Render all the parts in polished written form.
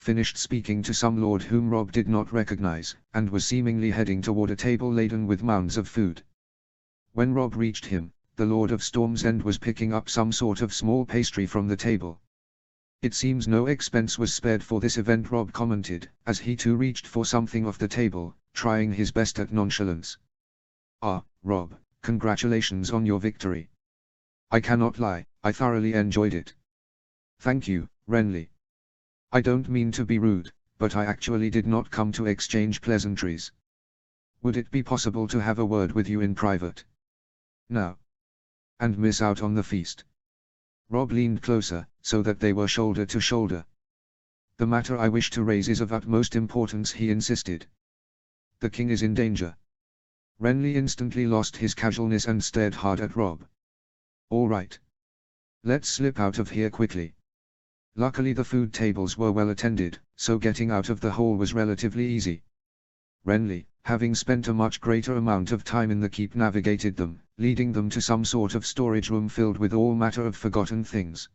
finished speaking to some lord whom Rob did not recognize, and was seemingly heading toward a table laden with mounds of food. When Rob reached him, the Lord of Storm's End was picking up some sort of small pastry from the table. "It seems no expense was spared for this event," Rob commented, as he too reached for something off the table, trying his best at nonchalance. "Ah, Rob, congratulations on your victory. I cannot lie, I thoroughly enjoyed it." "Thank you, Renly. I don't mean to be rude, but I actually did not come to exchange pleasantries. Would it be possible to have a word with you in private now? And miss out on the feast?" Rob leaned closer, so that they were shoulder to shoulder. "The matter I wish to raise is of utmost importance," he insisted. "The king is in danger." Renly instantly lost his casualness and stared hard at Rob. "All right. Let's slip out of here quickly." Luckily the food tables were well attended, so getting out of the hole was relatively easy. Renly, having spent a much greater amount of time in the keep, navigated them, leading them to some sort of storage room filled with all matter of forgotten things.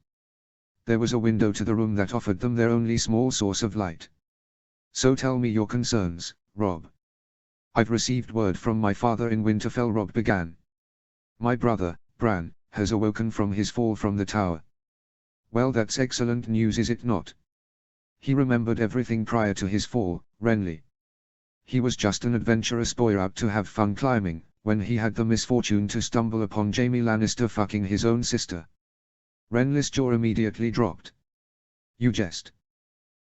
There was a window to the room that offered them their only small source of light. "So tell me your concerns, Rob." "I've received word from my father in Winterfell," Rob began. "My brother, Bran, has awoken from his fall from the tower." "Well, that's excellent news, is it not?" He remembered everything prior to his fall, Renly. He was just an adventurous boy out to have fun climbing, when he had the misfortune to stumble upon Jaime Lannister fucking his own sister. Renly's jaw immediately dropped. "You jest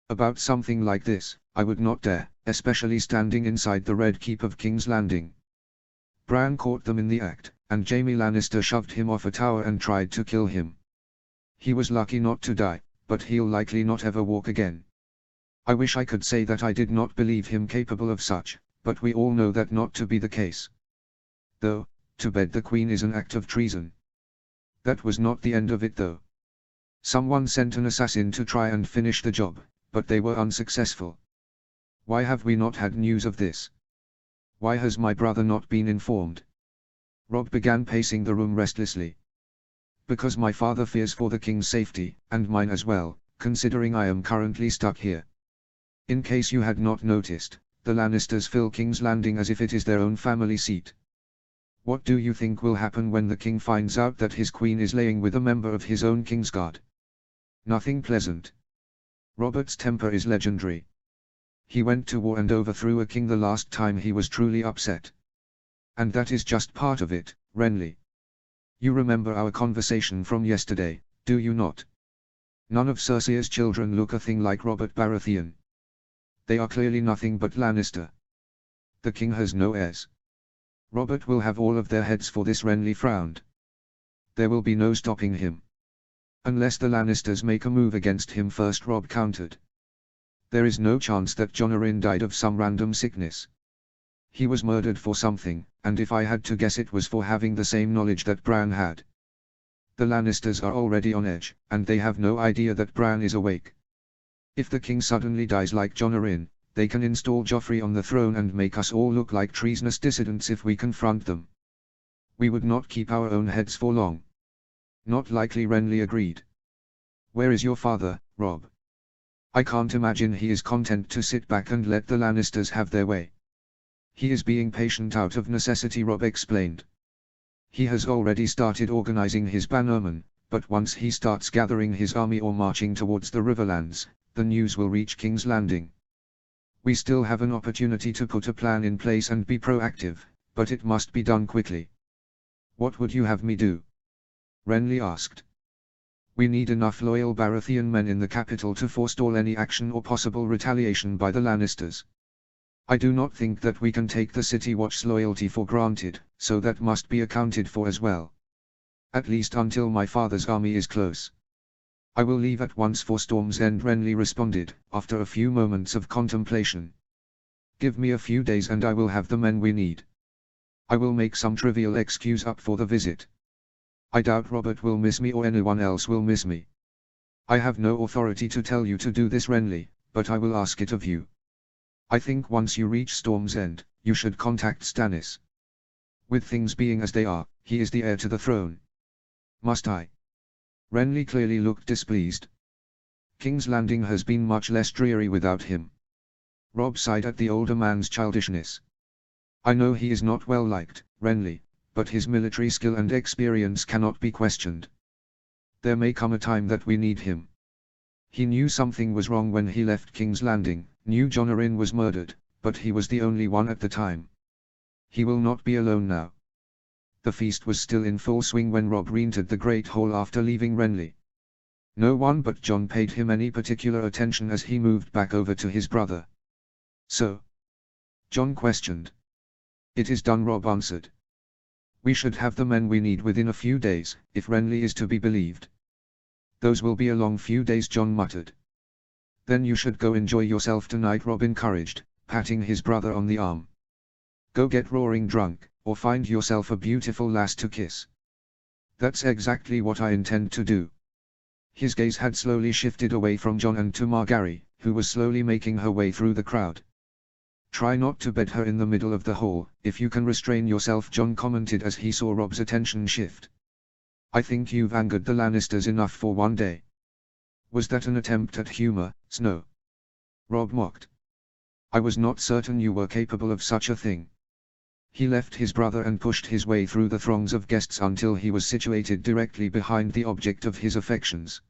about something like this? I would not dare, especially standing inside the Red Keep of King's Landing." Bran caught them in the act, and Jaime Lannister shoved him off a tower and tried to kill him. He was lucky not to die, but he'll likely not ever walk again. I wish I could say that I did not believe him capable of such, but we all know that not to be the case. Though, to bed the Queen is an act of treason. That was not the end of it though. Someone sent an assassin to try and finish the job, but they were unsuccessful. Why have we not had news of this? Why has my brother not been informed?" Rob began pacing the room restlessly. "Because my father fears for the king's safety, and mine as well, considering I am currently stuck here. In case you had not noticed, the Lannisters fill King's Landing as if it is their own family seat. What do you think will happen when the king finds out that his queen is laying with a member of his own Kingsguard? Nothing pleasant. Robert's temper is legendary. He went to war and overthrew a king the last time he was truly upset. And that is just part of it, Renly. You remember our conversation from yesterday, do you not? None of Cersei's children look a thing like Robert Baratheon. They are clearly nothing but Lannister. The king has no heirs. Robert will have all of their heads for this." Renly frowned. "There will be no stopping him. Unless the Lannisters make a move against him first," Rob countered. "There is no chance that Jon Arryn died of some random sickness. He was murdered for something, and if I had to guess it was for having the same knowledge that Bran had. The Lannisters are already on edge, and they have no idea that Bran is awake. If the king suddenly dies like Jon Arryn, they can install Joffrey on the throne and make us all look like treasonous dissidents if we confront them. We would not keep our own heads for long." "Not likely," Renly agreed. "Where is your father, Rob? I can't imagine he is content to sit back and let the Lannisters have their way." "He is being patient out of necessity," Rob explained. "He has already started organizing his bannermen, but once he starts gathering his army or marching towards the Riverlands, the news will reach King's Landing. We still have an opportunity to put a plan in place and be proactive, but it must be done quickly." "What would you have me do?" Renly asked. "We need enough loyal Baratheon men in the capital to forestall any action or possible retaliation by the Lannisters. I do not think that we can take the City Watch's loyalty for granted, so that must be accounted for as well. At least until my father's army is close." "I will leave at once for Storm's End," Renly responded, after a few moments of contemplation. "Give me a few days and I will have the men we need. I will make some trivial excuse up for the visit. I doubt Robert will miss me or anyone else will miss me. I have no authority to tell you to do this, Renly, but I will ask it of you. I think once you reach Storm's End, you should contact Stannis. With things being as they are, he is the heir to the throne." "Must I?" Renly clearly looked displeased. King's Landing has been much less dreary without him. Rob sighed at the older man's childishness. I know he is not well liked, Renly, but his military skill and experience cannot be questioned. There may come a time that we need him. He knew something was wrong when he left King's Landing, knew Jon Arryn was murdered, but he was the only one at the time. He will not be alone now. The feast was still in full swing when Robb re-entered the Great Hall after leaving Renly. No one but Jon paid him any particular attention as he moved back over to his brother. So? Jon questioned. It is done, Robb answered. We should have the men we need within a few days, if Renly is to be believed. Those will be a long few days, Jon muttered. Then you should go enjoy yourself tonight, Robb encouraged, patting his brother on the arm. Go get roaring drunk, or find yourself a beautiful lass to kiss. That's exactly what I intend to do. His gaze had slowly shifted away from Jon and to Margaery, who was slowly making her way through the crowd. Try not to bed her in the middle of the hall, if you can restrain yourself, Jon commented as he saw Robb's attention shift. I think you've angered the Lannisters enough for one day. Was that an attempt at humor, Snow? Robb mocked. I was not certain you were capable of such a thing. He left his brother and pushed his way through the throngs of guests until he was situated directly behind the object of his affections.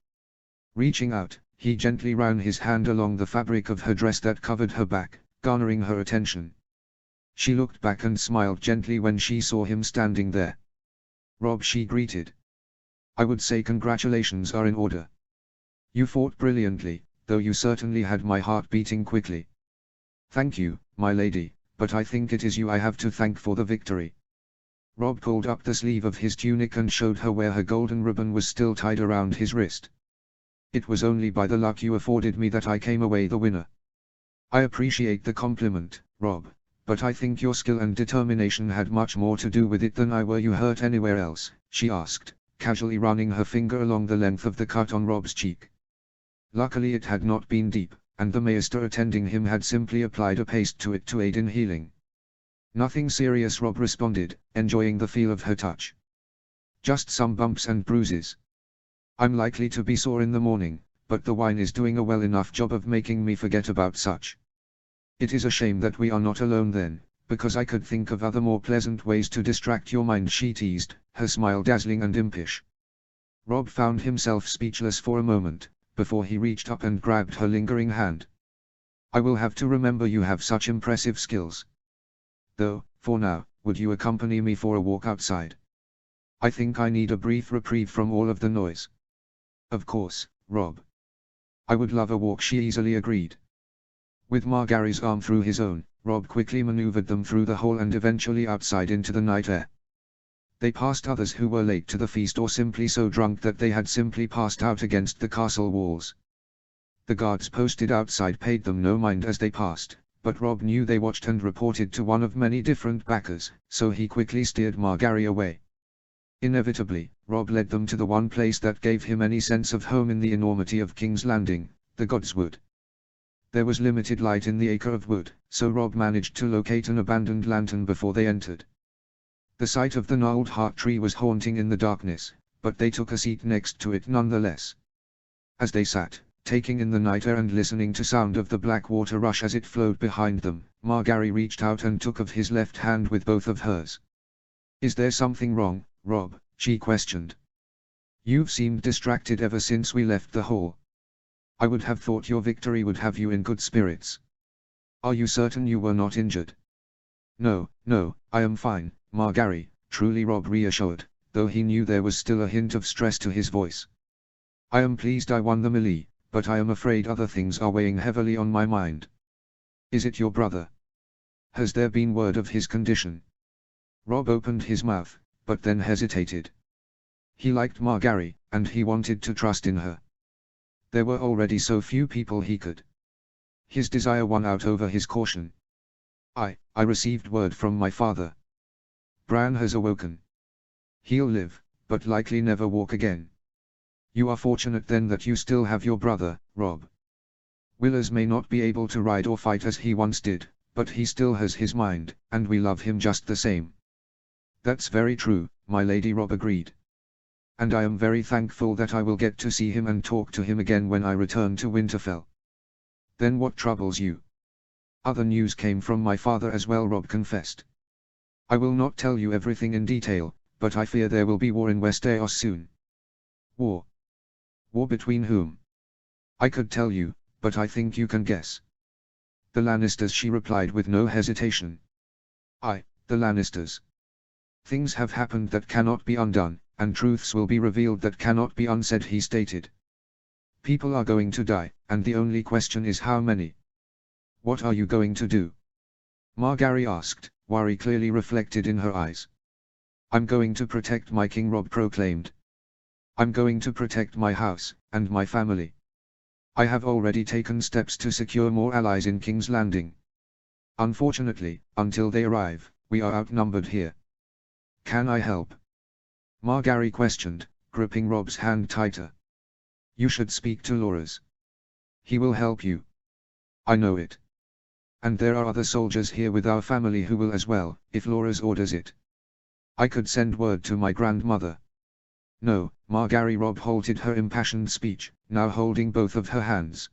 Reaching out, he gently ran his hand along the fabric of her dress that covered her back, garnering her attention. She looked back and smiled gently when she saw him standing there. Robb, she greeted. I would say congratulations are in order. You fought brilliantly, though you certainly had my heart beating quickly. Thank you, my lady, but I think it is you I have to thank for the victory. Robb pulled up the sleeve of his tunic and showed her where her golden ribbon was still tied around his wrist. It was only by the luck you afforded me that I came away the winner. I appreciate the compliment, Robb, but I think your skill and determination had much more to do with it than I were you hurt anywhere else, she asked, casually running her finger along the length of the cut on Robb's cheek. Luckily it had not been deep, and the maester attending him had simply applied a paste to it to aid in healing. Nothing serious, Robb responded, enjoying the feel of her touch. Just some bumps and bruises. I'm likely to be sore in the morning, but the wine is doing a well enough job of making me forget about such. It is a shame that we are not alone then, because I could think of other more pleasant ways to distract your mind, she teased, her smile dazzling and impish. Robb found himself speechless for a moment, before he reached up and grabbed her lingering hand. I will have to remember you have such impressive skills. Though, for now, would you accompany me for a walk outside? I think I need a brief reprieve from all of the noise. Of course, Robb. I would love a walk, she easily agreed. With Margaery's arm through his own, Robb quickly maneuvered them through the hall and eventually outside into the night air. They passed others who were late to the feast or simply so drunk that they had simply passed out against the castle walls. The guards posted outside paid them no mind as they passed, but Robb knew they watched and reported to one of many different backers, so he quickly steered Margaery away. Inevitably, Robb led them to the one place that gave him any sense of home in the enormity of King's Landing, the Godswood. There was limited light in the acre of wood, so Robb managed to locate an abandoned lantern before they entered. The sight of the gnarled heart tree was haunting in the darkness, but they took a seat next to it nonetheless. As they sat, taking in the night air and listening to sound of the black water rush as it flowed behind them, Margaery reached out and took of his left hand with both of hers. Is there something wrong, Robb? She questioned. You've seemed distracted ever since we left the hall. I would have thought your victory would have you in good spirits. Are you certain you were not injured? No, I am fine, Margaery, truly, Robb reassured, though he knew there was still a hint of stress to his voice. I am pleased I won the melee, but I am afraid other things are weighing heavily on my mind. Is it your brother? Has there been word of his condition? Robb opened his mouth, but then hesitated. He liked Margaery, and he wanted to trust in her. There were already so few people he could. His desire won out over his caution. I received word from my father. Bran has awoken. He'll live, but likely never walk again. You are fortunate then that you still have your brother, Robb. Willers may not be able to ride or fight as he once did, but he still has his mind, and we love him just the same. That's very true, my lady, Robb agreed. and I am very thankful that I will get to see him and talk to him again when I return to Winterfell. Then what troubles you? Other news came from my father as well, Robb confessed. I will not tell you everything in detail, but I fear there will be war in Westeros soon. War? War between whom? I could tell you, but I think you can guess. The Lannisters, she replied with no hesitation. The Lannisters. Things have happened that cannot be undone, and truths will be revealed that cannot be unsaid, he stated. People are going to die, and the only question is how many. What are you going to do? Margaery asked, worry clearly reflected in her eyes. I'm going to protect my king, Robb proclaimed. I'm going to protect my house, and my family. I have already taken steps to secure more allies in King's Landing. Unfortunately, until they arrive, we are outnumbered here. Can I help? Margaery questioned, gripping Robb's hand tighter. You should speak to Loras. He will help you. I know it. And there are other soldiers here with our family who will as well, if Loras orders it. I could send word to my grandmother. No, Margaery. Robb halted her impassioned speech, now holding both of her hands.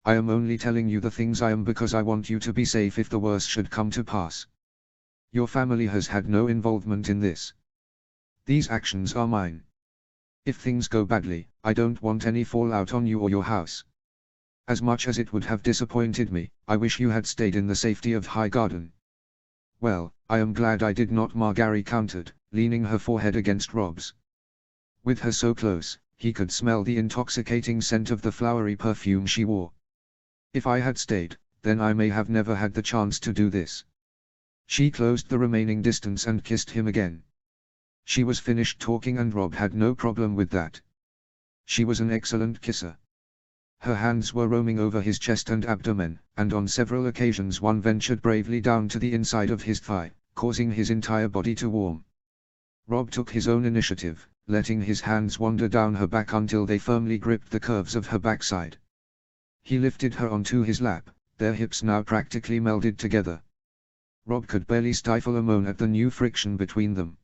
I am only telling you the things I am because I want you to be safe if the worst should come to pass. Your family has had no involvement in this. These actions are mine. If things go badly, I don't want any fallout on you or your house. As much as it would have disappointed me, I wish you had stayed in the safety of Highgarden. Well, I am glad I did not, Margaery countered, leaning her forehead against Robb's. With her so close, he could smell the intoxicating scent of the flowery perfume she wore. If I had stayed, then I may have never had the chance to do this. She closed the remaining distance and kissed him again. She was finished talking and Robb had no problem with that. She was an excellent kisser. Her hands were roaming over his chest and abdomen, and on several occasions one ventured bravely down to the inside of his thigh, causing his entire body to warm. Robb took his own initiative, letting his hands wander down her back until they firmly gripped the curves of her backside. He lifted her onto his lap, their hips now practically melded together. Robb could barely stifle a moan at the new friction between them.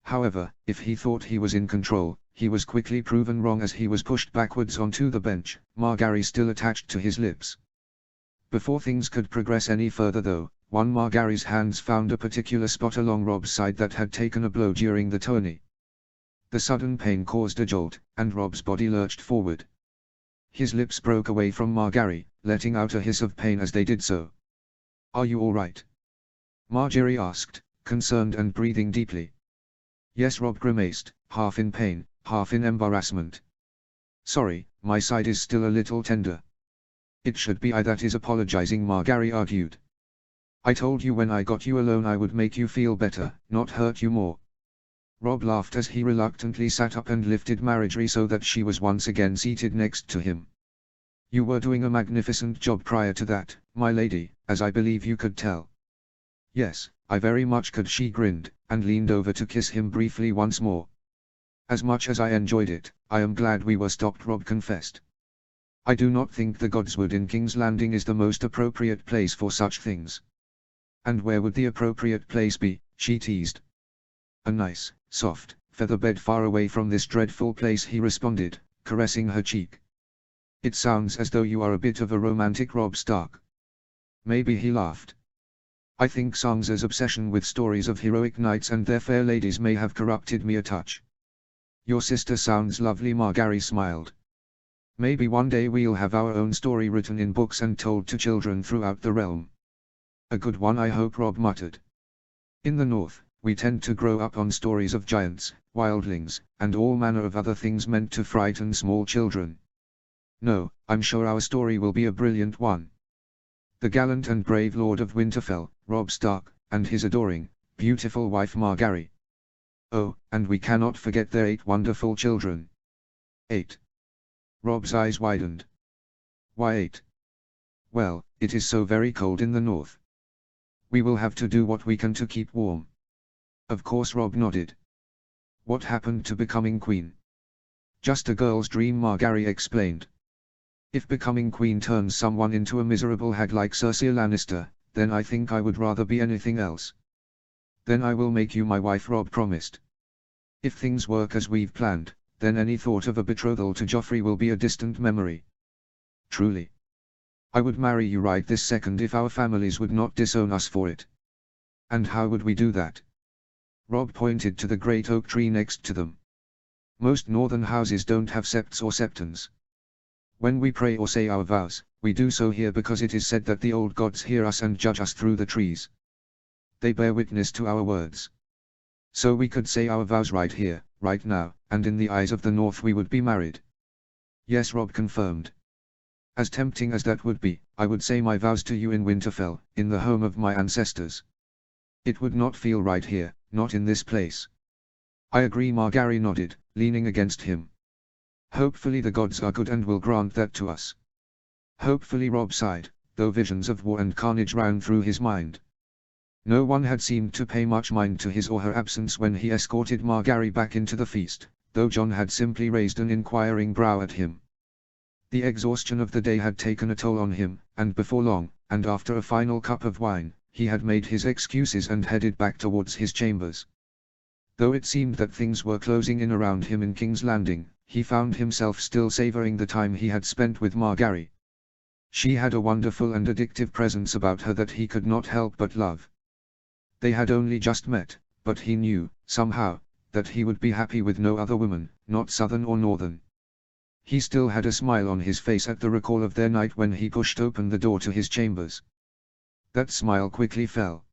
However, if he thought he was in control, he was quickly proven wrong as he was pushed backwards onto the bench, Margaery still attached to his lips. Before things could progress any further though, one Margaery's hands found a particular spot along Robb's side that had taken a blow during the tourney. The sudden pain caused a jolt, and Robb's body lurched forward. His lips broke away from Margaery, letting out a hiss of pain as they did so. Are you all right? Margaery asked, concerned and breathing deeply. Yes, Robb grimaced, half in pain, half in embarrassment. Sorry, my side is still a little tender. It should be I that is apologizing, Margaery argued. I told you when I got you alone I would make you feel better, not hurt you more. Robb laughed as he reluctantly sat up and lifted Margaery so that she was once again seated next to him. You were doing a magnificent job prior to that, my lady, as I believe you could tell. Yes, I very much could, she grinned, and leaned over to kiss him briefly once more. As much as I enjoyed it, I am glad we were stopped, Robb confessed. I do not think the Godswood in King's Landing is the most appropriate place for such things. And where would the appropriate place be, she teased. A nice, soft, feather bed far away from this dreadful place, he responded, caressing her cheek. It sounds as though you are a bit of a romantic, Robb Stark. Maybe, he laughed. I think Sansa's obsession with stories of heroic knights and their fair ladies may have corrupted me a touch. Your sister sounds lovely, Margaery smiled. Maybe one day we'll have our own story written in books and told to children throughout the realm. A good one, I hope, Robb muttered. In the north, we tend to grow up on stories of giants, wildlings, and all manner of other things meant to frighten small children. No, I'm sure our story will be a brilliant one. The gallant and brave Lord of Winterfell, Robb Stark, and his adoring, beautiful wife Margaery. Oh, and we cannot forget their 8 wonderful children. 8. Robb's eyes widened. Why 8? Well, it is so very cold in the north. We will have to do what we can to keep warm. Of course, Robb nodded. What happened to becoming queen? Just a girl's dream, Margaery explained. If becoming queen turns someone into a miserable hag like Cersei Lannister, then I think I would rather be anything else. Then I will make you my wife, Robb promised. If things work as we've planned, then any thought of a betrothal to Joffrey will be a distant memory. Truly. I would marry you right this second if our families would not disown us for it. And how would we do that? Robb pointed to the great oak tree next to them. Most northern houses don't have septs or septons. When we pray or say our vows, we do so here because it is said that the old gods hear us and judge us through the trees. They bear witness to our words. So we could say our vows right here, right now, and in the eyes of the North we would be married. Yes, Robb confirmed. As tempting as that would be, I would say my vows to you in Winterfell, in the home of my ancestors. It would not feel right here, not in this place. I agree, Margaery nodded, leaning against him. Hopefully the gods are good and will grant that to us. Hopefully, Robb sighed, though visions of war and carnage ran through his mind. No one had seemed to pay much mind to his or her absence when he escorted Margaery back into the feast, though Jon had simply raised an inquiring brow at him. The exhaustion of the day had taken a toll on him, and before long, and after a final cup of wine, he had made his excuses and headed back towards his chambers. Though it seemed that things were closing in around him in King's Landing, he found himself still savoring the time he had spent with Margaery. She had a wonderful and addictive presence about her that he could not help but love. They had only just met, but he knew, somehow, that he would be happy with no other woman, not southern or northern. He still had a smile on his face at the recall of their night when he pushed open the door to his chambers. That smile quickly fell.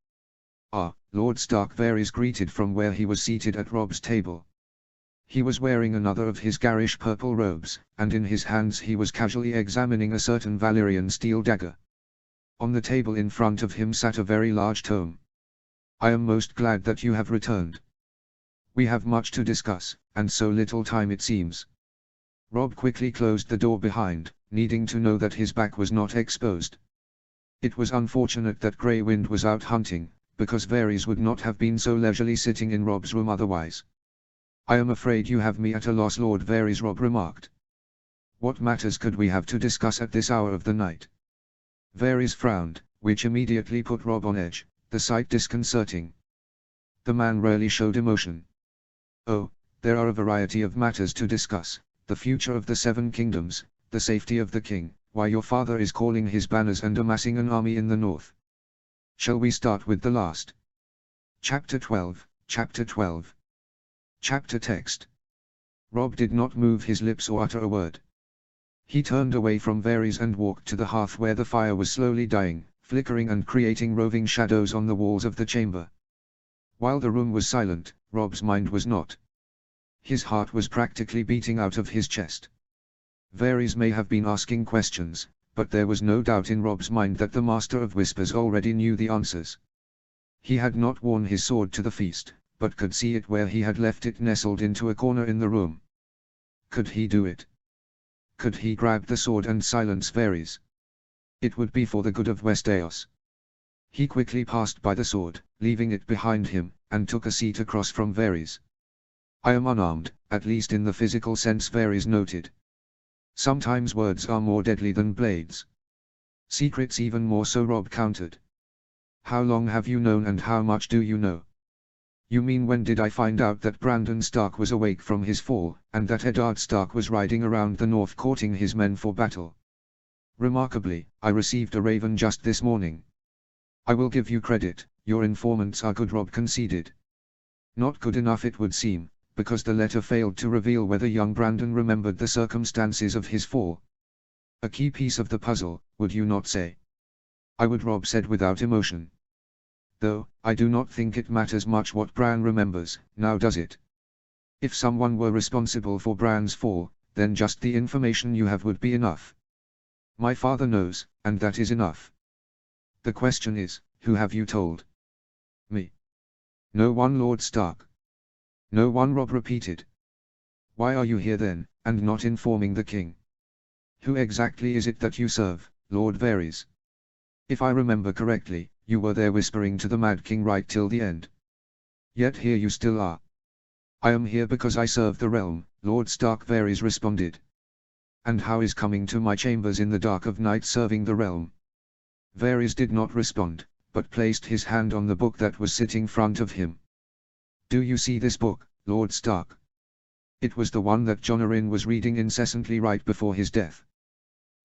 "Ah," Lord Stark Varys greeted from where he was seated at Robb's table. He was wearing another of his garish purple robes, and in his hands he was casually examining a certain Valyrian steel dagger. On the table in front of him sat a very large tome. "I am most glad that you have returned. We have much to discuss, and so little time it seems." Robb quickly closed the door behind, needing to know that his back was not exposed. It was unfortunate that Grey Wind was out hunting, because Varys would not have been so leisurely sitting in Robb's room otherwise. "I am afraid you have me at a loss, Lord Varys," Robb remarked. "What matters could we have to discuss at this hour of the night?" Varys frowned, which immediately put Robb on edge, the sight disconcerting. The man rarely showed emotion. "Oh, there are a variety of matters to discuss, the future of the Seven Kingdoms, the safety of the king, why your father is calling his banners and amassing an army in the north. Shall we start with the last?" Chapter 12, Chapter 12. Chapter text. Robb did not move his lips or utter a word. He turned away from Varys and walked to the hearth where the fire was slowly dying, flickering and creating roving shadows on the walls of the chamber. While the room was silent, Robb's mind was not. His heart was practically beating out of his chest. Varys may have been asking questions, but there was no doubt in Robb's mind that the Master of Whispers already knew the answers. He had not worn his sword to the feast, but could see it where he had left it nestled into a corner in the room. Could he do it? Could he grab the sword and silence Varys? It would be for the good of Westeros. He quickly passed by the sword, leaving it behind him, and took a seat across from Varys. "I am unarmed, at least in the physical sense," Varys noted. "Sometimes words are more deadly than blades. Secrets even more so," Robb countered. "How long have you known and how much do you know?" "You mean when did I find out that Brandon Stark was awake from his fall, and that Eddard Stark was riding around the north courting his men for battle? Remarkably, I received a raven just this morning." "I will give you credit, your informants are good," Robb conceded. "Not good enough it would seem, because the letter failed to reveal whether young Brandon remembered the circumstances of his fall. A key piece of the puzzle, would you not say?" "I would," Robb said without emotion. "Though, I do not think it matters much what Bran remembers, now does it? If someone were responsible for Bran's fall, then just the information you have would be enough. My father knows, and that is enough. The question is, who have you told?" "Me. No one, Lord Stark." "No one," Robb repeated. "Why are you here then, and not informing the king? Who exactly is it that you serve, Lord Varys? If I remember correctly, you were there whispering to the Mad King right till the end. Yet here you still are." "I am here because I serve the realm," Lord Stark Varys responded. "And how is coming to my chambers in the dark of night serving the realm?" Varys did not respond, but placed his hand on the book that was sitting front of him. "Do you see this book, Lord Stark. It was the one that John Arryn was reading incessantly right before his death.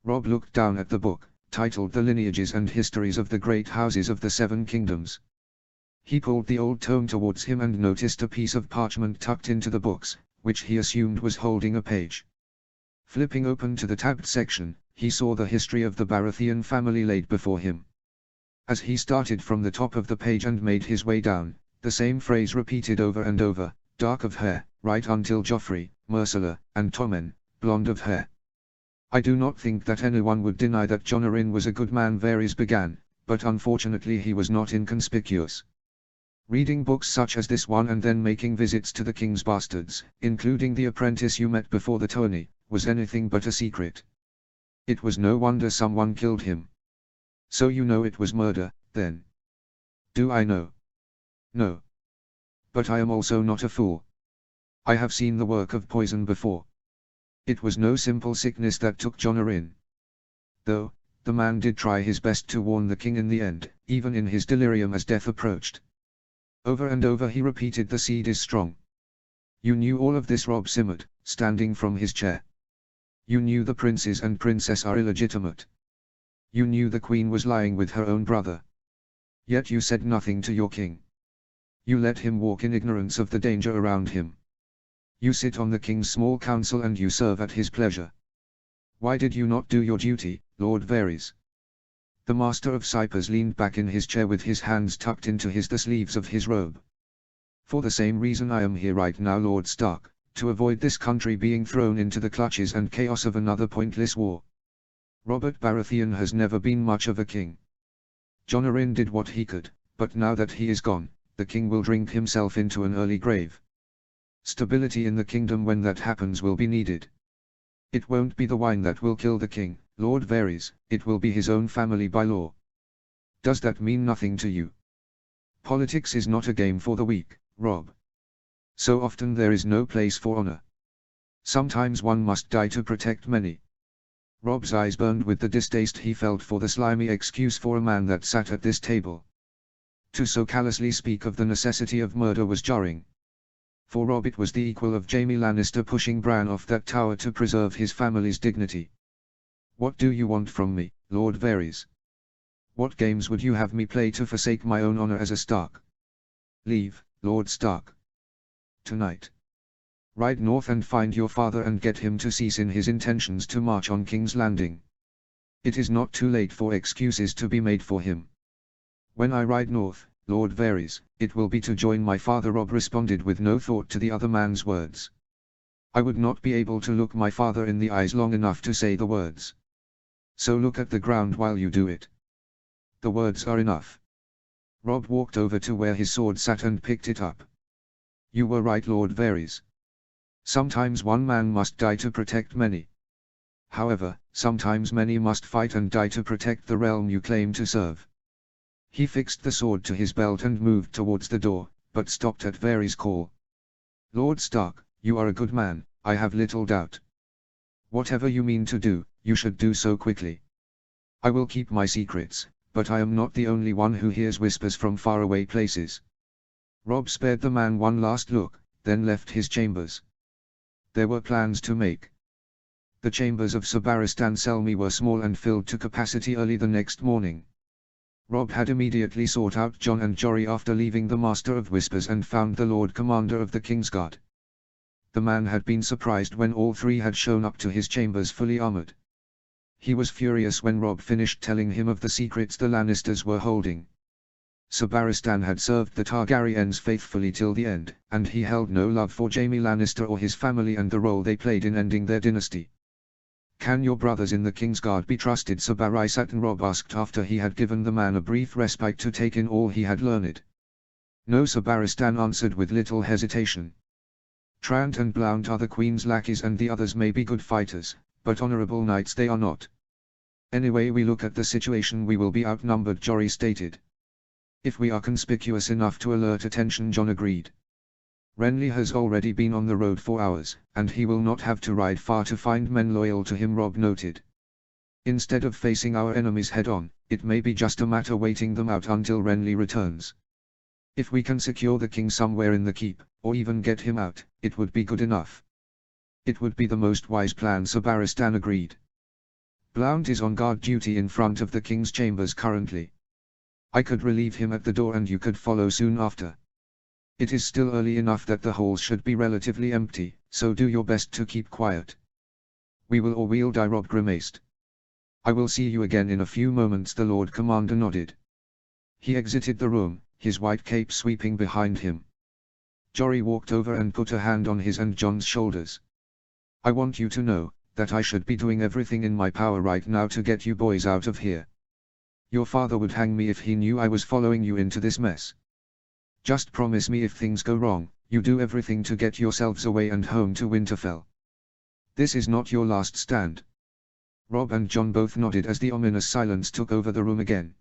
Robb looked down at the book, titled The Lineages and Histories of the Great Houses of the Seven Kingdoms. He pulled the old tome towards him and noticed a piece of parchment tucked into the books, which he assumed was holding a page. Flipping open to the tabbed section, he saw the history of the Baratheon family laid before him. As he started from the top of the page and made his way down, the same phrase repeated over and over, dark of hair, right until Joffrey, Myrcella, and Tommen, blonde of hair. I do not think that anyone would deny that Jon Arryn was a good man, Varys began, but unfortunately he was not inconspicuous. Reading books such as this one and then making visits to the king's bastards, including the apprentice you met before the tourney, was anything but a secret. It was no wonder someone killed him. So you know it was murder, then? Do I know? No. But I am also not a fool. I have seen the work of poison before. It was no simple sickness that took Jon Arryn. Though, the man did try his best to warn the king in the end, even in his delirium as death approached. Over and over he repeated, the seed is strong. You knew all of this, Robb simmered, standing from his chair. You knew the princes and princess are illegitimate. You knew the queen was lying with her own brother. Yet you said nothing to your king. You let him walk in ignorance of the danger around him. You sit on the king's small council and you serve at his pleasure. Why did you not do your duty, Lord Varys? The Master of Cyprus leaned back in his chair with his hands tucked into the sleeves of his robe. For the same reason I am here right now, Lord Stark, to avoid this country being thrown into the clutches and chaos of another pointless war. Robert Baratheon has never been much of a king. Jon Arryn did what he could, but now that he is gone, the king will drink himself into an early grave. Stability in the kingdom when that happens will be needed. It won't be the wine that will kill the king, Lord Varys, it will be his own family by law. Does that mean nothing to you? Politics is not a game for the weak, Robb. So often there is no place for honor. Sometimes one must die to protect many. Robb's eyes burned with the distaste he felt for the slimy excuse for a man that sat at this table. To so callously speak of the necessity of murder was jarring. For Robb it was the equal of Jaime Lannister pushing Bran off that tower to preserve his family's dignity. What do you want from me, Lord Varys? What games would you have me play to forsake my own honor as a Stark? Leave, Lord Stark. Tonight. Ride north and find your father and get him to cease in his intentions to march on King's Landing. It is not too late for excuses to be made for him. When I ride north, Lord Varys, it will be to join my father. Robb responded with no thought to the other man's words. I would not be able to look my father in the eyes long enough to say the words. So look at the ground while you do it. The words are enough. Robb walked over to where his sword sat and picked it up. You were right, Lord Varys. Sometimes one man must die to protect many. However, sometimes many must fight and die to protect the realm you claim to serve. He fixed the sword to his belt and moved towards the door, but stopped at Varys' call. Lord Stark, you are a good man, I have little doubt. Whatever you mean to do, you should do so quickly. I will keep my secrets, but I am not the only one who hears whispers from faraway places. Robb spared the man one last look, then left his chambers. There were plans to make. The chambers of Sir Barristan Selmy were small and filled to capacity early the next morning. Robb had immediately sought out Jon and Jory after leaving the Master of Whispers and found the Lord Commander of the Kingsguard. The man had been surprised when all three had shown up to his chambers fully armored. He was furious when Robb finished telling him of the secrets the Lannisters were holding. Sir Barristan had served the Targaryens faithfully till the end, and he held no love for Jaime Lannister or his family and the role they played in ending their dynasty. Can your brothers in the Kingsguard be trusted? Sir Barristan Robb asked after he had given the man a brief respite to take in all he had learned. No, Sir Barristan answered with little hesitation. Trant and Blount are the Queen's lackeys and the others may be good fighters, but honorable knights they are not. Anyway we look at the situation we will be outnumbered, Jory stated. If we are conspicuous enough to alert attention, Jon agreed. Renly has already been on the road for hours, and he will not have to ride far to find men loyal to him, Robb noted. Instead of facing our enemies head-on, it may be just a matter waiting them out until Renly returns. If we can secure the king somewhere in the keep, or even get him out, it would be good enough. It would be the most wise plan. Sabaristan agreed. Blount is on guard duty in front of the king's chambers currently. I could relieve him at the door and you could follow soon after. It is still early enough that the halls should be relatively empty, so do your best to keep quiet. We will or we'll die. Rob grimaced. I will see you again in a few moments. The Lord Commander nodded. He exited the room, his white cape sweeping behind him. Jory walked over and put a hand on his and John's shoulders. I want you to know that I should be doing everything in my power right now to get you boys out of here. Your father would hang me if he knew I was following you into this mess. Just promise me if things go wrong, you do everything to get yourselves away and home to Winterfell. This is not your last stand. Rob and John both nodded as the ominous silence took over the room again.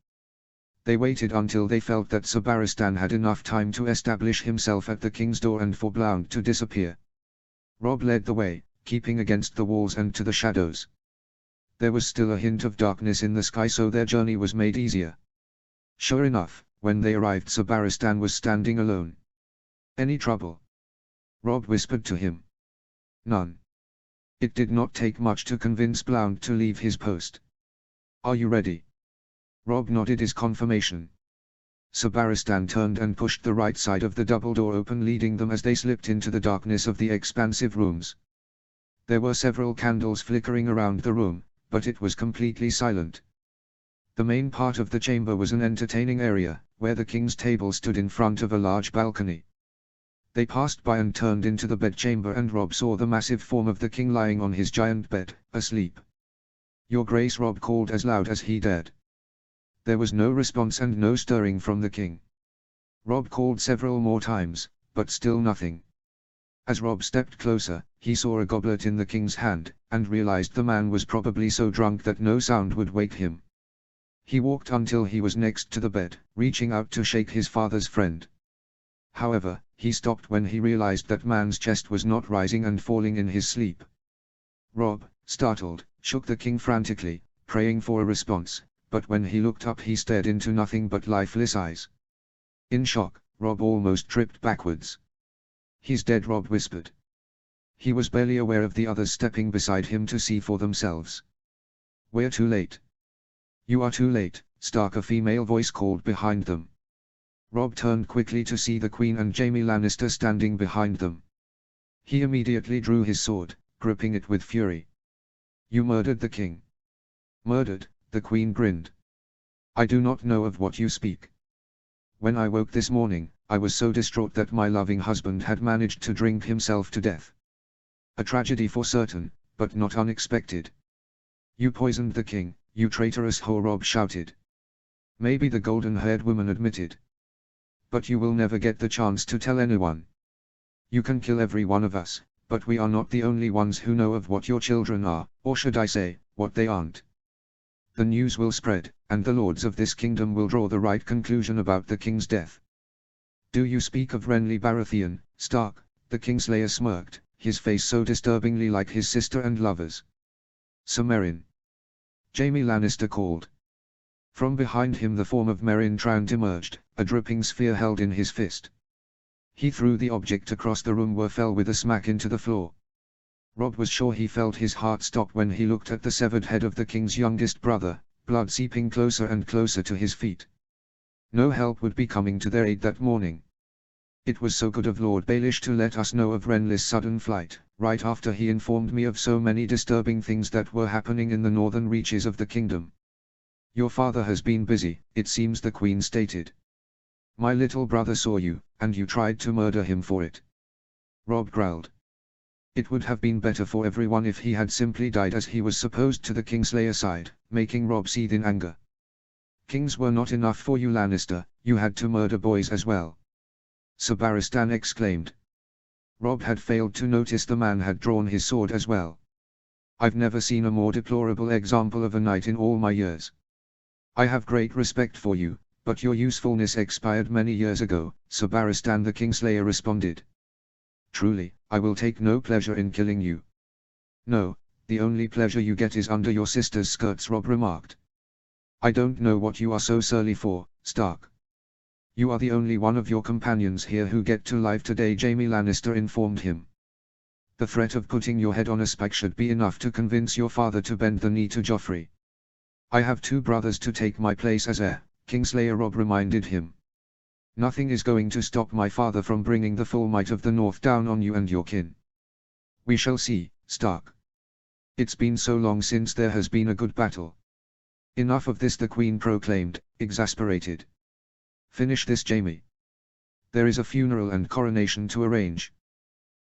They waited until they felt that Sabaristan had enough time to establish himself at the king's door and for Blount to disappear. Rob led the way, keeping against the walls and to the shadows. There was still a hint of darkness in the sky, so their journey was made easier. Sure enough, when they arrived, Sabaristan was standing alone. Any trouble? Rob whispered to him. None. It did not take much to convince Blount to leave his post. Are you ready? Rob nodded his confirmation. Sabaristan turned and pushed the right side of the double door open, leading them as they slipped into the darkness of the expansive rooms. There were several candles flickering around the room, but it was completely silent. The main part of the chamber was an entertaining area, where the king's table stood in front of a large balcony. They passed by and turned into the bedchamber, and Rob saw the massive form of the king lying on his giant bed, asleep. Your Grace, Rob called as loud as he dared. There was no response and no stirring from the king. Rob called several more times, but still nothing. As Rob stepped closer, he saw a goblet in the king's hand, and realized the man was probably so drunk that no sound would wake him. He walked until he was next to the bed, reaching out to shake his father's friend. However, he stopped when he realized that man's chest was not rising and falling in his sleep. Rob, startled, shook the king frantically, praying for a response, but when he looked up he stared into nothing but lifeless eyes. In shock, Rob almost tripped backwards. He's dead, Rob whispered. He was barely aware of the others stepping beside him to see for themselves. We're too late. You are too late, Stark, a female voice called behind them. Rob turned quickly to see the Queen and Jaime Lannister standing behind them. He immediately drew his sword, gripping it with fury. You murdered the king. Murdered, the Queen grinned. I do not know of what you speak. When I woke this morning, I was so distraught that my loving husband had managed to drink himself to death. A tragedy for certain, but not unexpected. You poisoned the king, you traitorous whore, Rob shouted. Maybe the golden-haired woman admitted. But you will never get the chance to tell anyone. You can kill every one of us, but we are not the only ones who know of what your children are, or should I say, what they aren't. The news will spread, and the lords of this kingdom will draw the right conclusion about the king's death. Do you speak of Renly Baratheon, Stark? The Kingslayer smirked, his face so disturbingly like his sister and lover's. Sir Meryn. Jaime Lannister called. From behind him the form of Meryn Trant emerged, a dripping spear held in his fist. He threw the object across the room where fell with a smack into the floor. Rob was sure he felt his heart stop when he looked at the severed head of the king's youngest brother, blood seeping closer and closer to his feet. No help would be coming to their aid that morning. It was so good of Lord Baelish to let us know of Renly's sudden flight, right after he informed me of so many disturbing things that were happening in the northern reaches of the kingdom. Your father has been busy, it seems, the Queen stated. My little brother saw you, and you tried to murder him for it. Rob growled. It would have been better for everyone if he had simply died as he was supposed to. The Kingslayer sighed, making Rob seethe in anger. Kings were not enough for you, Lannister, you had to murder boys as well. Sabaristan exclaimed. Rob had failed to notice the man had drawn his sword as well. I've never seen a more deplorable example of a knight in all my years. I have great respect for you, but your usefulness expired many years ago, Sabaristan the Kingslayer responded. Truly, I will take no pleasure in killing you. No, the only pleasure you get is under your sister's skirts, Rob remarked. I don't know what you are so surly for, Stark. You are the only one of your companions here who get to live today, Jaime Lannister informed him. The threat of putting your head on a spike should be enough to convince your father to bend the knee to Joffrey. I have 2 brothers to take my place as heir, Kingslayer Robb reminded him. Nothing is going to stop my father from bringing the full might of the North down on you and your kin. We shall see, Stark. It's been so long since there has been a good battle. Enough of this, the Queen proclaimed, exasperated. Finish this, Jaime. There is a funeral and coronation to arrange.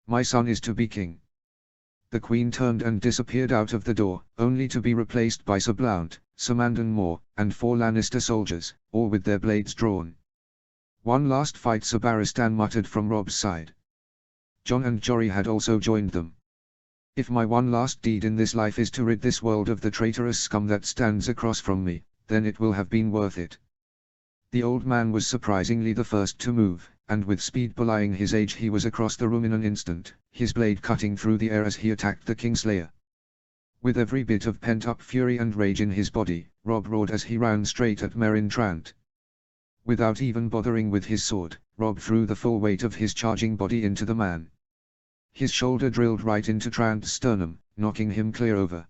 My son is to be king. The Queen turned and disappeared out of the door, only to be replaced by Sir Blount, Sir Mandon Moore, and 4 Lannister soldiers, all with their blades drawn. One last fight, Sir Barristan muttered from Robb's side. Jon and Jory had also joined them. If my one last deed in this life is to rid this world of the traitorous scum that stands across from me, then it will have been worth it. The old man was surprisingly the first to move, and with speed belying his age he was across the room in an instant, his blade cutting through the air as he attacked the Kingslayer. With every bit of pent-up fury and rage in his body, Robb roared as he ran straight at Meryn Trant. Without even bothering with his sword, Robb threw the full weight of his charging body into the man. His shoulder drilled right into Trant's sternum, knocking him clear over.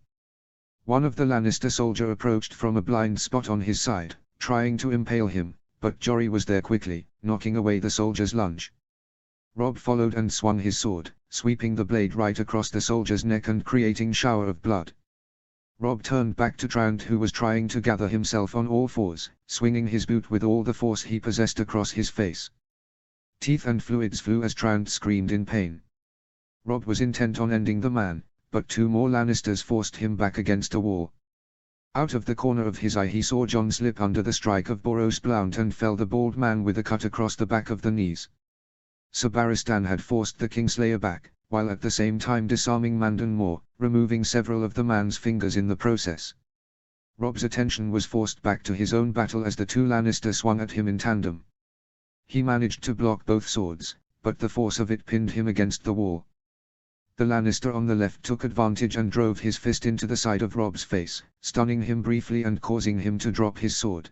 One of the Lannister soldiers approached from a blind spot on his side, trying to impale him, but Jory was there quickly, knocking away the soldier's lunge. Robb followed and swung his sword, sweeping the blade right across the soldier's neck and creating shower of blood. Robb turned back to Trant, who was trying to gather himself on all fours, swinging his boot with all the force he possessed across his face. Teeth and fluids flew as Trant screamed in pain. Robb was intent on ending the man, but 2 more Lannisters forced him back against a wall. Out of the corner of his eye he saw Jon slip under the strike of Boros Blount and fell the bald man with a cut across the back of the knees. Sir Barristan had forced the Kingslayer back, while at the same time disarming Mandon Moore, removing several of the man's fingers in the process. Robb's attention was forced back to his own battle as the 2 Lannister swung at him in tandem. He managed to block both swords, but the force of it pinned him against the wall. The Lannister on the left took advantage and drove his fist into the side of Robb's face, stunning him briefly and causing him to drop his sword.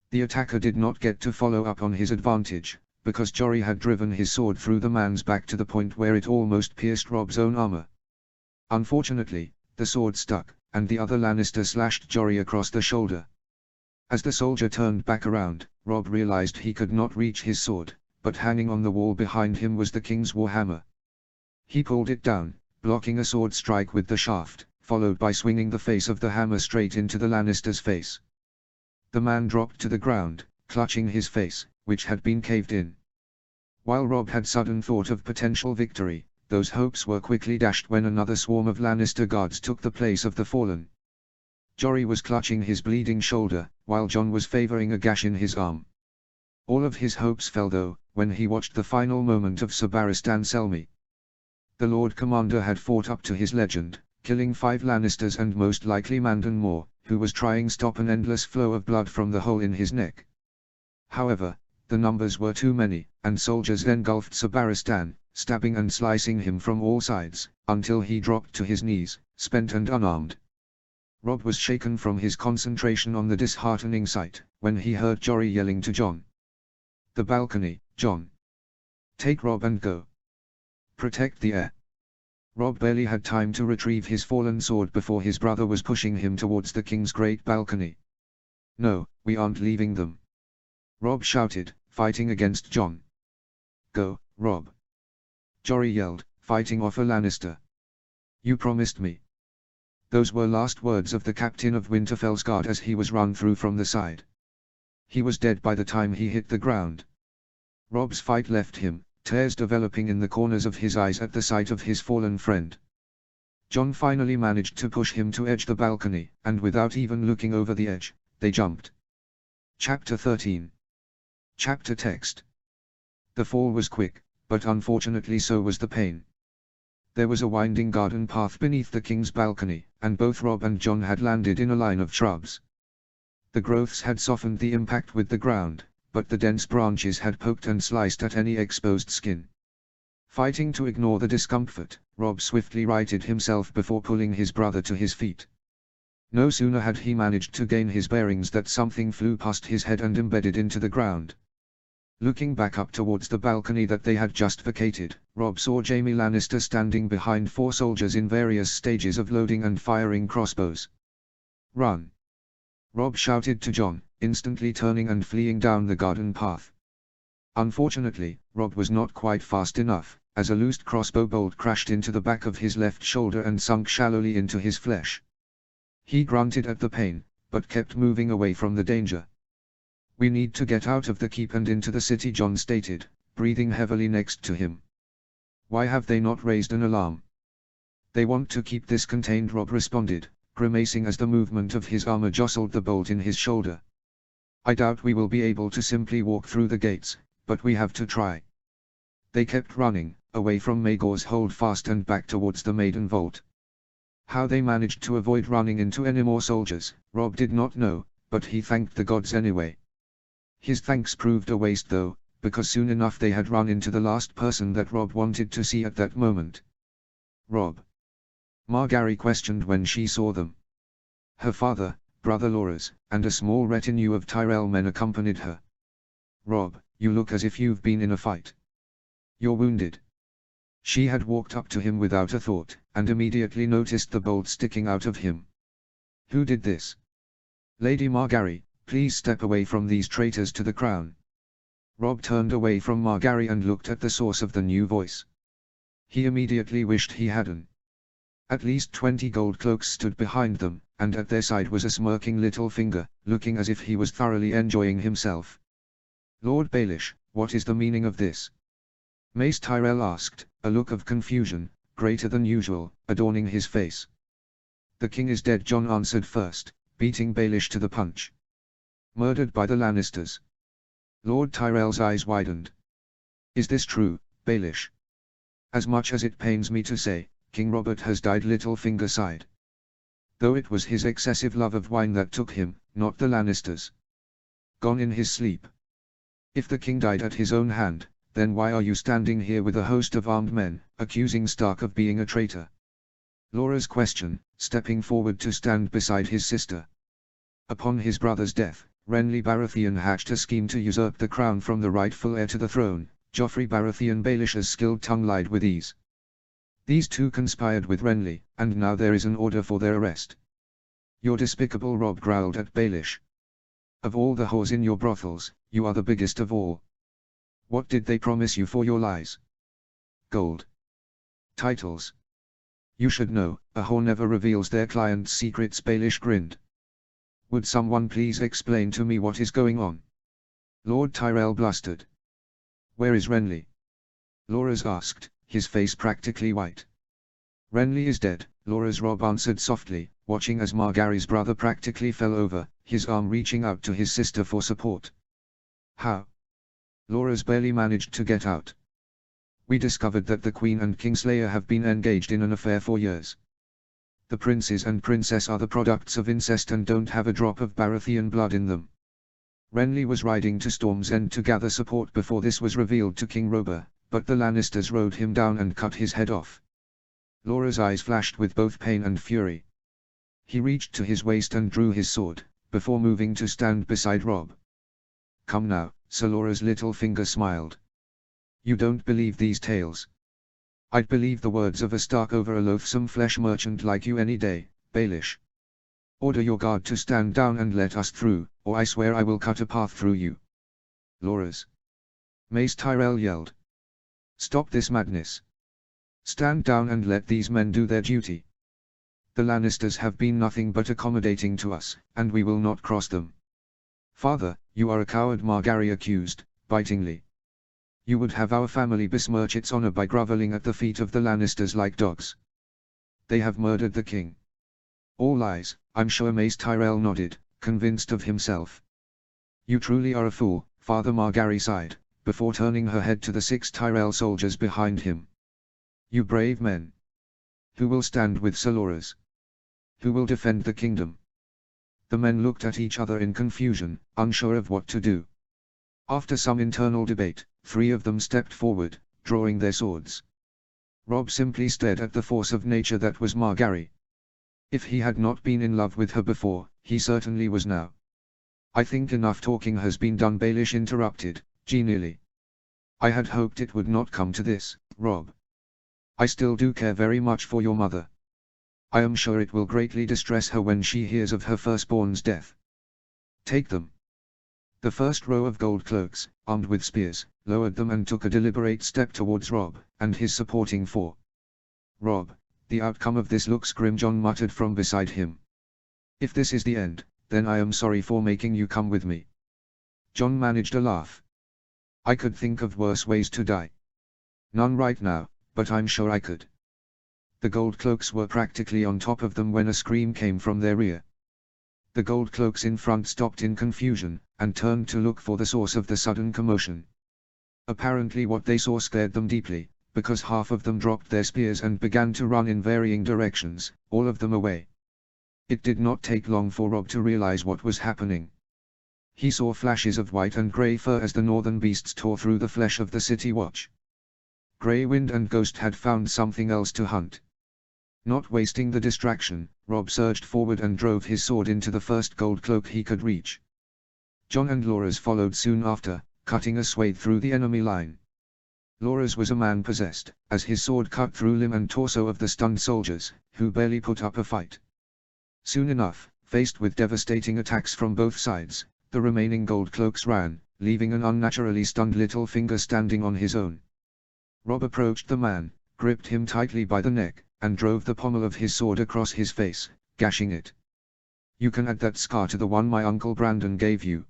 The attacker did not get to follow up on his advantage, because Jory had driven his sword through the man's back to the point where it almost pierced Robb's own armor. Unfortunately, the sword stuck, and the other Lannister slashed Jory across the shoulder. As the soldier turned back around, Robb realized he could not reach his sword, but hanging on the wall behind him was the king's warhammer. He pulled it down, blocking a sword strike with the shaft, followed by swinging the face of the hammer straight into the Lannister's face. The man dropped to the ground, clutching his face, which had been caved in. While Robb had sudden thought of potential victory, those hopes were quickly dashed when another swarm of Lannister guards took the place of the fallen. Jory was clutching his bleeding shoulder, while Jon was favoring a gash in his arm. All of his hopes fell though, when he watched the final moment of Sir Barristan Selmy. The Lord Commander had fought up to his legend, killing 5 Lannisters and most likely Mandon Moore, who was trying to stop an endless flow of blood from the hole in his neck. However, the numbers were too many, and soldiers engulfed Sir Barristan, stabbing and slicing him from all sides, until he dropped to his knees, spent and unarmed. Robb was shaken from his concentration on the disheartening sight, when he heard Jory yelling to Jon. "The balcony, Jon. Take Robb and go. Protect the heir." Robb barely had time to retrieve his fallen sword before his brother was pushing him towards the king's great balcony. "No, we aren't leaving them," Robb shouted, fighting against Jon. "Go, Robb," Jory yelled, fighting off a Lannister. "You promised me." Those were last words of the captain of Winterfell's guard as he was run through from the side. He was dead by the time he hit the ground. Robb's fight left him, tears developing in the corners of his eyes at the sight of his fallen friend. Jon finally managed to push him to edge the balcony, and without even looking over the edge, they jumped. Chapter 13. Chapter text. The fall was quick, but unfortunately so was the pain. There was a winding garden path beneath the king's balcony, and both Robb and Jon had landed in a line of shrubs. The growths had softened the impact with the ground, but the dense branches had poked and sliced at any exposed skin. Fighting to ignore the discomfort, Robb swiftly righted himself before pulling his brother to his feet. No sooner had he managed to gain his bearings that something flew past his head and embedded into the ground. Looking back up towards the balcony that they had just vacated, Robb saw Jaime Lannister standing behind 4 soldiers in various stages of loading and firing crossbows. "Run!" Robb shouted to Jon, instantly turning and fleeing down the garden path. Unfortunately, Robb was not quite fast enough, as a loosed crossbow bolt crashed into the back of his left shoulder and sunk shallowly into his flesh. He grunted at the pain, but kept moving away from the danger. "We need to get out of the keep and into the city," Jon stated, breathing heavily next to him. "Why have they not raised an alarm?" "They want to keep this contained," Robb responded, grimacing as the movement of his armor jostled the bolt in his shoulder. "I doubt we will be able to simply walk through the gates, but we have to try." They kept running, away from Maegor's holdfast and back towards the Maiden Vault. How they managed to avoid running into any more soldiers, Robb did not know, but he thanked the gods anyway. His thanks proved a waste though, because soon enough they had run into the last person that Robb wanted to see at that moment. "Robb?" Margaery questioned when she saw them. Her father, brother Loras, and a small retinue of Tyrell men accompanied her. "Robb, you look as if you've been in a fight. You're wounded." She had walked up to him without a thought, and immediately noticed the bolt sticking out of him. "Who did this?" "Lady Margaery, please step away from these traitors to the crown." Robb turned away from Margaery and looked at the source of the new voice. He immediately wished he hadn't. At least 20 gold cloaks stood behind them, and at their side was a smirking Littlefinger, looking as if he was thoroughly enjoying himself. "Lord Baelish, what is the meaning of this?" Mace Tyrell asked, a look of confusion, greater than usual, adorning his face. "The king is dead," Jon answered first, beating Baelish to the punch. "Murdered by the Lannisters." Lord Tyrell's eyes widened. "Is this true, Baelish?" "As much as it pains me to say, King Robert has died," Littlefinger sighed. "Though it was his excessive love of wine that took him, not the Lannisters. Gone in his sleep. If the king died at his own hand, then why are you standing here with a host of armed men, accusing Stark of being a traitor?" Loras questioned, stepping forward to stand beside his sister. "Upon his brother's death, Renly Baratheon hatched a scheme to usurp the crown from the rightful heir to the throne." Joffrey Baratheon Baelish's skilled tongue lied with ease. "These two conspired with Renly, and now there is an order for their arrest." "You're despicable," Robb growled at Baelish. "Of all the whores in your brothels, you are the biggest of all. What did they promise you for your lies?" "Gold. Titles. You should know, a whore never reveals their client's secrets," Baelish grinned. "Would someone please explain to me what is going on?" Lord Tyrell blustered. "Where is Renly?" Loras asked, his face practically white. "Renly is dead," Loras Robb answered softly, watching as Margaery's brother practically fell over, his arm reaching out to his sister for support. "How?" Loras barely managed to get out. "We discovered that the Queen and Kingslayer have been engaged in an affair for years. The princes and princess are the products of incest and don't have a drop of Baratheon blood in them. Renly was riding to Storm's End to gather support before this was revealed to King Robert, but the Lannisters rode him down and cut his head off." Loras' eyes flashed with both pain and fury. He reached to his waist and drew his sword, before moving to stand beside Robb. "Come now," Sir Loras Littlefinger smiled. "You don't believe these tales?" "I'd believe the words of a Stark over a loathsome flesh merchant like you any day, Baelish. Order your guard to stand down and let us through, or I swear I will cut a path through you." "Loras!" Mace Tyrell yelled. "Stop this madness. Stand down and let these men do their duty. The Lannisters have been nothing but accommodating to us, and we will not cross them." "Father, you are a coward," Margaery accused, bitingly. "You would have our family besmirch its honor by groveling at the feet of the Lannisters like dogs. They have murdered the king." "All lies, I'm sure," Mace Tyrell nodded, convinced of himself. "You truly are a fool," Father Margaery sighed, before turning her head to the 6 Tyrell soldiers behind him. "You brave men. Who will stand with Sir Loras? Who will defend the kingdom?" The men looked at each other in confusion, unsure of what to do. After some internal debate, 3 of them stepped forward, drawing their swords. Robb simply stared at the force of nature that was Margaery. If he had not been in love with her before, he certainly was now. "I think enough talking has been done," Baelish interrupted, genially. I had hoped it would not come to this, Rob. I still do care very much for your mother. I am sure it will greatly distress her when she hears of her firstborn's death. Take them. The first row of gold cloaks, armed with spears, lowered them and took a deliberate step towards Rob, and his supporting four. Rob, the outcome of this looks grim, John muttered from beside him. If this is the end, then I am sorry for making you come with me. John managed a laugh. I could think of worse ways to die. None right now, but I'm sure I could. The gold cloaks were practically on top of them when a scream came from their rear. The gold cloaks in front stopped in confusion, and turned to look for the source of the sudden commotion. Apparently what they saw scared them deeply, because half of them dropped their spears and began to run in varying directions, all of them away. It did not take long for Rob to realize what was happening. He saw flashes of white and grey fur as the northern beasts tore through the flesh of the city watch. Grey Wind and Ghost had found something else to hunt. Not wasting the distraction, Rob surged forward and drove his sword into the first gold cloak he could reach. John and Laura's followed soon after, cutting a swathe through the enemy line. Laura's was a man possessed, as his sword cut through limb and torso of the stunned soldiers, who barely put up a fight. Soon enough, faced with devastating attacks from both sides, the remaining gold cloaks ran, leaving an unnaturally stunned Littlefinger standing on his own. Rob approached the man, gripped him tightly by the neck, and drove the pommel of his sword across his face, gashing it. You can add that scar to the one my Uncle Brandon gave you.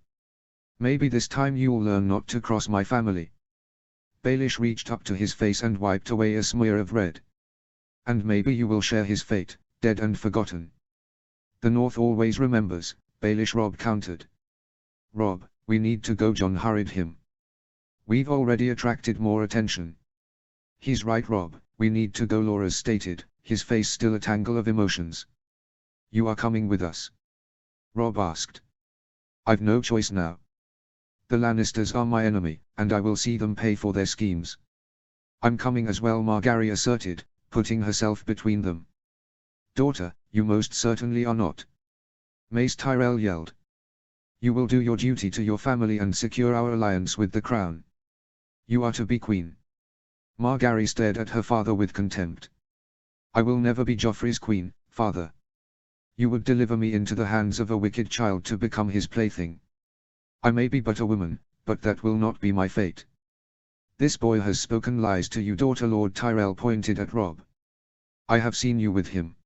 Maybe this time you'll learn not to cross my family. Baelish reached up to his face and wiped away a smear of red. And maybe you will share his fate, dead and forgotten. The North always remembers, Baelish, Rob countered. Rob, we need to go, John hurried him. We've already attracted more attention. He's right, Rob, we need to go, Laura stated, his face still a tangle of emotions. You are coming with us? Rob asked. I've no choice now. The Lannisters are my enemy, and I will see them pay for their schemes. I'm coming as well, Margaery asserted, putting herself between them. Daughter, you most certainly are not. Mace Tyrell yelled. You will do your duty to your family and secure our alliance with the crown. You are to be queen. Margaery stared at her father with contempt. I will never be Joffrey's queen, father. You would deliver me into the hands of a wicked child to become his plaything. I may be but a woman, but that will not be my fate. This boy has spoken lies to you, daughter. Lord Tyrell pointed at Rob. I have seen you with him.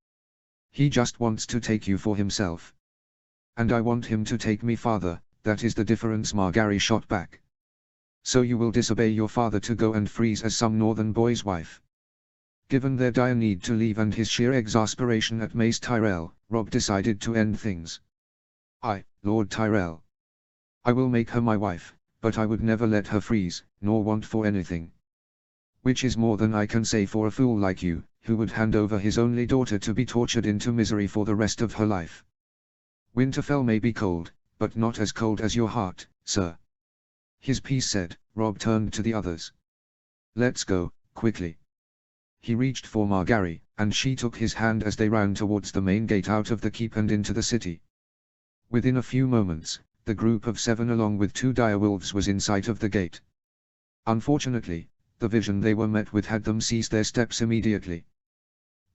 He just wants to take you for himself. And I want him to take me, father, that is the difference, Margaery shot back. So you will disobey your father to go and freeze as some northern boy's wife? Given their dire need to leave and his sheer exasperation at Mace Tyrell, Rob decided to end things. Lord Tyrell. I will make her my wife, but I would never let her freeze, nor want for anything. Which is more than I can say for a fool like you, who would hand over his only daughter to be tortured into misery for the rest of her life. Winterfell may be cold, but not as cold as your heart, sir. His piece said. Rob turned to the others. Let's go, quickly. He reached for Margaery, and she took his hand as they ran towards the main gate out of the keep and into the city. Within a few moments, the group of 7 along with 2 direwolves was in sight of the gate. Unfortunately, the vision they were met with had them cease their steps immediately.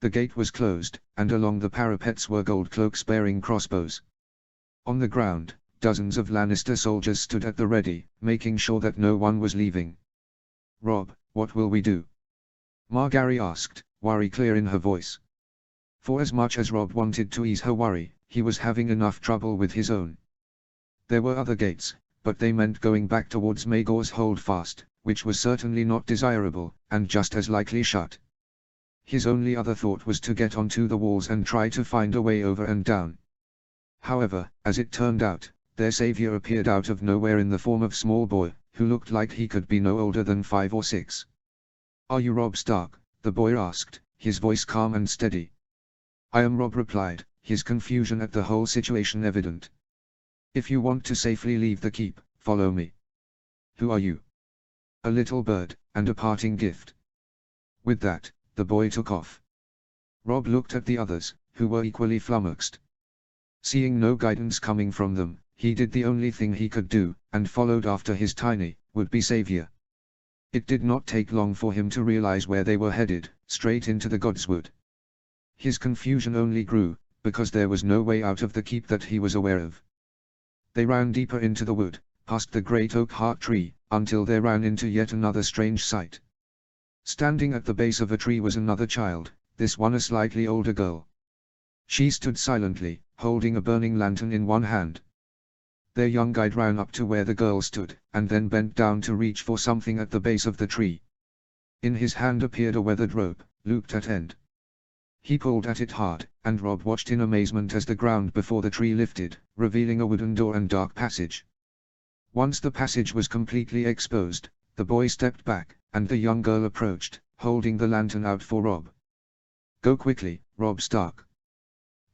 The gate was closed, and along the parapets were gold cloaks bearing crossbows. On the ground, dozens of Lannister soldiers stood at the ready, making sure that no one was leaving. Rob, what will we do? Margaery asked, worry clear in her voice. For as much as Rob wanted to ease her worry, he was having enough trouble with his own. There were other gates, but they meant going back towards Maegor's Holdfast, which was certainly not desirable, and just as likely shut. His only other thought was to get onto the walls and try to find a way over and down. However, as it turned out, their savior appeared out of nowhere in the form of small boy, who looked like he could be no older than 5 or 6. Are you Robb Stark? The boy asked, his voice calm and steady. I am, Robb replied, his confusion at the whole situation evident. If you want to safely leave the keep, follow me. Who are you? A little bird, and a parting gift. With that, the boy took off. Robb looked at the others, who were equally flummoxed. Seeing no guidance coming from them, he did the only thing he could do, and followed after his tiny, would-be savior. It did not take long for him to realize where they were headed, straight into the Godswood. His confusion only grew, because there was no way out of the keep that he was aware of. They ran deeper into the wood, past the great oak heart tree, until they ran into yet another strange sight. Standing at the base of a tree was another child, this one a slightly older girl. She stood silently, holding a burning lantern in one hand. Their young guide ran up to where the girl stood, and then bent down to reach for something at the base of the tree. In his hand appeared a weathered rope, looped at end. He pulled at it hard, and Rob watched in amazement as the ground before the tree lifted, revealing a wooden door and dark passage. Once the passage was completely exposed, the boy stepped back, and the young girl approached, holding the lantern out for Rob. "Go quickly, Rob Stark."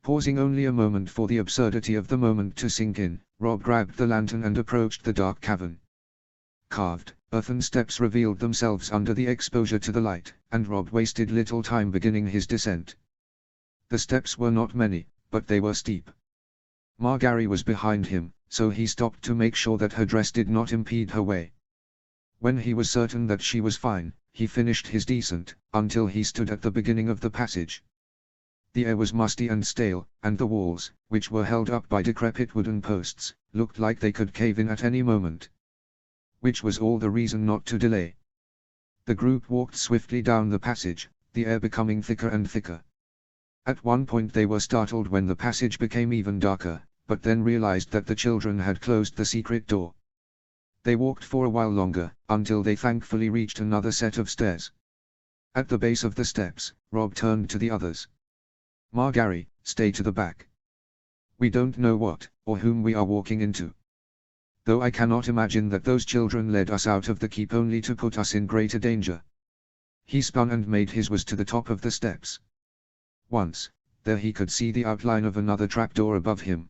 Pausing only a moment for the absurdity of the moment to sink in, Rob grabbed the lantern and approached the dark cavern. Carved, earthen steps revealed themselves under the exposure to the light, and Rob wasted little time beginning his descent. The steps were not many, but they were steep. Margaery was behind him, so he stopped to make sure that her dress did not impede her way. When he was certain that she was fine, he finished his descent, until he stood at the beginning of the passage. The air was musty and stale, and the walls, which were held up by decrepit wooden posts, looked like they could cave in at any moment. Which was all the reason not to delay. The group walked swiftly down the passage, the air becoming thicker and thicker. At one point they were startled when the passage became even darker, but then realized that the children had closed the secret door. They walked for a while longer, until they thankfully reached another set of stairs. At the base of the steps, Rob turned to the others. "Margaery, stay to the back. We don't know what, or whom we are walking into. Though I cannot imagine that those children led us out of the keep only to put us in greater danger." He spun and made his way to the top of the steps. Once there he could see the outline of another trapdoor above him.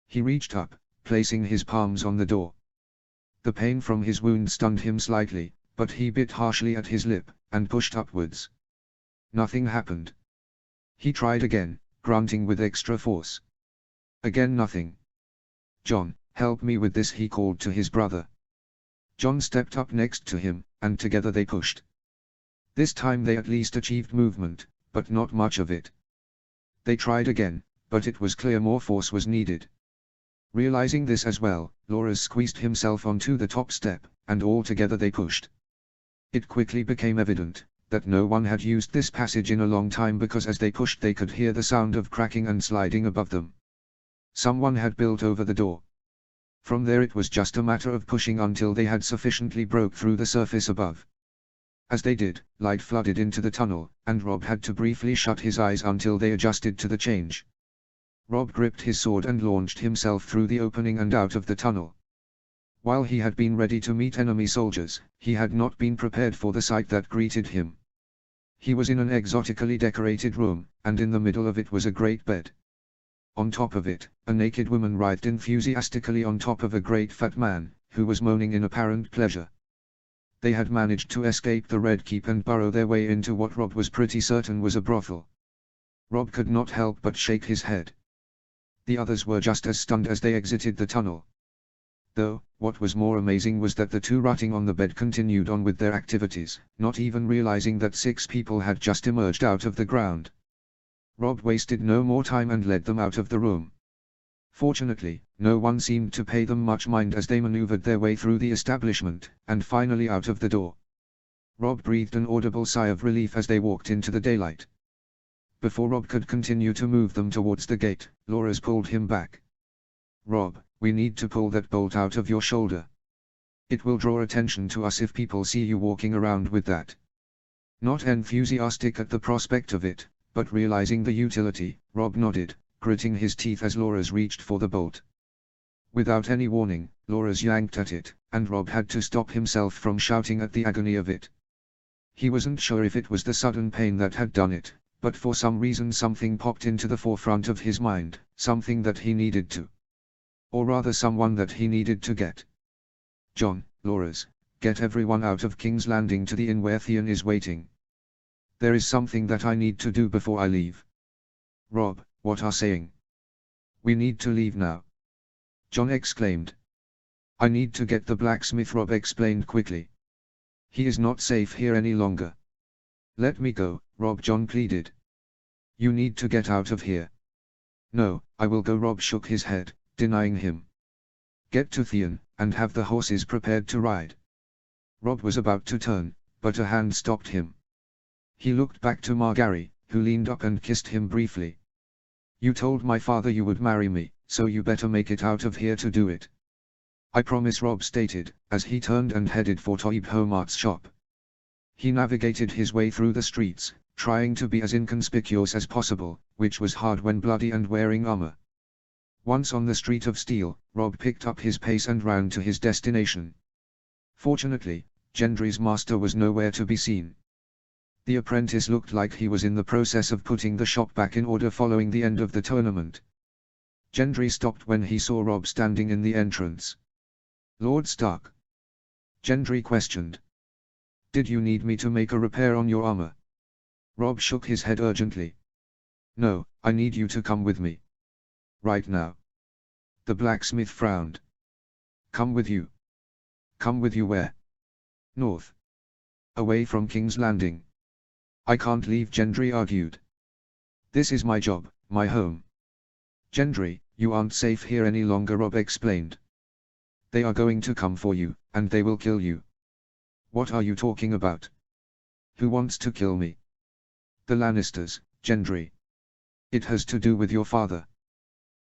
He reached up, placing his palms on the door. The pain from his wound stunned him slightly, but he bit harshly at his lip, and pushed upwards. Nothing happened. He tried again, grunting with extra force. Again nothing. "Jon, help me with this," he called to his brother. Jon stepped up next to him, and together they pushed. This time they at least achieved movement, but not much of it. They tried again, but it was clear more force was needed. Realizing this as well, Loras squeezed himself onto the top step, and all together they pushed. It quickly became evident that no one had used this passage in a long time, because as they pushed they could hear the sound of cracking and sliding above them. Someone had built over the door. From there it was just a matter of pushing until they had sufficiently broke through the surface above. As they did, light flooded into the tunnel, and Rob had to briefly shut his eyes until they adjusted to the change. Rob gripped his sword and launched himself through the opening and out of the tunnel. While he had been ready to meet enemy soldiers, he had not been prepared for the sight that greeted him. He was in an exotically decorated room, and in the middle of it was a great bed. On top of it, a naked woman writhed enthusiastically on top of a great fat man, who was moaning in apparent pleasure. They had managed to escape the Red Keep and burrow their way into what Rob was pretty certain was a brothel. Rob could not help but shake his head. The others were just as stunned as they exited the tunnel. Though, what was more amazing was that the two rotting on the bed continued on with their activities, not even realizing that 6 people had just emerged out of the ground. Rob wasted no more time and led them out of the room. Fortunately, no one seemed to pay them much mind as they maneuvered their way through the establishment, and finally out of the door. Rob breathed an audible sigh of relief as they walked into the daylight. Before Rob could continue to move them towards the gate, Loras pulled him back. "Rob, we need to pull that bolt out of your shoulder. It will draw attention to us if people see you walking around with that." Not enthusiastic at the prospect of it, but realizing the utility, Rob nodded, gritting his teeth as Loras reached for the bolt. Without any warning, Loras yanked at it, and Rob had to stop himself from shouting at the agony of it. He wasn't sure if it was the sudden pain that had done it, but for some reason something popped into the forefront of his mind, something that he needed to. Or rather someone that he needed to get. "Jon, Loras, get everyone out of King's Landing to the inn where Theon is waiting. There is something that I need to do before I leave." "Rob, what are saying? We need to leave now," Jon exclaimed. I need to get the blacksmith, Rob explained quickly. He is not safe here any longer. Let me go, Rob, John pleaded. You need to get out of here. No, I will go, Rob shook his head, denying him. Get to Theon, and have the horses prepared to ride. Rob was about to turn, but a hand stopped him. He looked back to Margaery, who leaned up and kissed him briefly. You told my father you would marry me, so you better make it out of here to do it. I promise, Rob stated, as he turned and headed for Toib Homart's shop. He navigated his way through the streets, trying to be as inconspicuous as possible, which was hard when bloody and wearing armor. Once on the Street of Steel, Rob picked up his pace and ran to his destination. Fortunately, Gendry's master was nowhere to be seen. The apprentice looked like he was in the process of putting the shop back in order following the end of the tournament. Gendry stopped when he saw Rob standing in the entrance. Lord Stark? Gendry questioned. Did you need me to make a repair on your armor? Rob shook his head urgently. No, I need you to come with me. Right now. The blacksmith frowned. Come with you. Come with you where? North. Away from King's Landing. I can't leave, Gendry argued. This is my job, my home. Gendry, you aren't safe here any longer, Rob explained. They are going to come for you, and they will kill you. What are you talking about? Who wants to kill me? The Lannisters, Gendry. It has to do with your father.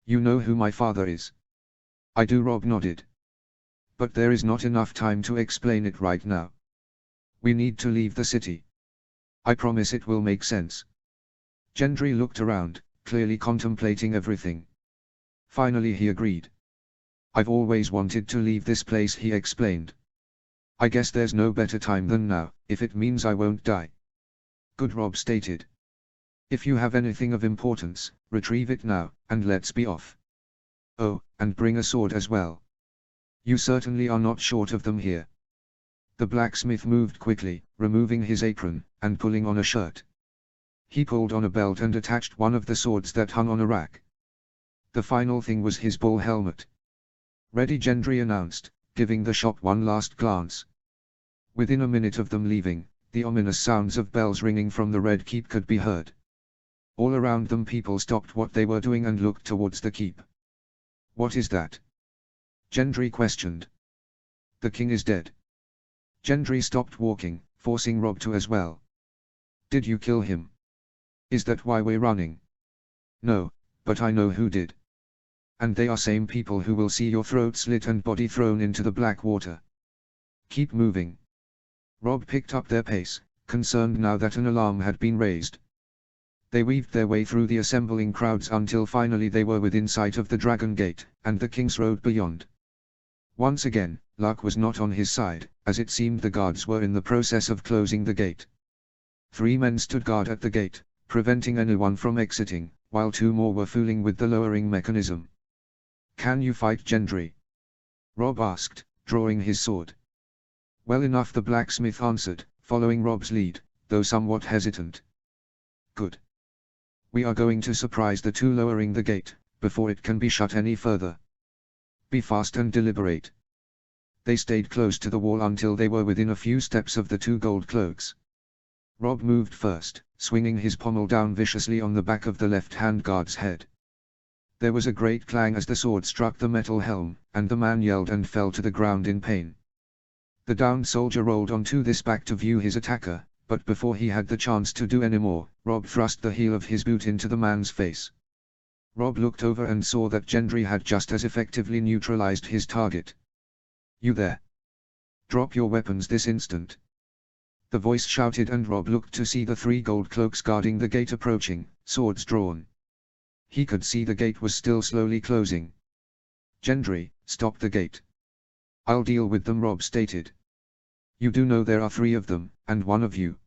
You know who my father is. I do, Rob nodded. But there is not enough time to explain it right now. We need to leave the city. I promise it will make sense. Gendry looked around, clearly contemplating everything. Finally he agreed. I've always wanted to leave this place, he explained. I guess there's no better time than now, if it means I won't die. Good, Rob stated. If you have anything of importance, retrieve it now, and let's be off. Oh, and bring a sword as well. You certainly are not short of them here. The blacksmith moved quickly, removing his apron, and pulling on a shirt. He pulled on a belt and attached one of the swords that hung on a rack. The final thing was his bull helmet. Ready, Gendry announced, giving the shop one last glance. Within a minute of them leaving, the ominous sounds of bells ringing from the Red Keep could be heard. All around them people stopped what they were doing and looked towards the keep. What is that? Gendry questioned. The king is dead. Gendry stopped walking, forcing Rob to as well. Did you kill him? Is that why we're running? No, but I know who did. And they are same people who will see your throat slit and body thrown into the black water. Keep moving. Rob picked up their pace, concerned now that an alarm had been raised. They weaved their way through the assembling crowds until finally they were within sight of the Dragon Gate, and the King's Road beyond. Once again, luck was not on his side, as it seemed the guards were in the process of closing the gate. 3 men stood guard at the gate, preventing anyone from exiting, while 2 more were fooling with the lowering mechanism. Can you fight, Gendry? Rob asked, drawing his sword. Well enough, the blacksmith answered, following Rob's lead, though somewhat hesitant. Good. We are going to surprise the 2 lowering the gate, before it can be shut any further. Be fast and deliberate. They stayed close to the wall until they were within a few steps of the 2 gold cloaks. Rob moved first, swinging his pommel down viciously on the back of the left-hand guard's head. There was a great clang as the sword struck the metal helm, and the man yelled and fell to the ground in pain. The downed soldier rolled onto this back to view his attacker, but before he had the chance to do any more, Rob thrust the heel of his boot into the man's face. Rob looked over and saw that Gendry had just as effectively neutralized his target. You there? Drop your weapons this instant. The voice shouted, and Rob looked to see the 3 gold cloaks guarding the gate approaching, swords drawn. He could see the gate was still slowly closing. Gendry, stop the gate. I'll deal with them, Rob stated. You do know there are 3 of them, and 1 of you.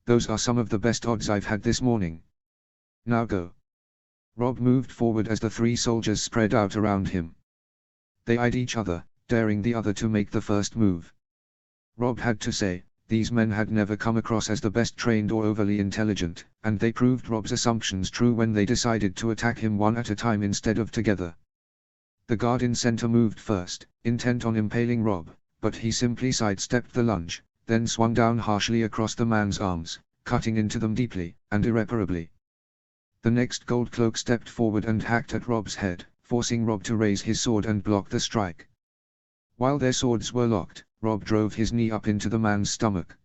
Those are some of the best odds I've had this morning. Now go. Rob moved forward as the 3 soldiers spread out around him. They eyed each other, daring the other to make the first move. Rob had to say, these men had never come across as the best trained or overly intelligent, and they proved Rob's assumptions true when they decided to attack him one at a time instead of together. The guard in center moved first, intent on impaling Rob, but he simply sidestepped the lunge, then swung down harshly across the man's arms, cutting into them deeply and irreparably. The next Gold Cloak stepped forward and hacked at Rob's head, forcing Rob to raise his sword and block the strike. While their swords were locked, Rob drove his knee up into the man's stomach.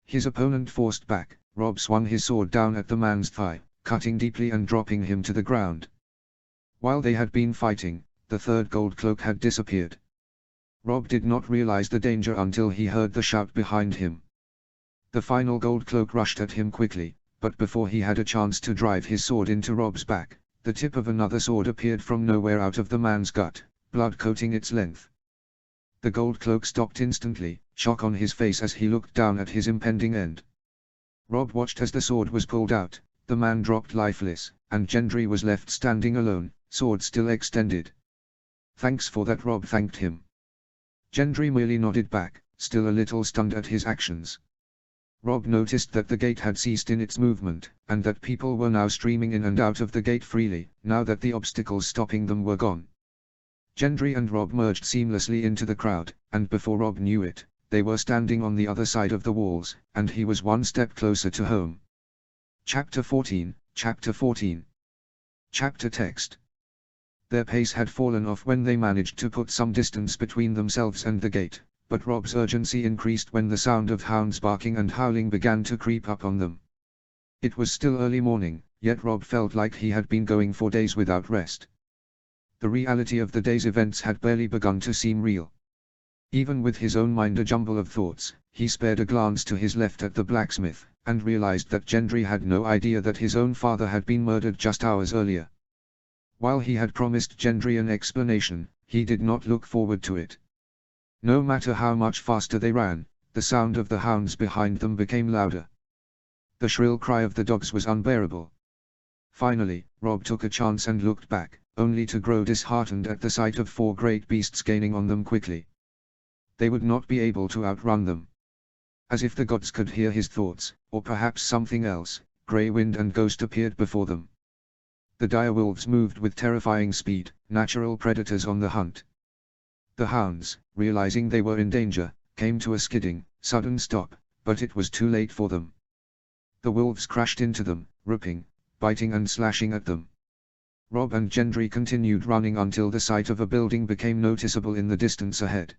His opponent forced back. Rob swung his sword down at the man's thigh, cutting deeply and dropping him to the ground. While they had been fighting, the third Gold Cloak had disappeared. Rob did not realize the danger until he heard the shout behind him. The final Gold Cloak rushed at him quickly, but before he had a chance to drive his sword into Rob's back, the tip of another sword appeared from nowhere out of the man's gut, blood coating its length. The Gold Cloak stopped instantly, shock on his face as he looked down at his impending end. Rob watched as the sword was pulled out, the man dropped lifeless, and Gendry was left standing alone, sword still extended. "Thanks for that," Rob thanked him. Gendry merely nodded back, still a little stunned at his actions. Rob noticed that the gate had ceased in its movement, and that people were now streaming in and out of the gate freely, now that the obstacles stopping them were gone. Gendry and Rob merged seamlessly into the crowd, and before Rob knew it, they were standing on the other side of the walls, and he was one step closer to home. Chapter 14, Chapter 14. Chapter text. Their pace had fallen off when they managed to put some distance between themselves and the gate, but Rob's urgency increased when the sound of hounds barking and howling began to creep up on them. It was still early morning, yet Rob felt like he had been going for days without rest. The reality of the day's events had barely begun to seem real. Even with his own mind a jumble of thoughts, he spared a glance to his left at the blacksmith, and realized that Gendry had no idea that his own father had been murdered just hours earlier. While he had promised Gendry an explanation, he did not look forward to it. No matter how much faster they ran, the sound of the hounds behind them became louder. The shrill cry of the dogs was unbearable. Finally, Rob took a chance and looked back, only to grow disheartened at the sight of four great beasts gaining on them quickly. They would not be able to outrun them. As if the gods could hear his thoughts, or perhaps something else, Grey Wind and Ghost appeared before them. The dire wolves moved with terrifying speed, natural predators on the hunt. The hounds, realizing they were in danger, came to a skidding, sudden stop, but it was too late for them. The wolves crashed into them, ripping, biting and slashing at them. Rob and Gendry continued running until the sight of a building became noticeable in the distance ahead.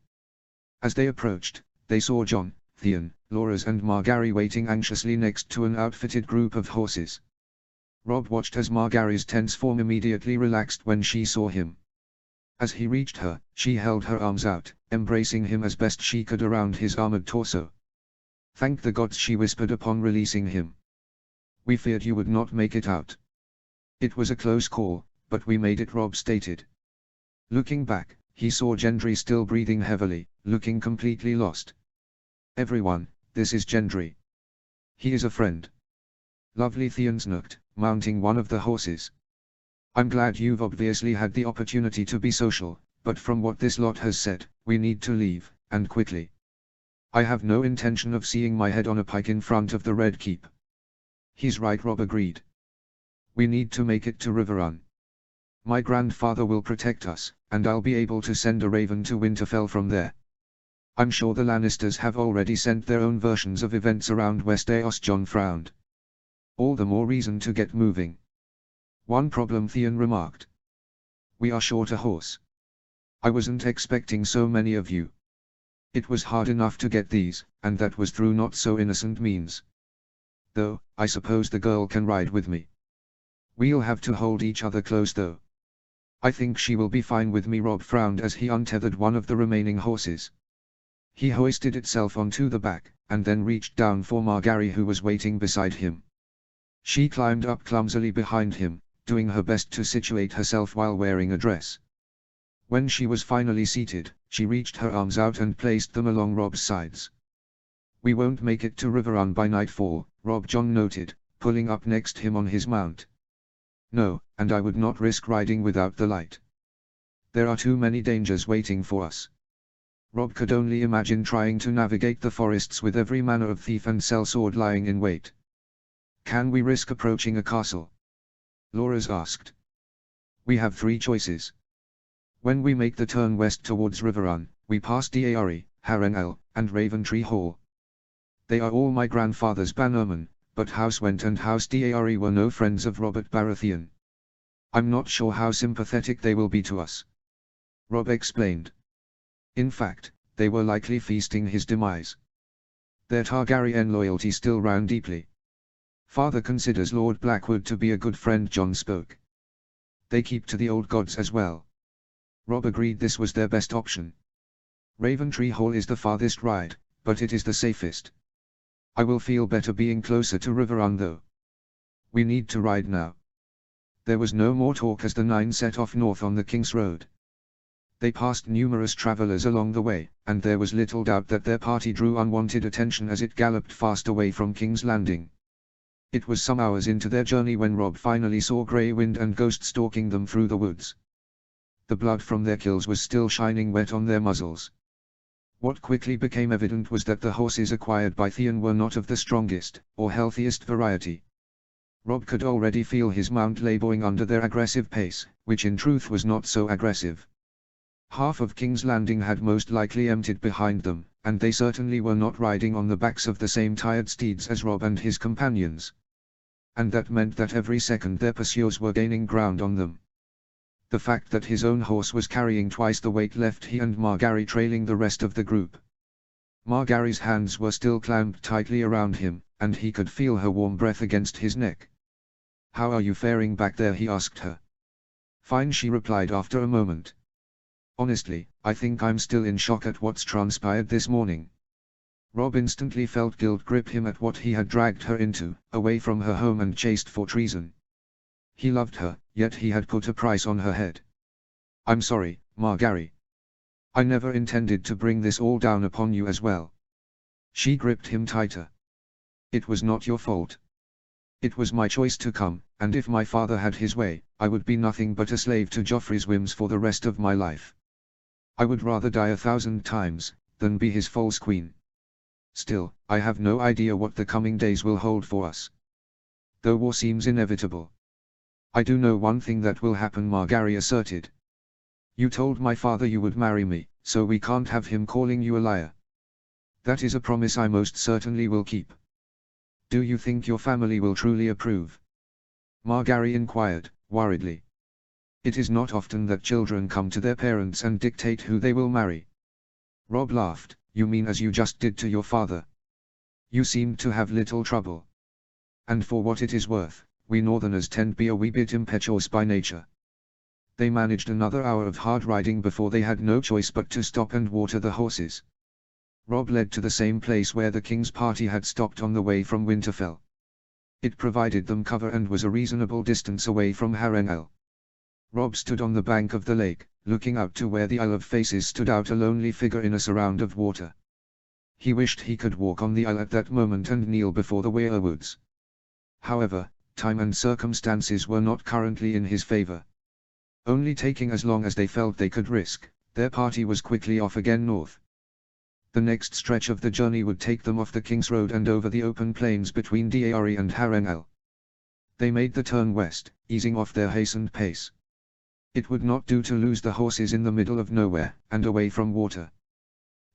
As they approached, they saw Jon, Theon, Loras and Margaery waiting anxiously next to an outfitted group of horses. Rob watched as Margaery's tense form immediately relaxed when she saw him. As he reached her, she held her arms out, embracing him as best she could around his armored torso. "Thank the gods," she whispered upon releasing him. "We feared you would not make it out." "It was a close call, but we made it," Rob stated. Looking back, he saw Gendry still breathing heavily, looking completely lost. "Everyone, this is Gendry. He is a friend." "Lovely," Theon smirked, mounting one of the horses. "I'm glad you've obviously had the opportunity to be social, but from what this lot has said, we need to leave, and quickly. I have no intention of seeing my head on a pike in front of the Red Keep." "He's right," Rob agreed. "We need to make it to Riverrun. My grandfather will protect us, and I'll be able to send a raven to Winterfell from there. I'm sure the Lannisters have already sent their own versions of events around Westeros." Jon frowned. "All the more reason to get moving." "One problem," Theon remarked. "We are short a horse. I wasn't expecting so many of you. It was hard enough to get these, and that was through not so innocent means. Though, I suppose the girl can ride with me. We'll have to hold each other close though." "I think she will be fine with me." Rob frowned as he untethered one of the remaining horses. He hoisted itself onto the back, and then reached down for Margaery, who was waiting beside him. She climbed up clumsily behind him, doing her best to situate herself while wearing a dress. When she was finally seated, she reached her arms out and placed them along Rob's sides. "We won't make it to Riverrun by nightfall," Jon noted, pulling up next him on his mount. "No, and I would not risk riding without the light. There are too many dangers waiting for us." Rob could only imagine trying to navigate the forests with every manner of thief and sellsword lying in wait. "Can we risk approaching a castle?" Loras asked. "We have three choices. When we make the turn west towards Riverrun, we pass Deary, Harrenhal, and Raventree Hall. They are all my grandfather's bannermen, but House Went and House Deary were no friends of Robert Baratheon. I'm not sure how sympathetic they will be to us. Robb explained. In fact, they were likely feasting his demise. Their Targaryen loyalty still ran deeply. Father considers Lord Blackwood to be a good friend. Jon spoke. They keep to the old gods as well. Robb agreed this was their best option. Raventree Hall is the farthest ride, but it is the safest. I will feel better being closer to Riverrun though. We need to ride now. There was no more talk as the nine set off north on the King's Road. They passed numerous travelers along the way, and there was little doubt that their party drew unwanted attention as it galloped fast away from King's Landing. It was some hours into their journey when Robb finally saw Grey Wind and Ghost stalking them through the woods. The blood from their kills was still shining wet on their muzzles. What quickly became evident was that the horses acquired by Theon were not of the strongest, or healthiest variety. Robb could already feel his mount laboring under their aggressive pace, which in truth was not so aggressive. Half of King's Landing had most likely emptied behind them, and they certainly were not riding on the backs of the same tired steeds as Robb and his companions. And that meant that every second their pursuers were gaining ground on them. The fact that his own horse was carrying twice the weight left he and Margaery trailing the rest of the group. Margaery's hands were still clamped tightly around him, and he could feel her warm breath against his neck. "How are you faring back there?" he asked her. "Fine," she replied after a moment. "Honestly, I think I'm still in shock at what's transpired this morning." Robb instantly felt guilt grip him at what he had dragged her into, away from her home and chased for treason. He loved her, yet he had put a price on her head. "I'm sorry, Margaery. I never intended to bring this all down upon you as well." She gripped him tighter. "It was not your fault. It was my choice to come, and if my father had his way, I would be nothing but a slave to Joffrey's whims for the rest of my life. I would rather die 1,000 times, than be his false queen. Still, I have no idea what the coming days will hold for us. Though war seems inevitable. I do know one thing that will happen," Margaery asserted. "You told my father you would marry me, so we can't have him calling you a liar. That is a promise I most certainly will keep." "Do you think your family will truly approve?" Margaery inquired, worriedly. "It is not often that children come to their parents and dictate who they will marry." Robb laughed. "You mean as you just did to your father? You seemed to have little trouble. And for what it is worth, we Northerners tend to be a wee bit impetuous by nature." They managed another hour of hard riding before they had no choice but to stop and water the horses. Robb led to the same place where the King's party had stopped on the way from Winterfell. It provided them cover and was a reasonable distance away from Harrenhal. Robb stood on the bank of the lake, looking out to where the Isle of Faces stood out a lonely figure in a surround of water. He wished he could walk on the isle at that moment and kneel before the weirwoods. However, time and circumstances were not currently in his favor. Only taking as long as they felt they could risk, their party was quickly off again north. The next stretch of the journey would take them off the King's Road and over the open plains between Deary and Harrenhal. They made the turn west, easing off their hastened pace. It would not do to lose the horses in the middle of nowhere, and away from water.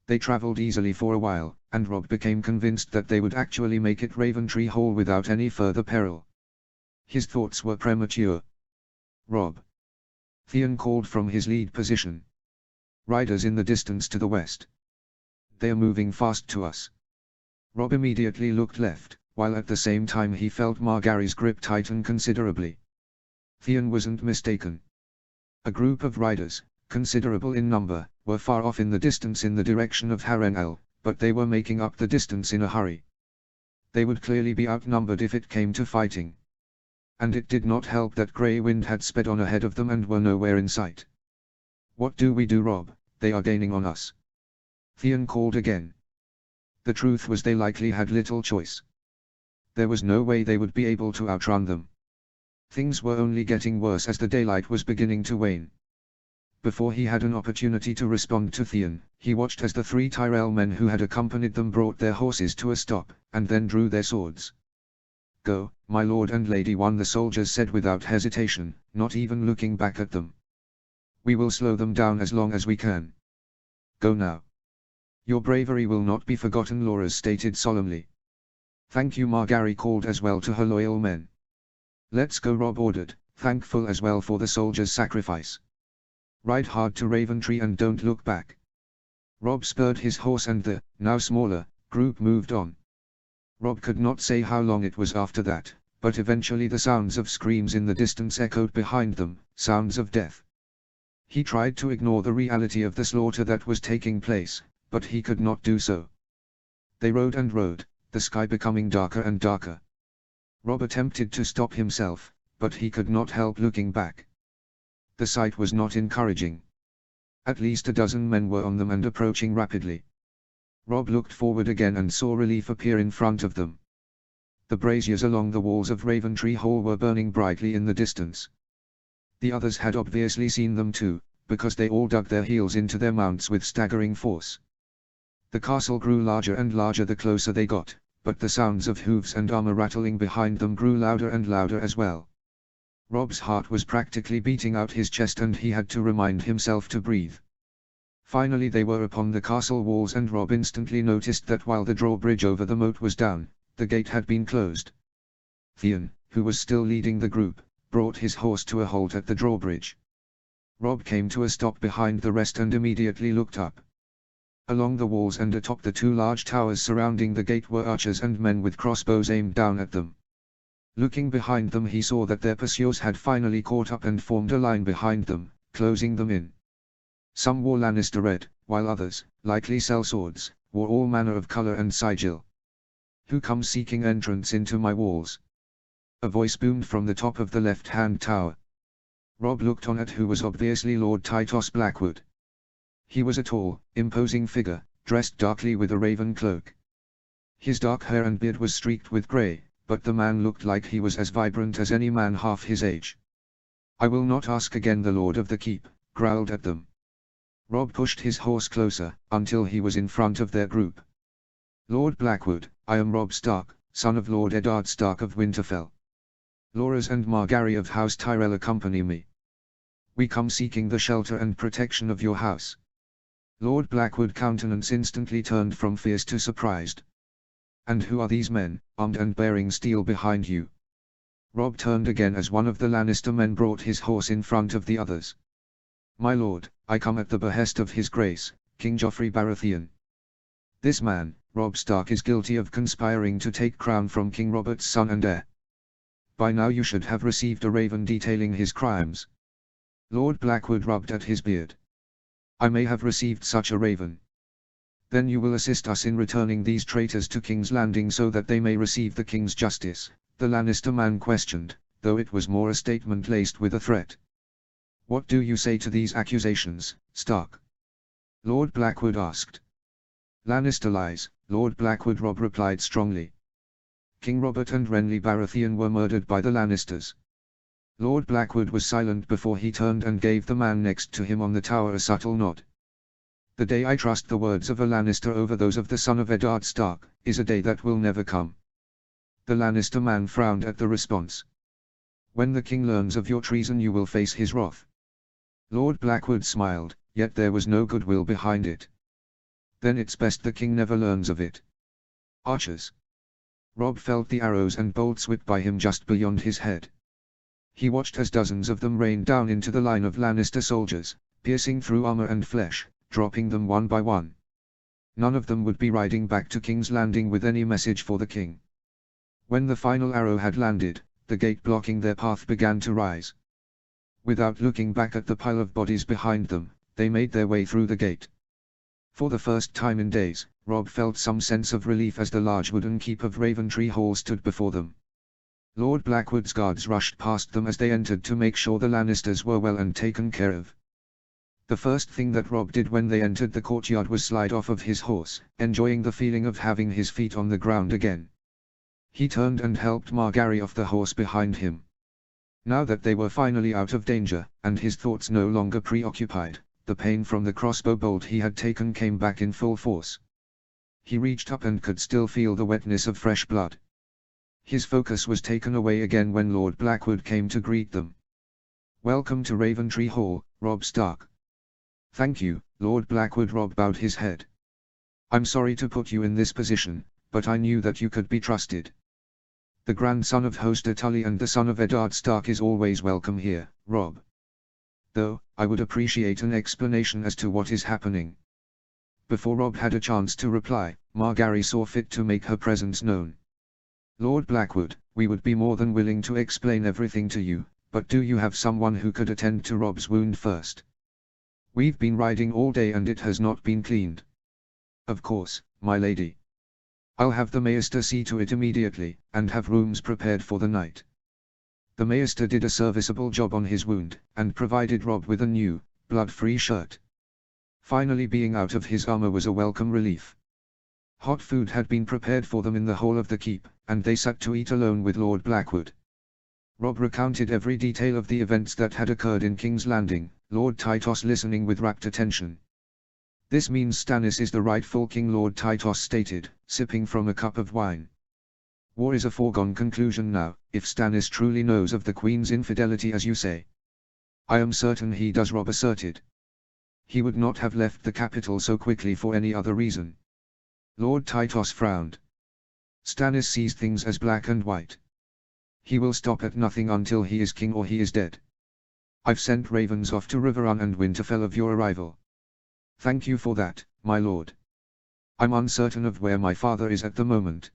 They traveled easily for a while, and Robb became convinced that they would actually make it Raventree Hall without any further peril. His thoughts were premature. "Robb!" Theon called from his lead position. "Riders in the distance to the west. They are moving fast to us." Robb immediately looked left, while at the same time he felt Margaery's grip tighten considerably. Theon wasn't mistaken. A group of riders, considerable in number, were far off in the distance in the direction of Harrenhal, but they were making up the distance in a hurry. They would clearly be outnumbered if it came to fighting. And it did not help that Grey Wind had sped on ahead of them and were nowhere in sight. "What do we do, Robb? They are gaining on us." Theon called again. The truth was they likely had little choice. There was no way they would be able to outrun them. Things were only getting worse as the daylight was beginning to wane. Before he had an opportunity to respond to Theon, he watched as the 3 Tyrell men who had accompanied them brought their horses to a stop, and then drew their swords. "Go, my lord and lady," one the soldiers said without hesitation, not even looking back at them. We will slow them down as long as we can. Go now. Your bravery will not be forgotten, Loras stated solemnly. Thank you, Margaery called as well to her loyal men. Let's go, Robb ordered, thankful as well for the soldiers' sacrifice. Ride hard to Raventree and don't look back. Robb spurred his horse and the, now smaller, group moved on. Robb could not say how long it was after that, but eventually the sounds of screams in the distance echoed behind them, sounds of death. He tried to ignore the reality of the slaughter that was taking place, but he could not do so. They rode and rode, the sky becoming darker and darker. Robb attempted to stop himself, but he could not help looking back. The sight was not encouraging. At least a dozen men were on them and approaching rapidly. Robb looked forward again and saw relief appear in front of them. The braziers along the walls of Raventree Hall were burning brightly in the distance. The others had obviously seen them too, because they all dug their heels into their mounts with staggering force. The castle grew larger and larger the closer they got, but the sounds of hooves and armor rattling behind them grew louder and louder as well. Robb's heart was practically beating out his chest and he had to remind himself to breathe. Finally they were upon the castle walls and Robb instantly noticed that while the drawbridge over the moat was down, the gate had been closed. Theon, who was still leading the group, brought his horse to a halt at the drawbridge. Robb came to a stop behind the rest and immediately looked up. Along the walls and atop the two large towers surrounding the gate were archers and men with crossbows aimed down at them. Looking behind them he saw that their pursuers had finally caught up and formed a line behind them, closing them in. Some wore Lannister red, while others, likely sellswords, wore all manner of color and sigil. Who comes seeking entrance into my walls? A voice boomed from the top of the left-hand tower. Robb looked on at who was obviously Lord Tytos Blackwood. He was a tall, imposing figure, dressed darkly with a raven cloak. His dark hair and beard was streaked with grey, but the man looked like he was as vibrant as any man half his age. I will not ask again, the Lord of the Keep growled at them. Robb pushed his horse closer, until he was in front of their group. Lord Blackwood, I am Robb Stark, son of Lord Eddard Stark of Winterfell. Loras and Margaery of House Tyrell accompany me. We come seeking the shelter and protection of your house. Lord Blackwood's countenance instantly turned from fierce to surprised. And who are these men, armed and bearing steel behind you? Robb turned again as one of the Lannister men brought his horse in front of the others. My lord, I come at the behest of his grace, King Joffrey Baratheon. This man, Robb Stark, is guilty of conspiring to take crown from King Robert's son and heir. By now you should have received a raven detailing his crimes. Lord Blackwood rubbed at his beard. I may have received such a raven. Then you will assist us in returning these traitors to King's Landing so that they may receive the King's justice, the Lannister man questioned, though it was more a statement laced with a threat. What do you say to these accusations, Stark? Lord Blackwood asked. Lannister lies, Lord Blackwood, Robb replied strongly. King Robert and Renly Baratheon were murdered by the Lannisters. Lord Blackwood was silent before he turned and gave the man next to him on the tower a subtle nod. The day I trust the words of a Lannister over those of the son of Eddard Stark, is a day that will never come. The Lannister man frowned at the response. When the king learns of your treason you will face his wrath. Lord Blackwood smiled, yet there was no goodwill behind it. Then it's best the king never learns of it. Archers. Robb felt the arrows and bolts whip by him just beyond his head. He watched as dozens of them rained down into the line of Lannister soldiers, piercing through armor and flesh, dropping them one by one. None of them would be riding back to King's Landing with any message for the king. When the final arrow had landed, the gate blocking their path began to rise. Without looking back at the pile of bodies behind them, they made their way through the gate. For the first time in days, Robb felt some sense of relief as the large wooden keep of Raventree Hall stood before them. Lord Blackwood's guards rushed past them as they entered to make sure the Lannisters were well and taken care of. The first thing that Robb did when they entered the courtyard was slide off of his horse, enjoying the feeling of having his feet on the ground again. He turned and helped Margaery off the horse behind him. Now that they were finally out of danger, and his thoughts no longer preoccupied, the pain from the crossbow bolt he had taken came back in full force. He reached up and could still feel the wetness of fresh blood. His focus was taken away again when Lord Blackwood came to greet them. Welcome to Raventree Hall, Robb Stark. Thank you, Lord Blackwood. Robb bowed his head. I'm sorry to put you in this position, but I knew that you could be trusted. The grandson of Hoster Tully and the son of Eddard Stark is always welcome here, Robb. Though, I would appreciate an explanation as to what is happening. Before Robb had a chance to reply, Margaery saw fit to make her presence known. Lord Blackwood, we would be more than willing to explain everything to you, but do you have someone who could attend to Robb's wound first? We've been riding all day and it has not been cleaned. Of course, my lady. I'll have the Maester see to it immediately, and have rooms prepared for the night. The Maester did a serviceable job on his wound, and provided Robb with a new, blood-free shirt. Finally being out of his armor was a welcome relief. Hot food had been prepared for them in the hall of the keep, and they sat to eat alone with Lord Blackwood. Robb recounted every detail of the events that had occurred in King's Landing, Lord Tytos listening with rapt attention. This means Stannis is the rightful king, Lord Tytos stated, sipping from a cup of wine. War is a foregone conclusion now, if Stannis truly knows of the Queen's infidelity as you say. I am certain he does, Robb asserted. He would not have left the capital so quickly for any other reason. Lord Tytos frowned. Stannis sees things as black and white. He will stop at nothing until he is king or he is dead. I've sent ravens off to Riverrun and Winterfell of your arrival. Thank you for that, my lord. I'm uncertain of where my father is at the moment.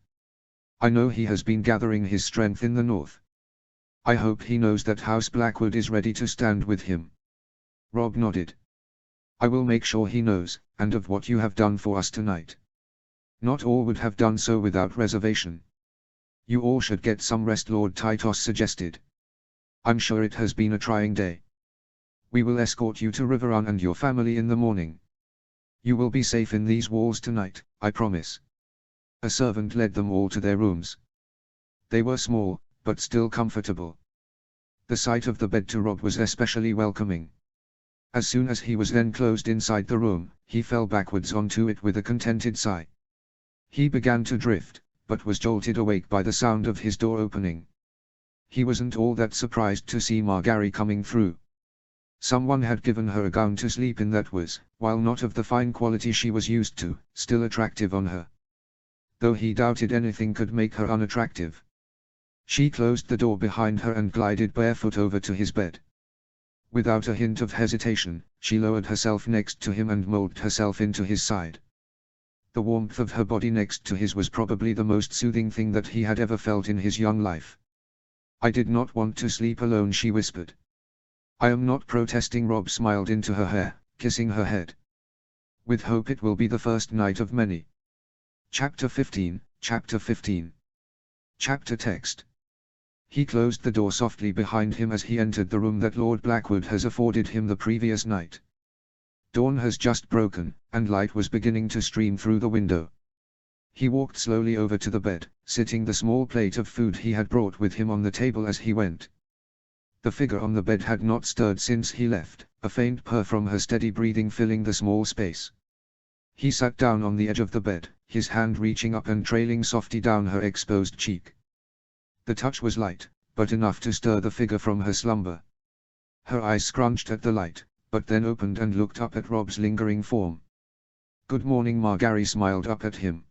I know he has been gathering his strength in the north. I hope he knows that House Blackwood is ready to stand with him. Robb nodded. I will make sure he knows, and of what you have done for us tonight. Not all would have done so without reservation. You all should get some rest, Lord Tytos suggested. I'm sure it has been a trying day. We will escort you to Riverrun and your family in the morning. You will be safe in these walls tonight, I promise. A servant led them all to their rooms. They were small, but still comfortable. The sight of the bed to Robb was especially welcoming. As soon as he was enclosed inside the room, he fell backwards onto it with a contented sigh. He began to drift, but was jolted awake by the sound of his door opening. He wasn't all that surprised to see Margaery coming through. Someone had given her a gown to sleep in that was, while not of the fine quality she was used to, still attractive on her. Though he doubted anything could make her unattractive. She closed the door behind her and glided barefoot over to his bed. Without a hint of hesitation, she lowered herself next to him and molded herself into his side. The warmth of her body next to his was probably the most soothing thing that he had ever felt in his young life. I did not want to sleep alone, she whispered. I am not protesting. Robb smiled into her hair, kissing her head. With hope it will be the first night of many. Chapter 15, Chapter 15. Chapter text. He closed the door softly behind him as he entered the room that Lord Blackwood has afforded him the previous night. Dawn has just broken, and light was beginning to stream through the window. He walked slowly over to the bed, sitting the small plate of food he had brought with him on the table as he went. The figure on the bed had not stirred since he left, a faint purr from her steady breathing filling the small space. He sat down on the edge of the bed, his hand reaching up and trailing softly down her exposed cheek. The touch was light, but enough to stir the figure from her slumber. Her eyes scrunched at the light, but then opened and looked up at Robb's lingering form. Good morning. Margaery smiled up at him.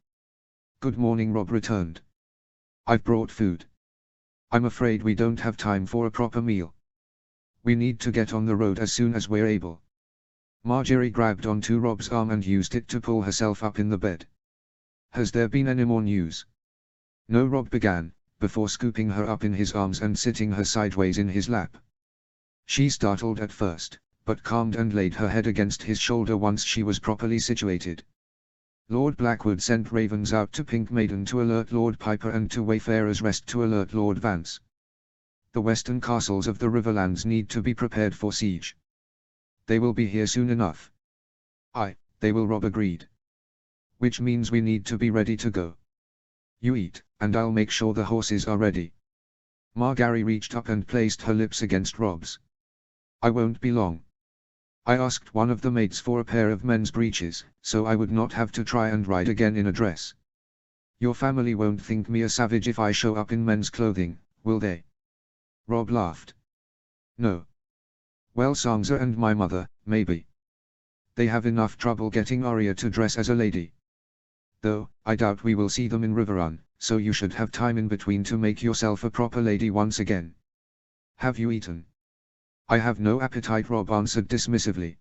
Good morning, Robb returned. I've brought food. I'm afraid we don't have time for a proper meal. We need to get on the road as soon as we're able. Margaery grabbed onto Robb's arm and used it to pull herself up in the bed. Has there been any more news? No, Robb began, before scooping her up in his arms and sitting her sideways in his lap. She startled at first, but calmed and laid her head against his shoulder once she was properly situated. Lord Blackwood sent ravens out to Pink Maiden to alert Lord Piper and to Wayfarer's Rest to alert Lord Vance. The western castles of the Riverlands need to be prepared for siege. They will be here soon enough. Aye, they will, Robb agreed. Which means we need to be ready to go. You eat, and I'll make sure the horses are ready. Margaery reached up and placed her lips against Robb's. I won't be long. I asked one of the maids for a pair of men's breeches, so I would not have to try and ride again in a dress. Your family won't think me a savage if I show up in men's clothing, will they? Robb laughed. No. Well, Sansa and my mother, maybe. They have enough trouble getting Arya to dress as a lady. Though, I doubt we will see them in Riverrun, so you should have time in between to make yourself a proper lady once again. Have you eaten? I have no appetite, Robb answered dismissively.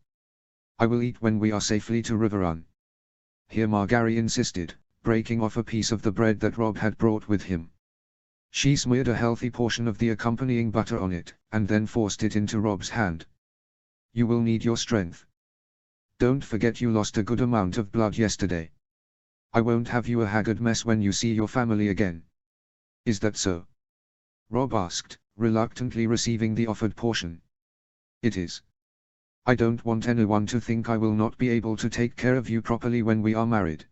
I will eat when we are safely to Riverrun. Here Margaery insisted, breaking off a piece of the bread that Robb had brought with him. She smeared a healthy portion of the accompanying butter on it, and then forced it into Robb's hand. You will need your strength. Don't forget you lost a good amount of blood yesterday. I won't have you a haggard mess when you see your family again. Is that so? Robb asked, reluctantly receiving the offered portion. It is. I don't want anyone to think I will not be able to take care of you properly when we are married.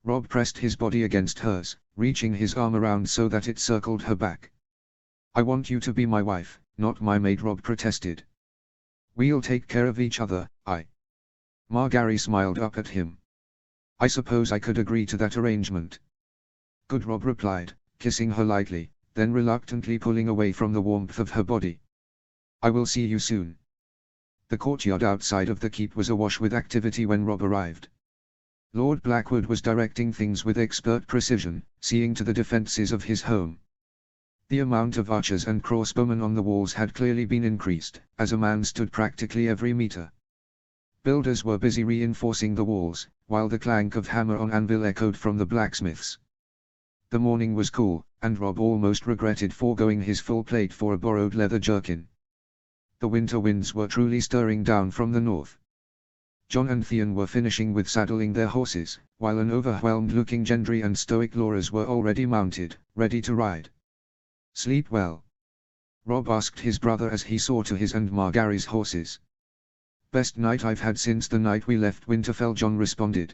Robb pressed his body against hers, reaching his arm around so that it circled her back. I want you to be my wife, not my maid, Robb protested. We'll take care of each other, Margaery smiled up at him. I suppose I could agree to that arrangement. Good, Robb replied, kissing her lightly, then reluctantly pulling away from the warmth of her body. I will see you soon. The courtyard outside of the keep was awash with activity when Robb arrived. Lord Blackwood was directing things with expert precision, seeing to the defences of his home. The amount of archers and crossbowmen on the walls had clearly been increased, as a man stood practically every meter. Builders were busy reinforcing the walls, while the clank of hammer on anvil echoed from the blacksmiths. The morning was cool, and Robb almost regretted foregoing his full plate for a borrowed leather jerkin. The winter winds were truly stirring down from the north. Jon and Theon were finishing with saddling their horses, while an overwhelmed-looking Gendry and stoic Loras were already mounted, ready to ride. Sleep well? Robb asked his brother as he saw to his and Margaery's horses. Best night I've had since the night we left Winterfell, Jon responded.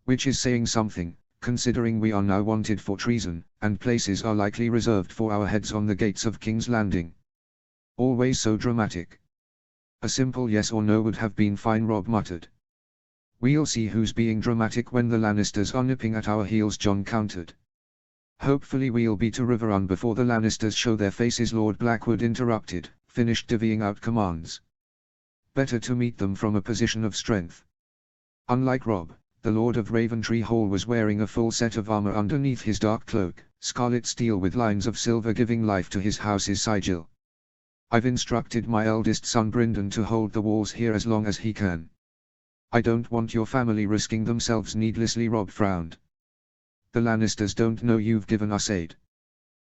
Which is saying something, considering we are now wanted for treason, and places are likely reserved for our heads on the gates of King's Landing. Always so dramatic. A simple yes or no would have been fine, Robb muttered. We'll see who's being dramatic when the Lannisters are nipping at our heels, Jon countered. Hopefully we'll be to Riverrun before the Lannisters show their faces, Lord Blackwood interrupted, finished divvying out commands. Better to meet them from a position of strength. Unlike Robb, the Lord of Raventree Hall was wearing a full set of armor underneath his dark cloak, scarlet steel with lines of silver giving life to his house's sigil. I've instructed my eldest son Brynden to hold the walls here as long as he can. I don't want your family risking themselves needlessly, Robb frowned. The Lannisters don't know you've given us aid.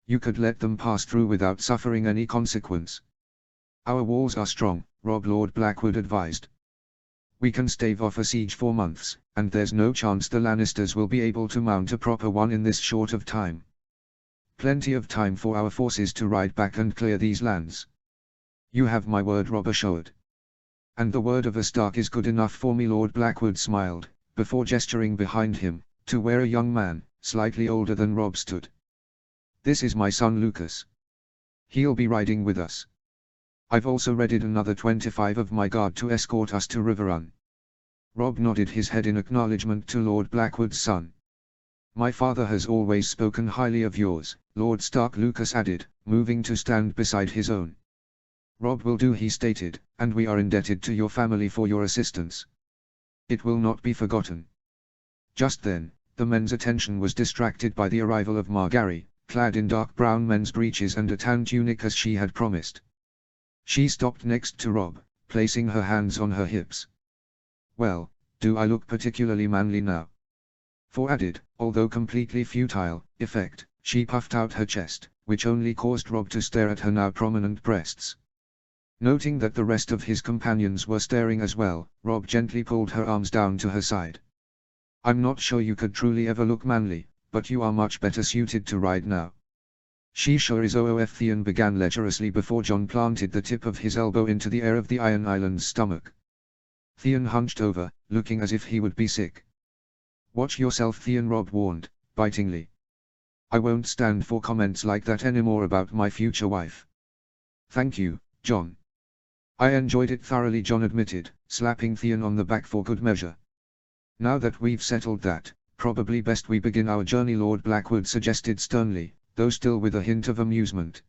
You could let them pass through without suffering any consequence. Our walls are strong, Robb, Lord Blackwood advised. We can stave off a siege for months, and there's no chance the Lannisters will be able to mount a proper one in this short of time. Plenty of time for our forces to ride back and clear these lands. You have my word, Robb assured. And the word of a Stark is good enough for me, Lord Blackwood smiled, before gesturing behind him, to where a young man, slightly older than Robb stood. This is my son Lucas. He'll be riding with us. I've also readied another 25 of my guard to escort us to Riverrun. Robb nodded his head in acknowledgement to Lord Blackwood's son. My father has always spoken highly of yours, Lord Stark, Lucas added, moving to stand beside his own. Robb will do, he stated, and we are indebted to your family for your assistance. It will not be forgotten. Just then, the men's attention was distracted by the arrival of Margaery, clad in dark brown men's breeches and a tan tunic as she had promised. She stopped next to Robb, placing her hands on her hips. Well, do I look particularly manly now? For added, although completely futile, effect, she puffed out her chest, which only caused Robb to stare at her now prominent breasts. Noting that the rest of his companions were staring as well, Robb gently pulled her arms down to her side. I'm not sure you could truly ever look manly, but you are much better suited to ride now. She sure is. Theon began lecherously before Jon planted the tip of his elbow into the air of the Iron Island's stomach. Theon hunched over, looking as if he would be sick. Watch yourself, Theon, Robb warned, bitingly. I won't stand for comments like that anymore about my future wife. Thank you, Jon. I enjoyed it thoroughly, Jon admitted, slapping Theon on the back for good measure. Now that we've settled that, probably best we begin our journey, Lord Blackwood suggested sternly, though still with a hint of amusement.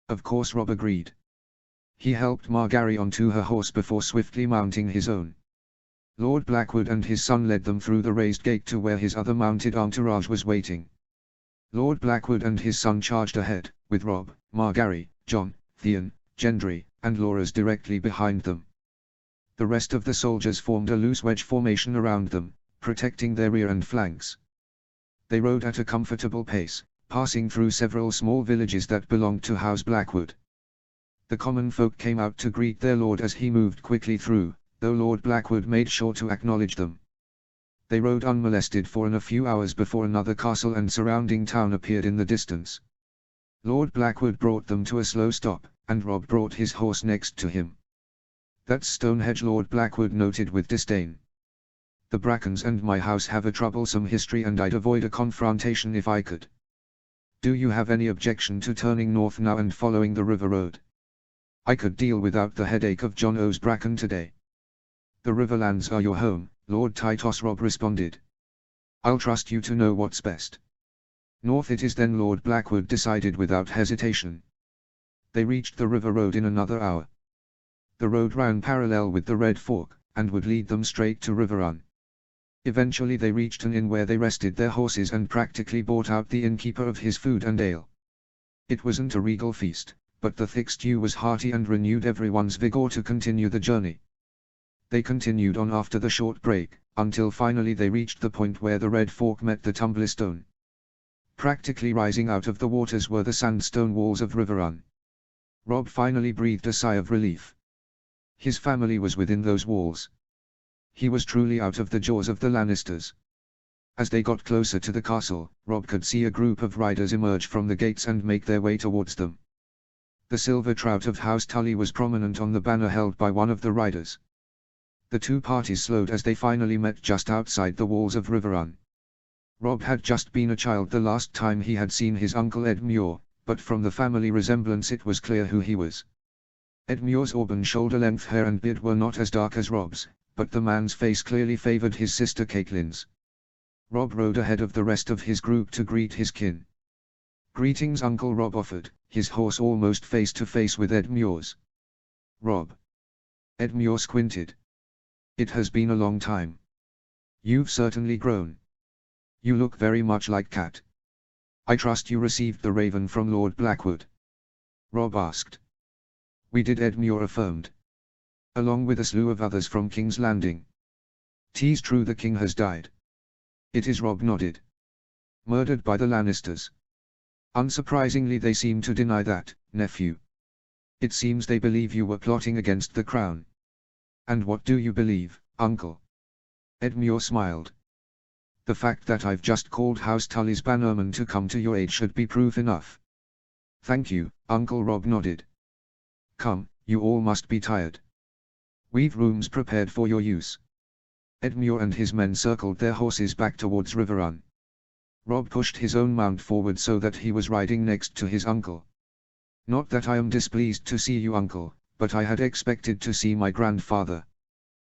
Of course, Robb agreed. He helped Margaery onto her horse before swiftly mounting his own. Lord Blackwood and his son led them through the raised gate to where his other mounted entourage was waiting. Lord Blackwood and his son charged ahead, with Robb, Margaery, Jon, Theon, Gendry, and Loras directly behind them. The rest of the soldiers formed a loose wedge formation around them, protecting their rear and flanks. They rode at a comfortable pace, passing through several small villages that belonged to House Blackwood. The common folk came out to greet their lord as he moved quickly through, though Lord Blackwood made sure to acknowledge them. They rode unmolested for a few hours before another castle and surrounding town appeared in the distance. Lord Blackwood brought them to a slow stop, and Robb brought his horse next to him. "That's Stonehenge," Lord Blackwood noted with disdain. "The Brackens and my house have a troublesome history and I'd avoid a confrontation if I could. Do you have any objection to turning north now and following the river road? I could deal without the headache of Jon O's Bracken today." "The Riverlands are your home, Lord Tytos," Robb responded. "I'll trust you to know what's best." "North it is then," Lord Blackwood decided without hesitation. They reached the river road in another hour. The road ran parallel with the Red Fork, and would lead them straight to Riverrun. Eventually they reached an inn where they rested their horses and practically bought out the innkeeper of his food and ale. It wasn't a regal feast, but the thick stew was hearty and renewed everyone's vigor to continue the journey. They continued on after the short break, until finally they reached the point where the Red Fork met the Tumblestone. Practically rising out of the waters were the sandstone walls of Riverrun. Robb finally breathed a sigh of relief. His family was within those walls. He was truly out of the jaws of the Lannisters. As they got closer to the castle, Robb could see a group of riders emerge from the gates and make their way towards them. The silver trout of House Tully was prominent on the banner held by one of the riders. The two parties slowed as they finally met just outside the walls of Riverrun. Robb had just been a child the last time he had seen his uncle Ed Muir, but from the family resemblance it was clear who he was. Ed Muir's auburn shoulder-length hair and beard were not as dark as Robb's, but the man's face clearly favored his sister Caitlyn's. Robb rode ahead of the rest of his group to greet his kin. "Greetings, Uncle," Robb offered, his horse almost face to face with Ed Muir's. "Robb." Ed Muir squinted. "It has been a long time. You've certainly grown. You look very much like Cat. I trust you received the raven from Lord Blackwood?" Robb asked. "We did," Ed Muir affirmed. "Along with a slew of others from King's Landing." "'Tis true the king has died." "It is," Robb nodded. "Murdered by the Lannisters." "Unsurprisingly they seem to deny that, nephew. It seems they believe you were plotting against the crown." "And what do you believe, uncle?" Ed Muir smiled. "The fact that I've just called House Tully's bannerman to come to your aid should be proof enough." "Thank you, uncle," Robb nodded. "Come, you all must be tired. We've rooms prepared for your use." Ed Muir and his men circled their horses back towards Riverrun. Robb pushed his own mount forward so that he was riding next to his uncle. "Not that I am displeased to see you, uncle, but I had expected to see my grandfather."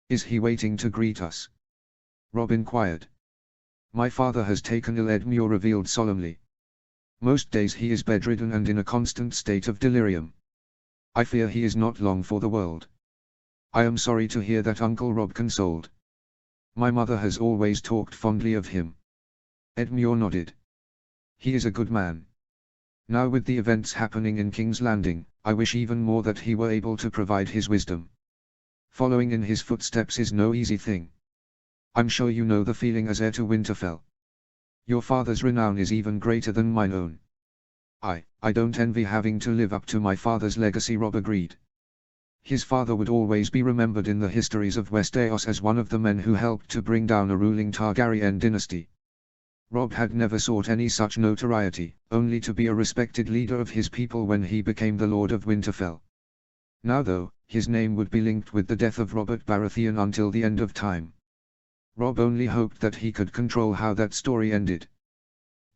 "Is he waiting to greet us?" Robb inquired. "My father has taken ill," Ed Muir revealed solemnly. "Most days he is bedridden and in a constant state of delirium. I fear he is not long for the world." "I am sorry to hear that, uncle," Robb consoled. "My mother has always talked fondly of him." Ed Muir nodded. "He is a good man. Now with the events happening in King's Landing, I wish even more that he were able to provide his wisdom. Following in his footsteps is no easy thing. I'm sure you know the feeling as heir to Winterfell. Your father's renown is even greater than mine own." I don't envy having to live up to my father's legacy," Robb agreed. His father would always be remembered in the histories of Westeros as one of the men who helped to bring down a ruling Targaryen dynasty. Robb had never sought any such notoriety, only to be a respected leader of his people when he became the Lord of Winterfell. Now though, his name would be linked with the death of Robert Baratheon until the end of time. Robb only hoped that he could control how that story ended.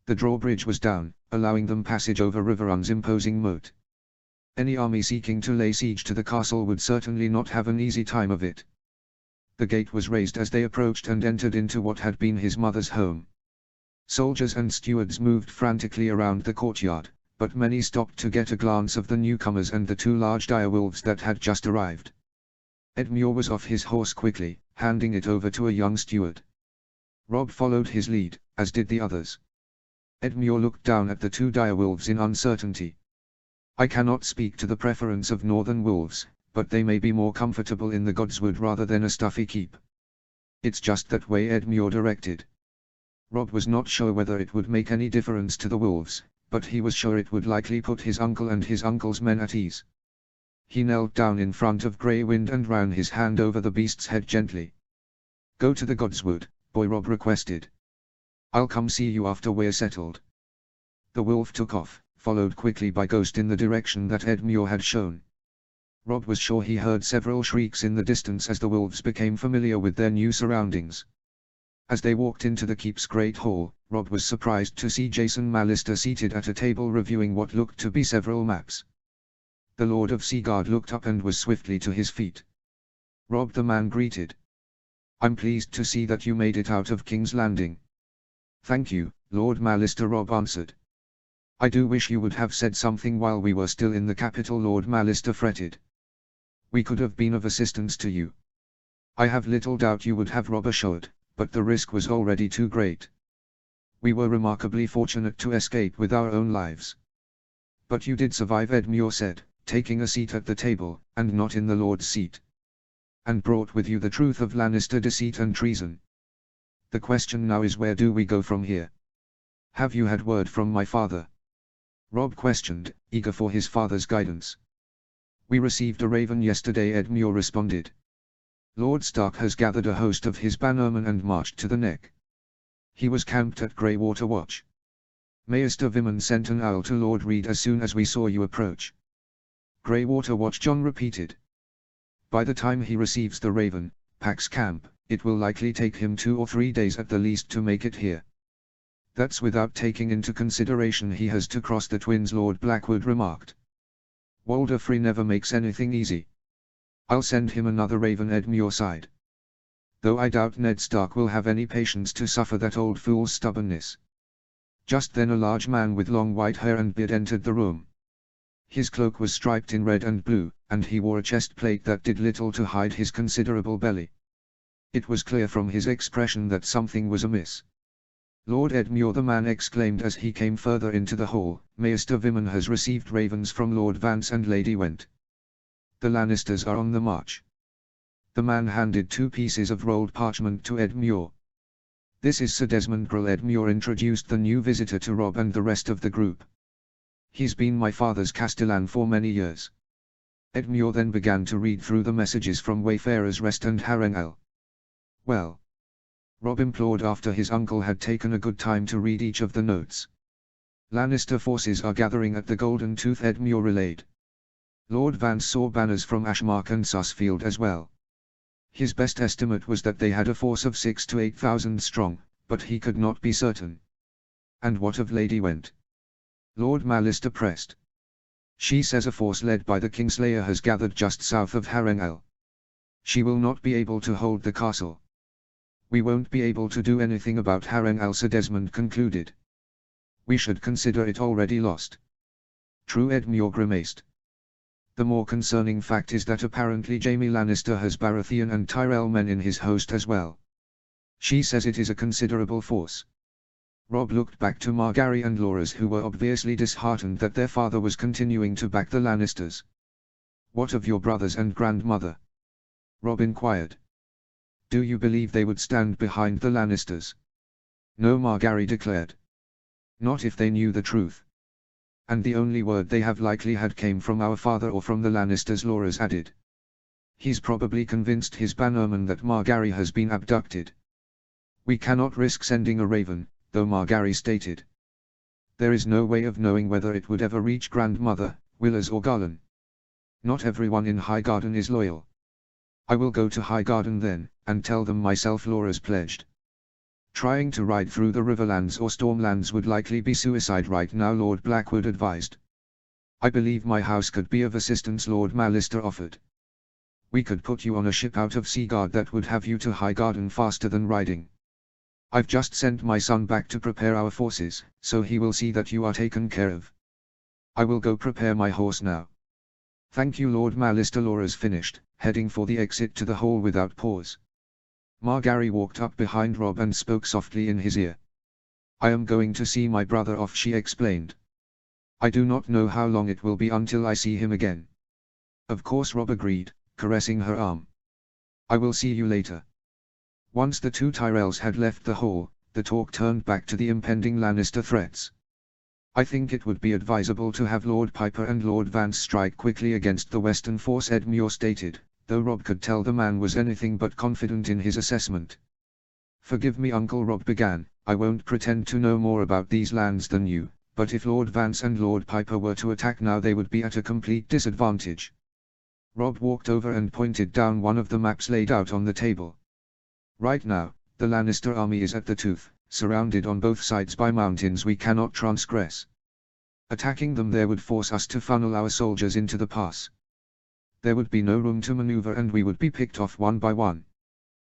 The drawbridge was down, allowing them passage over Riverrun's imposing moat. Any army seeking to lay siege to the castle would certainly not have an easy time of it. The gate was raised as they approached and entered into what had been his mother's home. Soldiers and stewards moved frantically around the courtyard, but many stopped to get a glance of the newcomers and the two large direwolves that had just arrived. Edmure was off his horse quickly, handing it over to a young steward. Rob followed his lead, as did the others. Edmure looked down at the two direwolves in uncertainty. I cannot speak to the preference of northern wolves, but they may be more comfortable in the Godswood rather than a stuffy keep. It's just that way, Edmure directed. Rob was not sure whether it would make any difference to the wolves, but he was sure it would likely put his uncle and his uncle's men at ease. He knelt down in front of Grey Wind and ran his hand over the beast's head gently. Go to the Godswood, boy, Rob requested. I'll come see you after we're settled. The wolf took off, followed quickly by Ghost in the direction that Edmure had shown. Rob was sure he heard several shrieks in the distance as the wolves became familiar with their new surroundings. As they walked into the keep's great hall, Rob was surprised to see Jason Mallister seated at a table reviewing what looked to be several maps. The Lord of Seaguard looked up and was swiftly to his feet. Rob, the man greeted. I'm pleased to see that you made it out of King's Landing. Thank you, Lord Mallister, Rob answered. I do wish you would have said something while we were still in the capital, Lord Mallister fretted. We could have been of assistance to you. I have little doubt you would have, Rob assured, but the risk was already too great. We were remarkably fortunate to escape with our own lives. But you did survive, Edmure said, taking a seat at the table, and not in the Lord's seat. And brought with you the truth of Lannister deceit and treason. The question now is, where do we go from here? Have you had word from my father? Rob questioned, eager for his father's guidance. We received a raven yesterday, Edmure responded. Lord Stark has gathered a host of his bannermen and marched to the Neck. He was camped at Greywater Watch. Maester Vimen sent an owl to Lord Reed as soon as we saw you approach. Greywater Watch, John repeated. By the time he receives the raven, Pax camp, it will likely take him 2 or 3 days at the least to make it here. That's without taking into consideration he has to cross the Twins, Lord Blackwood remarked. Walder Free never makes anything easy. I'll send him another raven, Edmure sighed. Though I doubt Ned Stark will have any patience to suffer that old fool's stubbornness. Just then a large man with long white hair and beard entered the room. His cloak was striped in red and blue, and he wore a chest plate that did little to hide his considerable belly. It was clear from his expression that something was amiss. Lord Edmure, the man exclaimed as he came further into the hall, Maester Vimen has received ravens from Lord Vance and Lady Went. The Lannisters are on the march. The man handed 2 pieces of rolled parchment to Edmure. This is Sir Desmond Grell. Edmure introduced the new visitor to Rob and the rest of the group. He's been my father's castellan for many years. Edmure then began to read through the messages from Wayfarer's Rest and Harrenhal. Well, Rob implored after his uncle had taken a good time to read each of the notes. Lannister forces are gathering at the Golden Tooth, Edmure relayed. Lord Vance saw banners from Ashmark and Sussfield as well. His best estimate was that they had a force of 6,000 to 8,000 strong, but he could not be certain. And what of Lady Went? Lord Mallister pressed. She says a force led by the Kingslayer has gathered just south of Harrenhal. She will not be able to hold the castle. We won't be able to do anything about Harrenhal, Sir Desmond concluded. We should consider it already lost. True, Edmure grimaced. The more concerning fact is that apparently Jaime Lannister has Baratheon and Tyrell men in his host as well. She says it is a considerable force. Rob looked back to Margaery and Loras, who were obviously disheartened that their father was continuing to back the Lannisters. What of your brothers and grandmother? Rob inquired. Do you believe they would stand behind the Lannisters? No, Margaery declared. Not if they knew the truth. And the only word they have likely had came from our father or from the Lannisters, Loras added. He's probably convinced his bannerman that Margaery has been abducted. We cannot risk sending a raven, though, Margaery stated. There is no way of knowing whether it would ever reach grandmother, Willers or Garlan. Not everyone in Highgarden is loyal. I will go to Highgarden then, and tell them myself, Loras pledged. Trying to ride through the Riverlands or Stormlands would likely be suicide right now, Lord Blackwood advised. I believe my house could be of assistance, Lord Mallister offered. We could put you on a ship out of Seaguard that would have you to Highgarden faster than riding. I've just sent my son back to prepare our forces, so he will see that you are taken care of. I will go prepare my horse now. Thank you, Lord Malister. Laura's finished, heading for the exit to the hall without pause. Margaery walked up behind Robb and spoke softly in his ear. I am going to see my brother off, she explained. I do not know how long it will be until I see him again. Of course, Robb agreed, caressing her arm. I will see you later. Once the two Tyrells had left the hall, the talk turned back to the impending Lannister threats. I think it would be advisable to have Lord Piper and Lord Vance strike quickly against the Western force, Edmure stated, though Robb could tell the man was anything but confident in his assessment. Forgive me, Uncle, Robb began, I won't pretend to know more about these lands than you, but if Lord Vance and Lord Piper were to attack now, they would be at a complete disadvantage. Robb walked over and pointed down one of the maps laid out on the table. Right now, the Lannister army is at the Tooth, surrounded on both sides by mountains we cannot transgress. Attacking them there would force us to funnel our soldiers into the pass. There would be no room to maneuver and we would be picked off one by one.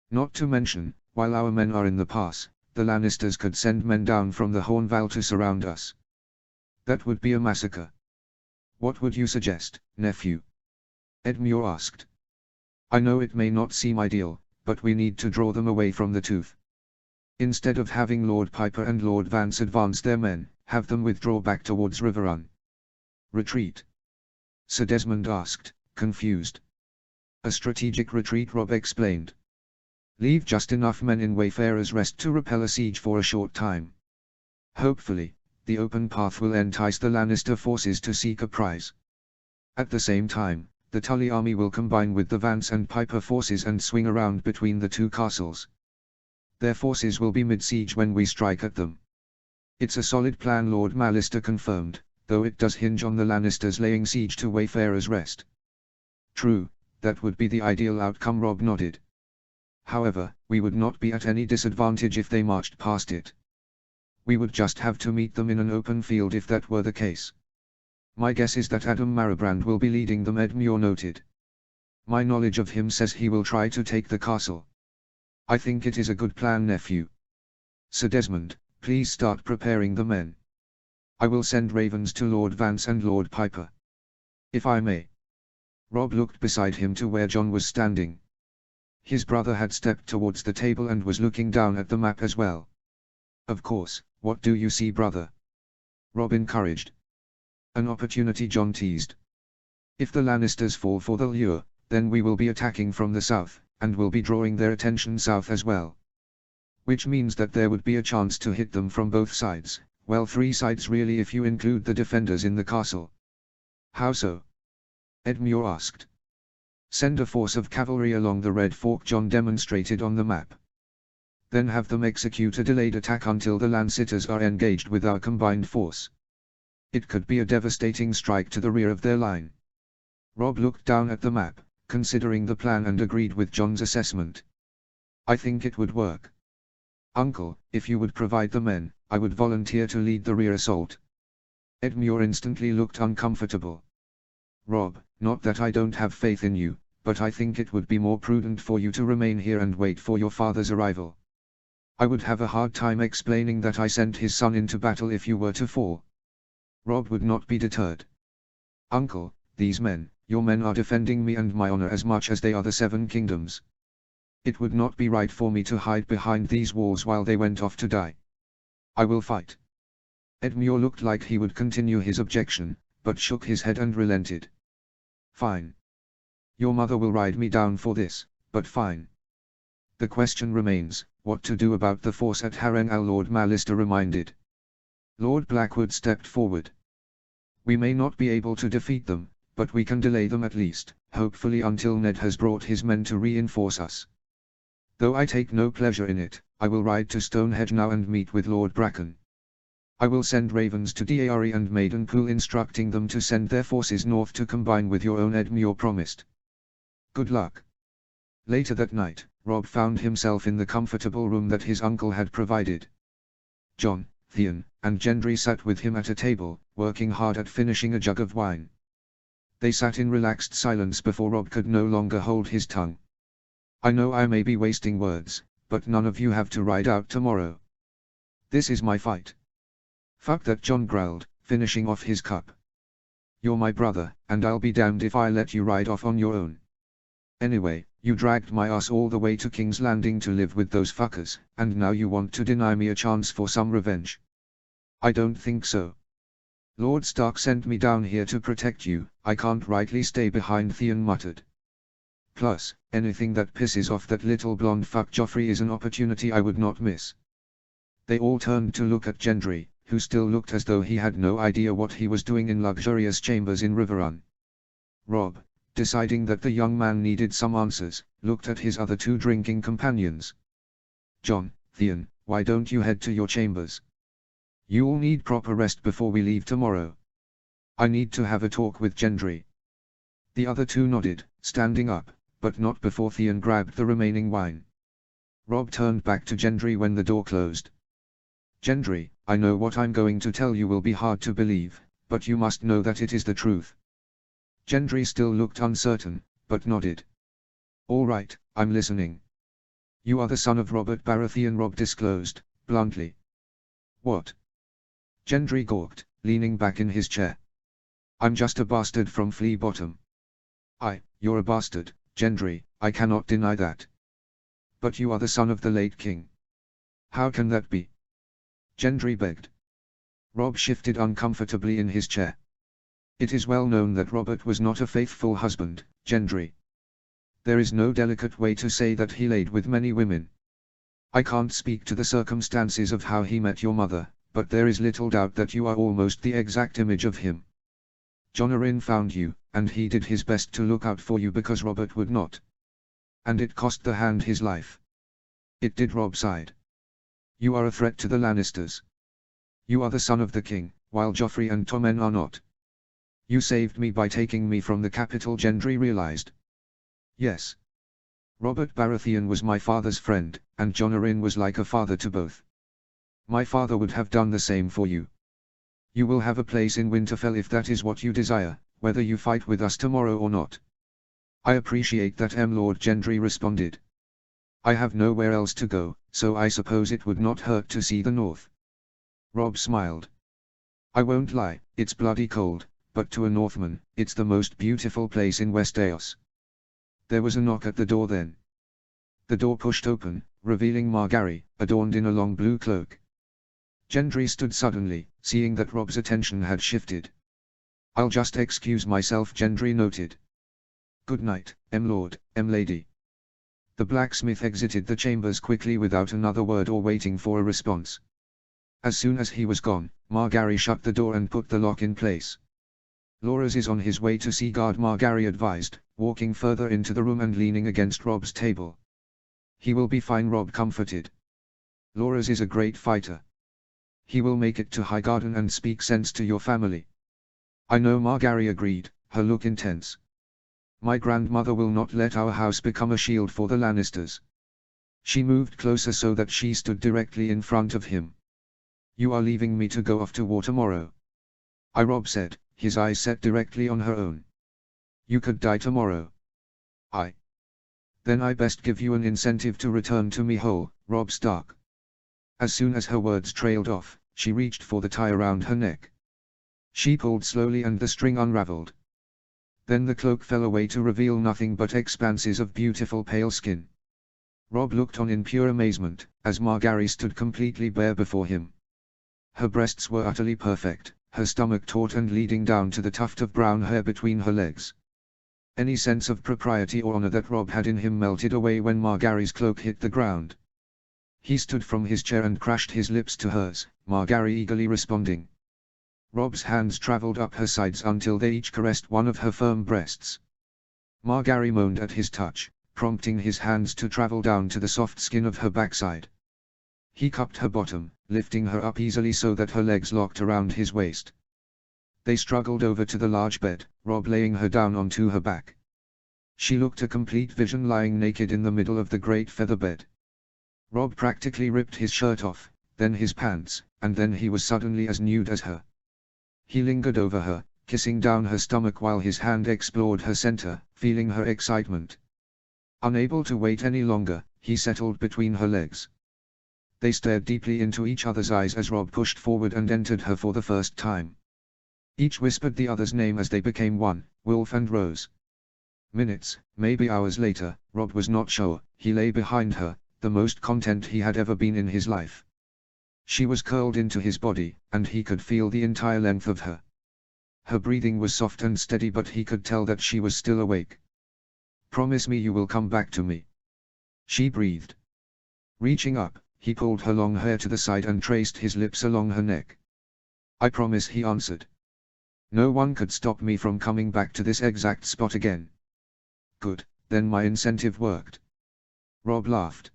Not to mention, while our men are in the pass, the Lannisters could send men down from the Hornval to surround us. That would be a massacre. What would you suggest, nephew? Edmure asked. I know it may not seem ideal, but we need to draw them away from the Tooth. Instead of having Lord Piper and Lord Vance advance their men, have them withdraw back towards Riverrun. Retreat? Sir Desmond asked, confused. A strategic retreat, Robb explained. Leave just enough men in Wayfarer's Rest to repel a siege for a short time. Hopefully, the open path will entice the Lannister forces to seek a prize. At the same time, the Tully army will combine with the Vance and Piper forces and swing around between the two castles. Their forces will be mid-siege when we strike at them. It's a solid plan, Lord Malister confirmed, though it does hinge on the Lannisters laying siege to Wayfarer's Rest. True, that would be the ideal outcome, Robb nodded. However, we would not be at any disadvantage if they marched past it. We would just have to meet them in an open field if that were the case. My guess is that Adam Maribrand will be leading them, Edmure noted. My knowledge of him says he will try to take the castle. I think it is a good plan, nephew. Sir Desmond, please start preparing the men. I will send ravens to Lord Vance and Lord Piper. If I may. Robb looked beside him to where Jon was standing. His brother had stepped towards the table and was looking down at the map as well. Of course, what do you see, brother? Robb encouraged. An opportunity, Jon teased. If the Lannisters fall for the lure, then we will be attacking from the south, and will be drawing their attention south as well. Which means that there would be a chance to hit them from both sides, well, three sides really if you include the defenders in the castle. How so? Edmure asked. Send a force of cavalry along the Red Fork, Jon demonstrated on the map. Then have them execute a delayed attack until the Lancitors are engaged with our combined force. It could be a devastating strike to the rear of their line. Robb looked down at the map, considering the plan, and agreed with Jon's assessment. I think it would work. Uncle, if you would provide the men, I would volunteer to lead the rear assault. Edmure instantly looked uncomfortable. Robb, not that I don't have faith in you, but I think it would be more prudent for you to remain here and wait for your father's arrival. I would have a hard time explaining that I sent his son into battle if you were to fall. Robb would not be deterred. Uncle, these men, your men, are defending me and my honor as much as they are the Seven Kingdoms. It would not be right for me to hide behind these walls while they went off to die. I will fight. Edmure looked like he would continue his objection, but shook his head and relented. Fine. Your mother will ride me down for this, but fine. The question remains, what to do about the force at Harrenhal, Lord Malister reminded. Lord Blackwood stepped forward. We may not be able to defeat them, but we can delay them at least, hopefully until Ned has brought his men to reinforce us. Though I take no pleasure in it, I will ride to Stonehenge now and meet with Lord Bracken. I will send ravens to Deari and Maidenpool instructing them to send their forces north to combine with your own, Edmure promised. Good luck. Later that night, Robb found himself in the comfortable room that his uncle had provided. Jon, Theon, and Gendry sat with him at a table, working hard at finishing a jug of wine. They sat in relaxed silence before Robb could no longer hold his tongue. I know I may be wasting words, but none of you have to ride out tomorrow. This is my fight. Fuck that, Jon growled, finishing off his cup. You're my brother, and I'll be damned if I let you ride off on your own. Anyway, you dragged my ass all the way to King's Landing to live with those fuckers, and now you want to deny me a chance for some revenge. I don't think so. Lord Stark sent me down here to protect you, I can't rightly stay behind, Theon muttered. Plus, anything that pisses off that little blonde fuck Joffrey is an opportunity I would not miss. They all turned to look at Gendry, who still looked as though he had no idea what he was doing in luxurious chambers in Riverrun. Robb, deciding that the young man needed some answers, looked at his other two drinking companions. Jon, Theon, why don't you head to your chambers? You'll need proper rest before we leave tomorrow. I need to have a talk with Gendry. The other two nodded, standing up, but not before Theon grabbed the remaining wine. Robb turned back to Gendry when the door closed. Gendry, I know what I'm going to tell you will be hard to believe, but you must know that it is the truth. Gendry still looked uncertain, but nodded. All right, I'm listening. You are the son of Robert Baratheon, Robb disclosed, bluntly. What? Gendry gawked, leaning back in his chair. I'm just a bastard from Flea Bottom. You're a bastard, Gendry, I cannot deny that. But you are the son of the late king. How can that be? Gendry begged. Robb shifted uncomfortably in his chair. It is well known that Robert was not a faithful husband, Gendry. There is no delicate way to say that he laid with many women. I can't speak to the circumstances of how he met your mother, but there is little doubt that you are almost the exact image of him. Jon Arryn found you, and he did his best to look out for you because Robert would not. And it cost the Hand his life. It did. Robb sighed. You are a threat to the Lannisters. You are the son of the king, while Joffrey and Tommen are not. You saved me by taking me from the capital, Gendry realized. Yes. Robert Baratheon was my father's friend, and Jon Arryn was like a father to both. My father would have done the same for you. You will have a place in Winterfell if that is what you desire, whether you fight with us tomorrow or not. I appreciate that, Lord Gendry responded. I have nowhere else to go, so I suppose it would not hurt to see the north. Robb smiled. I won't lie, it's bloody cold, but to a Northman, it's the most beautiful place in Westeros. There was a knock at the door then. The door pushed open, revealing Margaery, adorned in a long blue cloak. Gendry stood suddenly, seeing that Robb's attention had shifted. I'll just excuse myself, Gendry noted. Good night, Lord, Lady. The blacksmith exited the chambers quickly without another word or waiting for a response. As soon as he was gone, Margaery shut the door and put the lock in place. Loras is on his way to Seaguard, Margaery advised, walking further into the room and leaning against Robb's table. He will be fine, Robb comforted. Loras is a great fighter. He will make it to Highgarden and speak sense to your family. I know, Margaery agreed, her look intense. My grandmother will not let our house become a shield for the Lannisters. She moved closer so that she stood directly in front of him. You are leaving me to go off to war tomorrow? Robb said, his eyes set directly on her own. You could die tomorrow. Then I best give you an incentive to return to me whole, Robb Stark. As soon as her words trailed off, she reached for the tie around her neck. She pulled slowly and the string unraveled. Then the cloak fell away to reveal nothing but expanses of beautiful pale skin. Robb looked on in pure amazement, as Margaery stood completely bare before him. Her breasts were utterly perfect, her stomach taut and leading down to the tuft of brown hair between her legs. Any sense of propriety or honor that Robb had in him melted away when Margaery's cloak hit the ground. He stood from his chair and crashed his lips to hers, Margaery eagerly responding. Robb's hands traveled up her sides until they each caressed one of her firm breasts. Margaery moaned at his touch, prompting his hands to travel down to the soft skin of her backside. He cupped her bottom, lifting her up easily so that her legs locked around his waist. They struggled over to the large bed, Robb laying her down onto her back. She looked a complete vision lying naked in the middle of the great feather bed. Robb practically ripped his shirt off, then his pants, and then he was suddenly as nude as her. He lingered over her, kissing down her stomach while his hand explored her center, feeling her excitement. Unable to wait any longer, he settled between her legs. They stared deeply into each other's eyes as Robb pushed forward and entered her for the first time. Each whispered the other's name as they became one, Wolf and Rose. Minutes, maybe hours later, Rob was not sure, he lay behind her, the most content he had ever been in his life. She was curled into his body, and he could feel the entire length of her. Her breathing was soft and steady, but he could tell that she was still awake. "Promise me you will come back to me," she breathed. Reaching up, he pulled her long hair to the side and traced his lips along her neck. "I promise," he answered. "No one could stop me from coming back to this exact spot again." "Good, then my incentive worked." Rob laughed.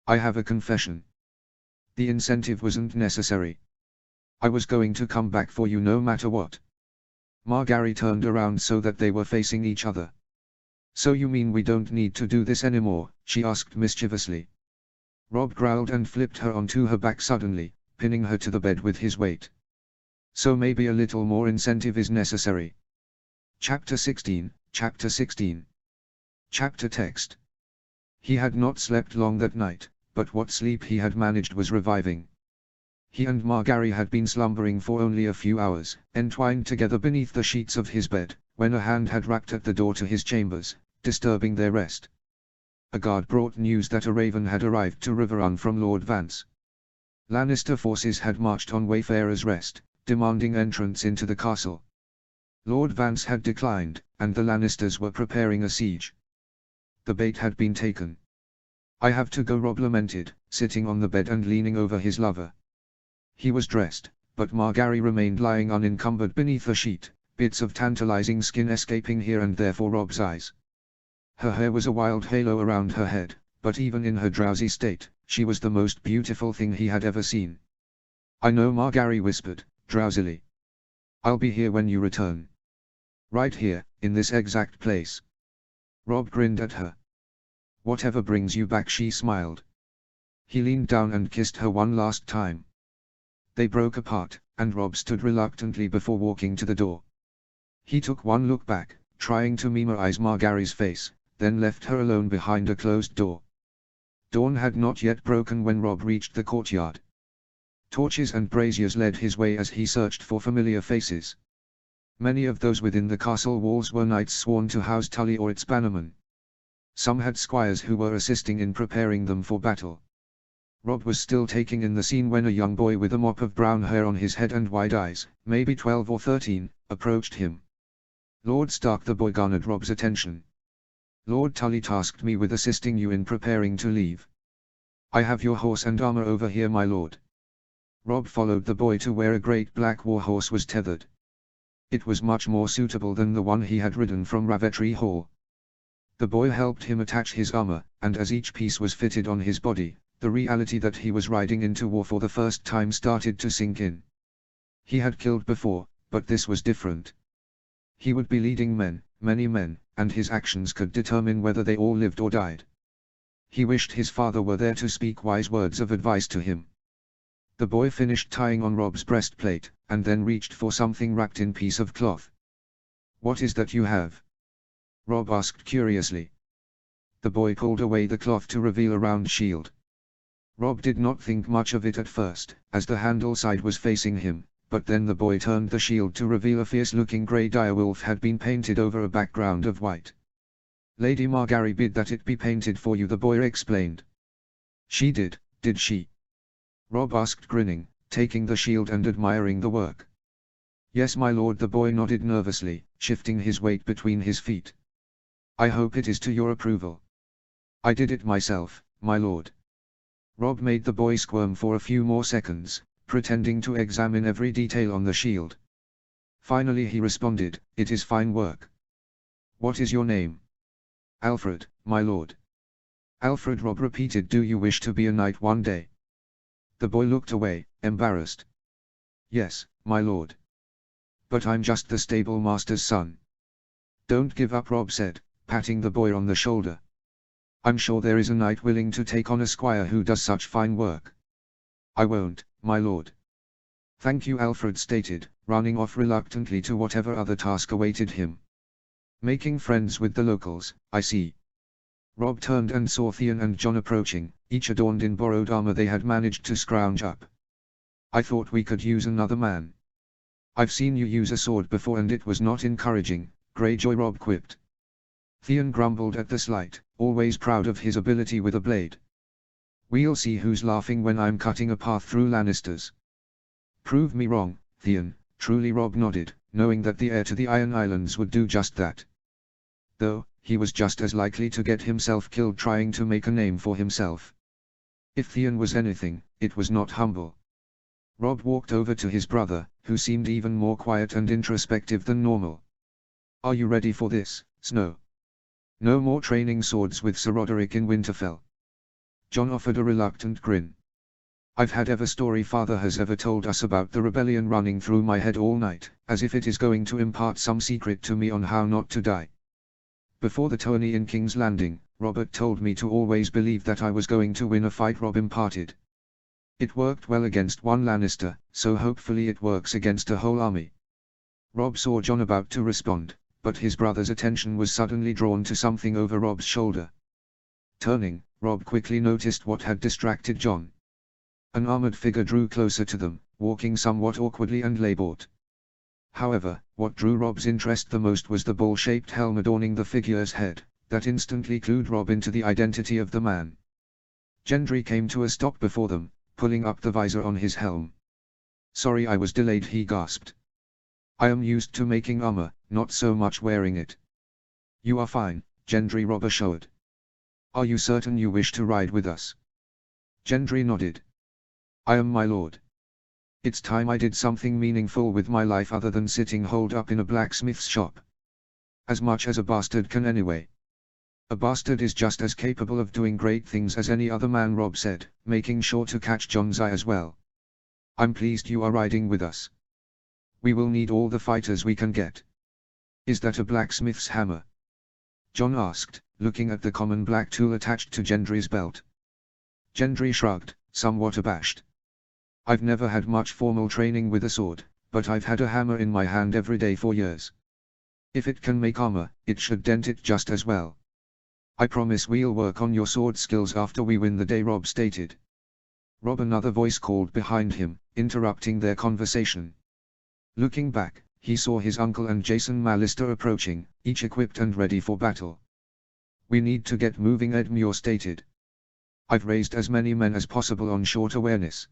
"I have a confession. The incentive wasn't necessary. I was going to come back for you no matter what." Margaery turned around so that they were facing each other. "So you mean we don't need to do this anymore?" she asked mischievously. Rob growled and flipped her onto her back suddenly, pinning her to the bed with his weight. "So maybe a little more incentive is necessary." Chapter 16, Chapter 16. Chapter text. He had not slept long that night, but what sleep he had managed was reviving. He and Margaery had been slumbering for only a few hours, entwined together beneath the sheets of his bed, when a hand had rapped at the door to his chambers, disturbing their rest. A guard brought news that a raven had arrived to Riverrun from Lord Vance. Lannister forces had marched on Wayfarer's Rest, demanding entrance into the castle. Lord Vance had declined, and the Lannisters were preparing a siege. The bait had been taken. "I have to go," Rob lamented, sitting on the bed and leaning over his lover. He was dressed, but Margaery remained lying unencumbered beneath a sheet, bits of tantalizing skin escaping here and there for Rob's eyes. Her hair was a wild halo around her head, but even in her drowsy state, she was the most beautiful thing he had ever seen. "I know," Margaery whispered, drowsily. "I'll be here when you return." "Right here, in this exact place." Rob grinned at her. "Whatever brings you back," she smiled. He leaned down and kissed her one last time. They broke apart, and Rob stood reluctantly before walking to the door. He took one look back, trying to memorize Margaery's face, then left her alone behind a closed door. Dawn had not yet broken when Rob reached the courtyard. Torches and braziers led his way as he searched for familiar faces. Many of those within the castle walls were knights sworn to house Tully or its bannermen. Some had squires who were assisting in preparing them for battle. Rob was still taking in the scene when a young boy with a mop of brown hair on his head and wide eyes, maybe 12 or 13, approached him. "Lord Stark," the boy garnered Rob's attention. "Lord Tully tasked me with assisting you in preparing to leave. I have your horse and armor over here, my lord." Rob followed the boy to where a great black war horse was tethered. It was much more suitable than the one he had ridden from Ravetri Hall. The boy helped him attach his armor, and as each piece was fitted on his body, the reality that he was riding into war for the first time started to sink in. He had killed before, but this was different. He would be leading men, many men, and his actions could determine whether they all lived or died. He wished his father were there to speak wise words of advice to him. The boy finished tying on Rob's breastplate, and then reached for something wrapped in piece of cloth. "What is that you have?" Rob asked curiously. The boy pulled away the cloth to reveal a round shield. Rob did not think much of it at first, as the handle side was facing him, but then the boy turned the shield to reveal a fierce-looking grey direwolf had been painted over a background of white. "Lady Margaery bid that it be painted for you," the boy explained. "She did she?" Rob asked, grinning, taking the shield and admiring the work. "Yes, my lord," the boy nodded nervously, shifting his weight between his feet. "I hope it is to your approval." "I did it myself, my lord." Rob made the boy squirm for a few more seconds, pretending to examine every detail on the shield. Finally he responded, "It is fine work." "What is your name?" "Alfred, my lord." "Alfred," Rob repeated. "Do you wish to be a knight one day?" The boy looked away, embarrassed. "Yes, my lord. But I'm just the stable master's son." "Don't give up," Rob said, patting the boy on the shoulder. "I'm sure there is a knight willing to take on a squire who does such fine work." "I won't, my lord." "Thank you," Alfred stated, running off reluctantly to whatever other task awaited him. "Making friends with the locals, I see." Rob turned and saw Theon and Jon approaching, each adorned in borrowed armor they had managed to scrounge up. "I thought we could use another man." I've seen you use a sword before and it was not encouraging, Greyjoy, Robb quipped. Theon grumbled at the slight, always proud of his ability with a blade. We'll see who's laughing when I'm cutting a path through Lannisters. Prove me wrong, Theon, truly, Robb nodded, knowing that the heir to the Iron Islands would do just that. Though, he was just as likely to get himself killed trying to make a name for himself. If Theon was anything, it was not humble. Robb walked over to his brother, who seemed even more quiet and introspective than normal. Are you ready for this, Snow? No more training swords with Sir Roderick in Winterfell. Jon offered a reluctant grin. I've had every story father has ever told us about the rebellion running through my head all night, as if it is going to impart some secret to me on how not to die. Before the tourney in King's Landing, Robert told me to always believe that I was going to win a fight, Robb imparted. It worked well against one Lannister, so hopefully it works against a whole army. Robb saw Jon about to respond, but his brother's attention was suddenly drawn to something over Robb's shoulder. Turning, Robb quickly noticed what had distracted Jon. An armored figure drew closer to them, walking somewhat awkwardly and laboured. However, what drew Robb's interest the most was the ball-shaped helm adorning the figure's head, that instantly clued Robb into the identity of the man. Gendry came to a stop before them, pulling up the visor on his helm. Sorry I was delayed, he gasped. I am used to making armor, not so much wearing it. You are fine, Gendry, Robb assured. Are you certain you wish to ride with us? Gendry nodded. I am, my lord. It's time I did something meaningful with my life other than sitting holed up in a blacksmith's shop. As much as a bastard can anyway. A bastard is just as capable of doing great things as any other man, Robb said, making sure to catch Jon's eye as well. I'm pleased you are riding with us. We will need all the fighters we can get. Is that a blacksmith's hammer? Jon asked, looking at the common black tool attached to Gendry's belt. Gendry shrugged, somewhat abashed. I've never had much formal training with a sword, but I've had a hammer in my hand every day for years. If it can make armor, it should dent it just as well. I promise we'll work on your sword skills after we win the day, Robb stated. Robb, another voice called behind him, interrupting their conversation. Looking back, he saw his uncle and Jason Mallister approaching, each equipped and ready for battle. We need to get moving, Edmure stated. I've raised as many men as possible on short awareness.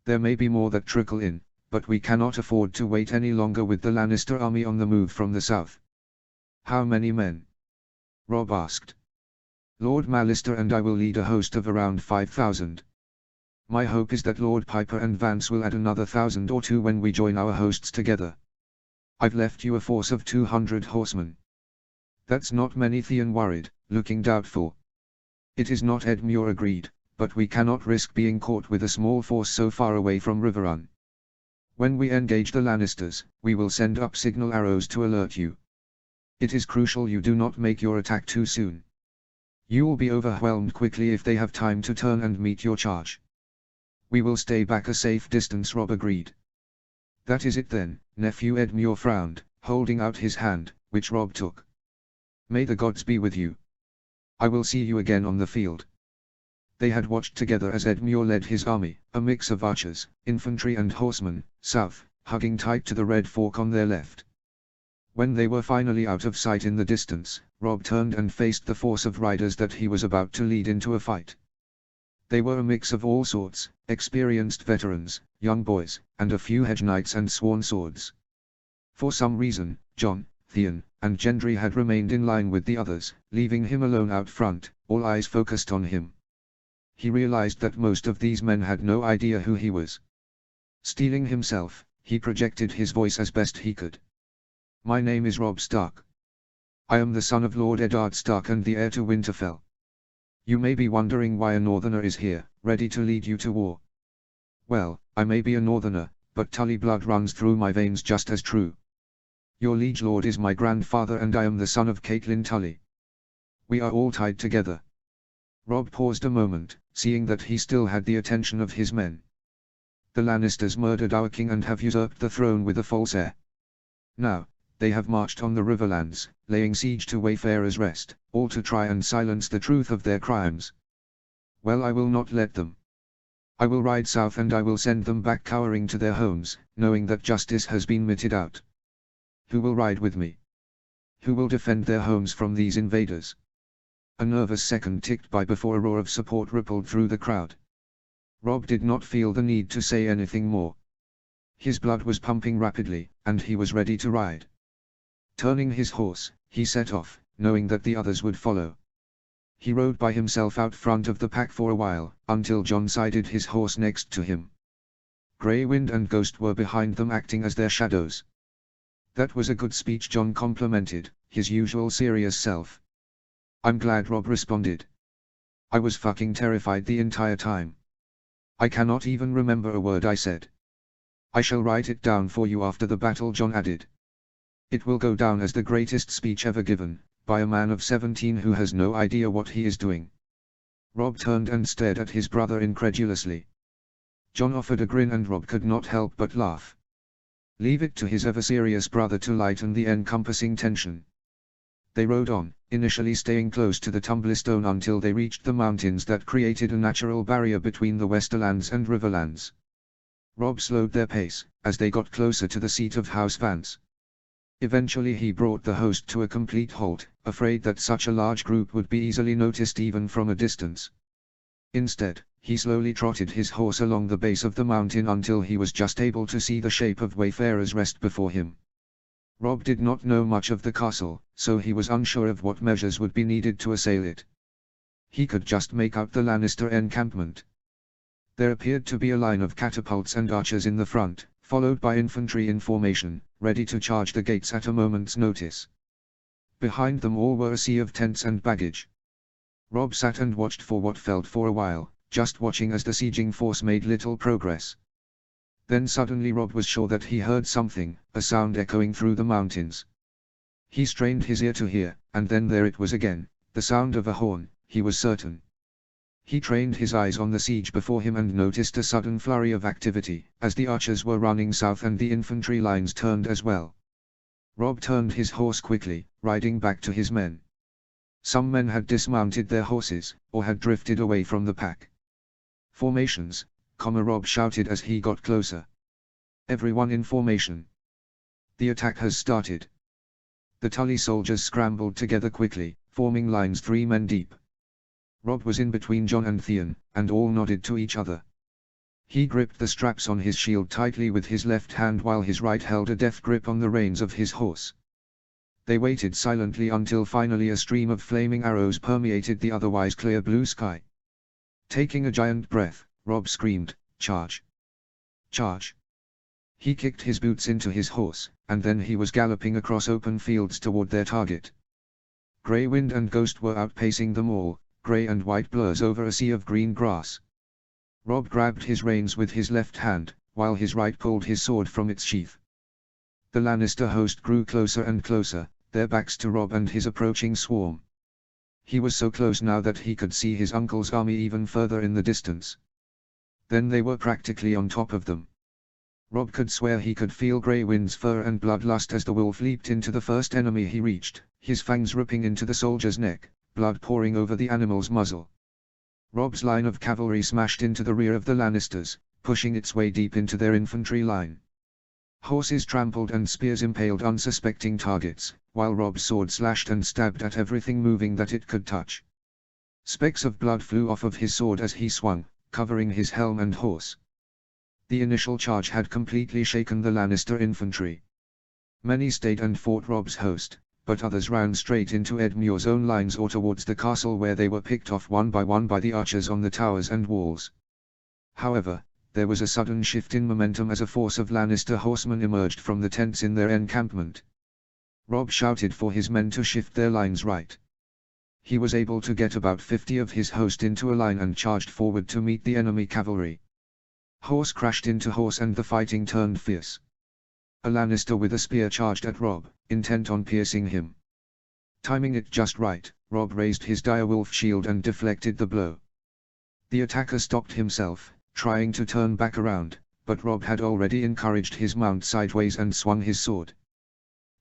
There may be more that trickle in, but we cannot afford to wait any longer with the Lannister army on the move from the south. How many men? Robb asked. Lord Mallister and I will lead a host of around 5,000. My hope is that Lord Piper and Vance will add another 1,000 or two when we join our hosts together. I've left you a force of 200 horsemen. That's not many, Theon worried, looking doubtful. It is not, Edmure agreed, but we cannot risk being caught with a small force so far away from Riverrun. When we engage the Lannisters, we will send up signal arrows to alert you. It is crucial you do not make your attack too soon. You will be overwhelmed quickly if they have time to turn and meet your charge. We will stay back a safe distance, Robb agreed. That is it then, nephew, Edmure frowned, holding out his hand, which Robb took. May the gods be with you. I will see you again on the field. They had watched together as Edmure led his army, a mix of archers, infantry and horsemen, south, hugging tight to the Red Fork on their left. When they were finally out of sight in the distance, Robb turned and faced the force of riders that he was about to lead into a fight. They were a mix of all sorts, experienced veterans, young boys, and a few hedge knights and sworn swords. For some reason, Jon, Theon, and Gendry had remained in line with the others, leaving him alone out front, all eyes focused on him. He realized that most of these men had no idea who he was. Steeling himself, he projected his voice as best he could. My name is Robb Stark. I am the son of Lord Eddard Stark and the heir to Winterfell. You may be wondering why a northerner is here, ready to lead you to war. Well, I may be a northerner, but Tully blood runs through my veins just as true. Your liege lord is my grandfather and I am the son of Catelyn Tully. We are all tied together. Robb paused a moment, seeing that he still had the attention of his men. The Lannisters murdered our king and have usurped the throne with a false heir. Now, they have marched on the Riverlands, laying siege to Wayfarer's Rest, all to try and silence the truth of their crimes. Well, I will not let them. I will ride south and I will send them back cowering to their homes, knowing that justice has been meted out. Who will ride with me? Who will defend their homes from these invaders? A nervous second ticked by before a roar of support rippled through the crowd. Rob did not feel the need to say anything more. His blood was pumping rapidly, and he was ready to ride. Turning his horse, he set off, knowing that the others would follow. He rode by himself out front of the pack for a while, until John sided his horse next to him. Grey Wind and Ghost were behind them acting as their shadows. That was a good speech, John complimented, his usual serious self. I'm glad, Rob responded. I was fucking terrified the entire time. I cannot even remember a word I said. I shall write it down for you after the battle, John added. It will go down as the greatest speech ever given, by a man of 17 who has no idea what he is doing. Rob turned and stared at his brother incredulously. John offered a grin and Rob could not help but laugh. Leave it to his ever-serious brother to lighten the encompassing tension. They rode on, initially staying close to the Tumblestone until they reached the mountains that created a natural barrier between the Westerlands and Riverlands. Rob slowed their pace, as they got closer to the seat of House Vance. Eventually he brought the host to a complete halt, afraid that such a large group would be easily noticed even from a distance. Instead, he slowly trotted his horse along the base of the mountain until he was just able to see the shape of Wayfarer's Rest before him. Rob did not know much of the castle, so he was unsure of what measures would be needed to assail it. He could just make out the Lannister encampment. There appeared to be a line of catapults and archers in the front, followed by infantry in formation, ready to charge the gates at a moment's notice. Behind them all were a sea of tents and baggage. Rob sat and watched for what felt for a while, just watching as the sieging force made little progress. Then suddenly Rob was sure that he heard something, a sound echoing through the mountains. He strained his ear to hear, and then there it was again, the sound of a horn, he was certain. He trained his eyes on the siege before him and noticed a sudden flurry of activity, as the archers were running south and the infantry lines turned as well. Rob turned his horse quickly, riding back to his men. Some men had dismounted their horses, or had drifted away from the pack. Formations, Rob shouted as he got closer. Everyone in formation. The attack has started. The Tully soldiers scrambled together quickly, forming lines 3 men deep. Rob was in between John and Theon, and all nodded to each other. He gripped the straps on his shield tightly with his left hand while his right held a death grip on the reins of his horse. They waited silently until finally a stream of flaming arrows permeated the otherwise clear blue sky. Taking a giant breath, Rob screamed, "Charge! Charge!" He kicked his boots into his horse, and then he was galloping across open fields toward their target. Grey Wind and Ghost were outpacing them all, grey and white blurs over a sea of green grass. Rob grabbed his reins with his left hand, while his right pulled his sword from its sheath. The Lannister host grew closer and closer, their backs to Rob and his approaching swarm. He was so close now that he could see his uncle's army even further in the distance. Then they were practically on top of them. Rob could swear he could feel Grey Wind's fur and bloodlust as the wolf leaped into the first enemy he reached, his fangs ripping into the soldier's neck, blood pouring over the animal's muzzle. Rob's line of cavalry smashed into the rear of the Lannisters, pushing its way deep into their infantry line. Horses trampled and spears impaled unsuspecting targets, while Rob's sword slashed and stabbed at everything moving that it could touch. Specks of blood flew off of his sword as he swung, covering his helm and horse. The initial charge had completely shaken the Lannister infantry. Many stayed and fought Rob's host, but others ran straight into Edmure's own lines or towards the castle where they were picked off one by the archers on the towers and walls. However, there was a sudden shift in momentum as a force of Lannister horsemen emerged from the tents in their encampment. Rob shouted for his men to shift their lines right. He was able to get about 50 of his host into a line and charged forward to meet the enemy cavalry. Horse crashed into horse and the fighting turned fierce. A Lannister with a spear charged at Rob, intent on piercing him. Timing it just right, Rob raised his direwolf shield and deflected the blow. The attacker stopped himself, trying to turn back around, but Rob had already encouraged his mount sideways and swung his sword.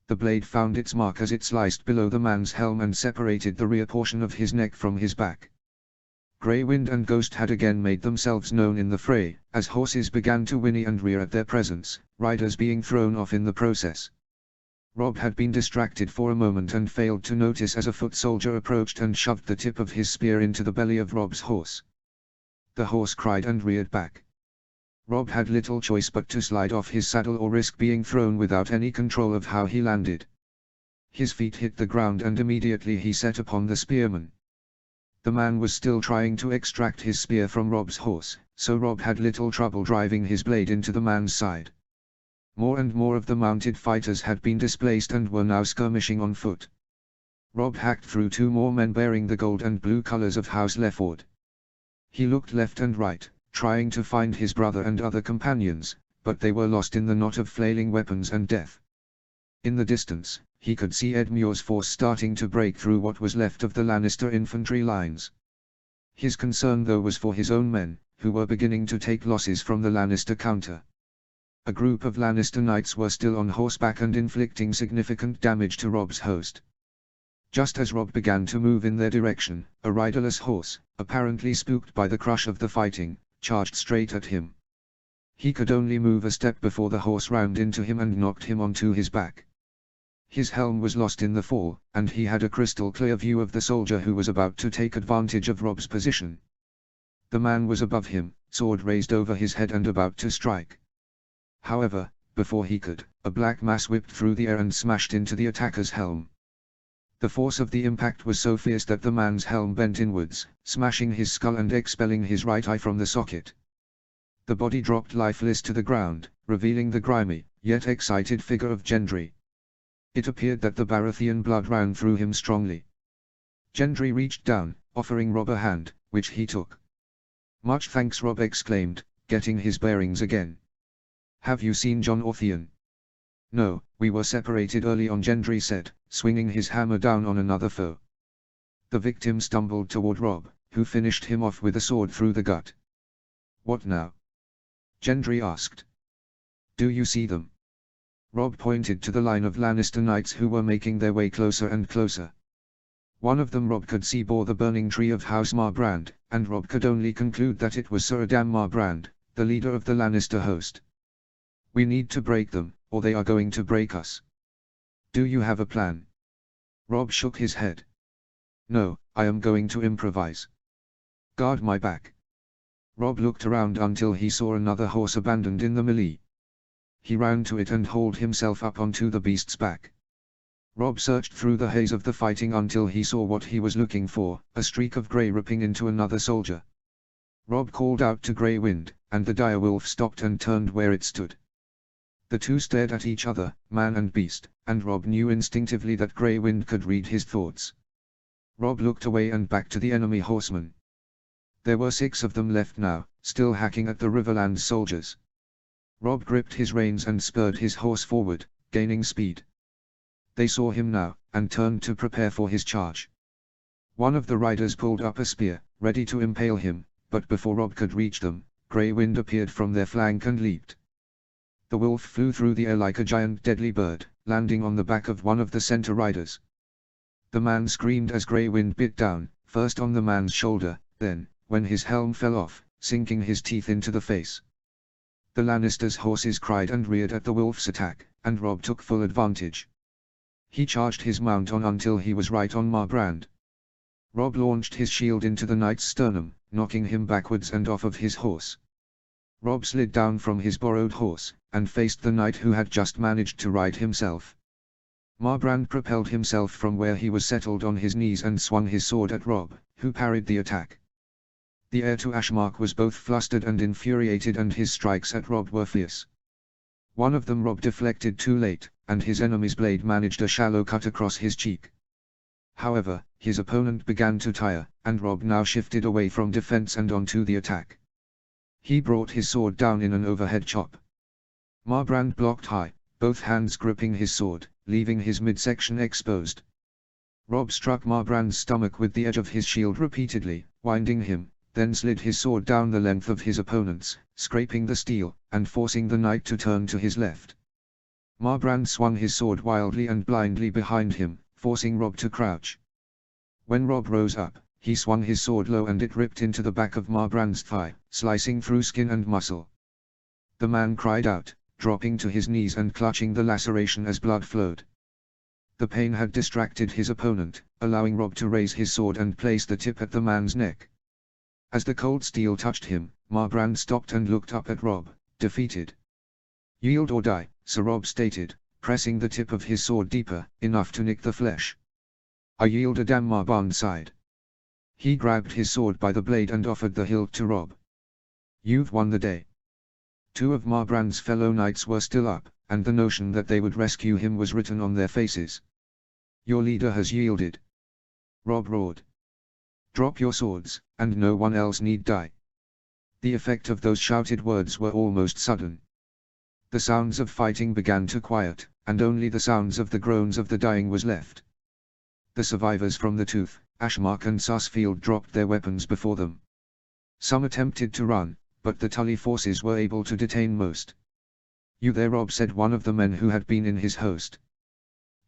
The blade found its mark as it sliced below the man's helm and separated the rear portion of his neck from his back. Grey Wind and Ghost had again made themselves known in the fray, as horses began to whinny and rear at their presence, riders being thrown off in the process. Rob had been distracted for a moment and failed to notice as a foot soldier approached and shoved the tip of his spear into the belly of Rob's horse. The horse cried and reared back. Rob had little choice but to slide off his saddle or risk being thrown without any control of how he landed. His feet hit the ground and immediately he set upon the spearman. The man was still trying to extract his spear from Rob's horse, so Rob had little trouble driving his blade into the man's side. More and more of the mounted fighters had been displaced and were now skirmishing on foot. Rob hacked through 2 more men bearing the gold and blue colors of House Lefford. He looked left and right, trying to find his brother and other companions, but they were lost in the knot of flailing weapons and death. In the distance, he could see Edmure's force starting to break through what was left of the Lannister infantry lines. His concern though was for his own men, who were beginning to take losses from the Lannister counter. A group of Lannister knights were still on horseback and inflicting significant damage to Rob's host. Just as Rob began to move in their direction, a riderless horse, apparently spooked by the crush of the fighting, charged straight at him. He could only move a step before the horse rammed into him and knocked him onto his back. His helm was lost in the fall, and he had a crystal clear view of the soldier who was about to take advantage of Rob's position. The man was above him, sword raised over his head and about to strike. However, before he could, a black mass whipped through the air and smashed into the attacker's helm. The force of the impact was so fierce that the man's helm bent inwards, smashing his skull and expelling his right eye from the socket. The body dropped lifeless to the ground, revealing the grimy, yet excited figure of Gendry. It appeared that the Baratheon blood ran through him strongly. Gendry reached down, offering Rob a hand, which he took. "Much thanks," Rob exclaimed, getting his bearings again. "Have you seen Jon or Theon?" "No, we were separated early on," Gendry said, swinging his hammer down on another foe. The victim stumbled toward Rob, who finished him off with a sword through the gut. "What now?" Gendry asked. "Do you see them?" Rob pointed to the line of Lannister knights who were making their way closer and closer. One of them Rob could see bore the burning tree of House Marbrand, and Rob could only conclude that it was Sir Adam Marbrand, the leader of the Lannister host. "We need to break them, or they are going to break us. Do you have a plan?" Rob shook his head. "No, I am going to improvise. Guard my back." Rob looked around until he saw another horse abandoned in the melee. He ran to it and hauled himself up onto the beast's back. Rob searched through the haze of the fighting until he saw what he was looking for, a streak of grey ripping into another soldier. Rob called out to Grey Wind, and the direwolf stopped and turned where it stood. The two stared at each other, man and beast, and Rob knew instinctively that Grey Wind could read his thoughts. Rob looked away and back to the enemy horsemen. There were 6 of them left now, still hacking at the Riverland soldiers. Rob gripped his reins and spurred his horse forward, gaining speed. They saw him now, and turned to prepare for his charge. One of the riders pulled up a spear, ready to impale him, but before Rob could reach them, Grey Wind appeared from their flank and leaped. The wolf flew through the air like a giant deadly bird, landing on the back of one of the center riders. The man screamed as Grey Wind bit down, first on the man's shoulder, then, when his helm fell off, sinking his teeth into the face. The Lannisters' horses cried and reared at the wolf's attack, and Rob took full advantage. He charged his mount on until he was right on Marbrand. Rob launched his shield into the knight's sternum, knocking him backwards and off of his horse. Rob slid down from his borrowed horse, and faced the knight who had just managed to ride himself. Marbrand propelled himself from where he was settled on his knees and swung his sword at Rob, who parried the attack. The heir to Ashmark was both flustered and infuriated, and his strikes at Rob were fierce. One of them Rob deflected too late, and his enemy's blade managed a shallow cut across his cheek. However, his opponent began to tire, and Rob now shifted away from defense and onto the attack. He brought his sword down in an overhead chop. Marbrand blocked high, both hands gripping his sword, leaving his midsection exposed. Rob struck Marbrand's stomach with the edge of his shield repeatedly, winding him, then slid his sword down the length of his opponent's, scraping the steel, and forcing the knight to turn to his left. Marbrand swung his sword wildly and blindly behind him, forcing Rob to crouch. When Rob rose up, He swung his sword low and it ripped into the back of Marbrand's thigh, slicing through skin and muscle. The man cried out, dropping to his knees and clutching the laceration as blood flowed. The pain had distracted his opponent, allowing Rob to raise his sword and place the tip at the man's neck. As the cold steel touched him, Marbrand stopped and looked up at Rob, defeated. "Yield or die," Sir Rob stated, pressing the tip of his sword deeper, enough to nick the flesh. "I yield," Marbrand sighed. He grabbed his sword by the blade and offered the hilt to Rob. "You've won the day." Two of Marbrand's fellow knights were still up, and the notion that they would rescue him was written on their faces. "Your leader has yielded," Rob roared. "Drop your swords, and no one else need die." The effect of those shouted words were almost sudden. The sounds of fighting began to quiet, and only the sounds of the groans of the dying was left. The survivors from the Tooth, Ashmark and Sarsfield dropped their weapons before them. Some attempted to run, but the Tully forces were able to detain most. "You there, Rob," said one of the men who had been in his host.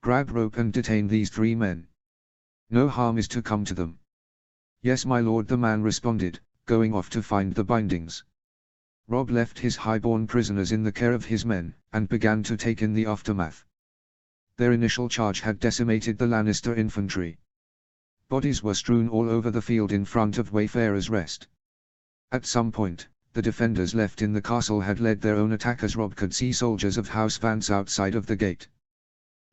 "Grab rope and detain these 3 men. No harm is to come to them." "Yes, my lord," the man responded, going off to find the bindings. Rob left his highborn prisoners in the care of his men, and began to take in the aftermath. Their initial charge had decimated the Lannister infantry. Bodies were strewn all over the field in front of Wayfarer's Rest. At some point, the defenders left in the castle had led their own attack as Rob could see soldiers of House Vance outside of the gate.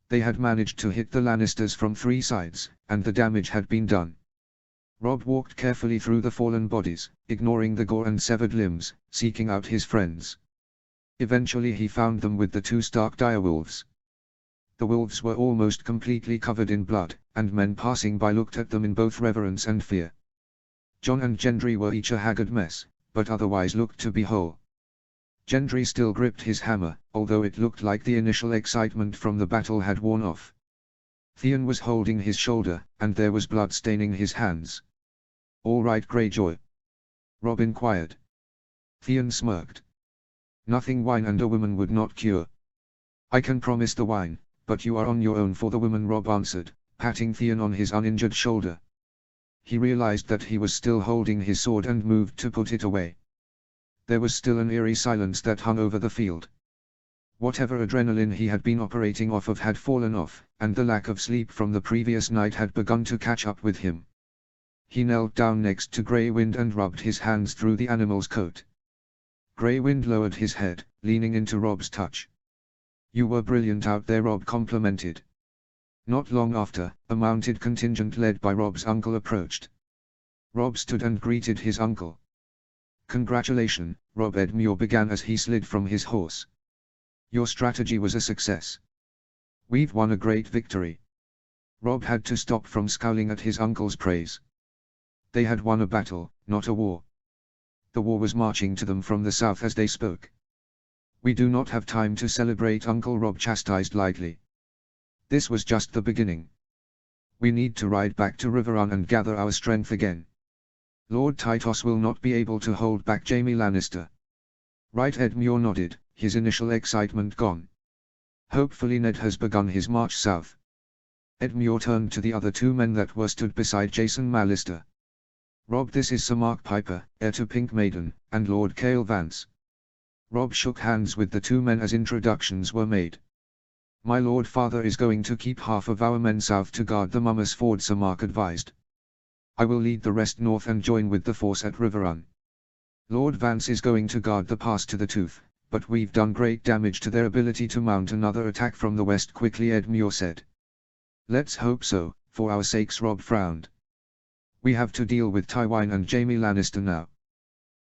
They had managed to hit the Lannisters from 3 sides, and the damage had been done. Rob walked carefully through the fallen bodies, ignoring the gore and severed limbs, seeking out his friends. Eventually he found them with the 2 stark direwolves. The wolves were almost completely covered in blood, and men passing by looked at them in both reverence and fear. Jon and Gendry were each a haggard mess, but otherwise looked to be whole. Gendry still gripped his hammer, although it looked like the initial excitement from the battle had worn off. Theon was holding his shoulder, and there was blood staining his hands. "All right, Greyjoy?" Rob inquired. Theon smirked. "Nothing wine and a woman would not cure." "I can promise the wine, but you are on your own for the woman," Rob answered, patting Theon on his uninjured shoulder. He realized that he was still holding his sword and moved to put it away. There was still an eerie silence that hung over the field. Whatever adrenaline he had been operating off of had fallen off, and the lack of sleep from the previous night had begun to catch up with him. He knelt down next to Grey Wind and rubbed his hands through the animal's coat. Grey Wind lowered his head, leaning into Rob's touch. "You were brilliant out there," Rob complimented. Not long after, a mounted contingent led by Rob's uncle approached. Rob stood and greeted his uncle. "Congratulations, Rob," Edmure began as he slid from his horse. "Your strategy was a success. We've won a great victory." Rob had to stop from scowling at his uncle's praise. They had won a battle, not a war. The war was marching to them from the south as they spoke. "We do not have time to celebrate, Uncle," Rob chastised lightly. "This was just the beginning. We need to ride back to Riverrun and gather our strength again. Lord Tytos will not be able to hold back Jaime Lannister." "Right," Edmure nodded, his initial excitement gone. "Hopefully Ned has begun his march south." Edmure turned to the other 2 men that were stood beside Jason Mallister. "Rob, this is Sir Mark Piper, heir to Pink Maiden, and Lord Cale Vance." Rob shook hands with the 2 men as introductions were made. "My lord father is going to keep half of our men south to guard the Mummer's Ford," Sir Mark advised. "I will lead the rest north and join with the force at Riverrun. Lord Vance is going to guard the pass to the Tooth, but we've done great damage to their ability to mount another attack from the west quickly," Edmure said. "Let's hope so, for our sakes," Rob frowned. "We have to deal with Tywin and Jaime Lannister now."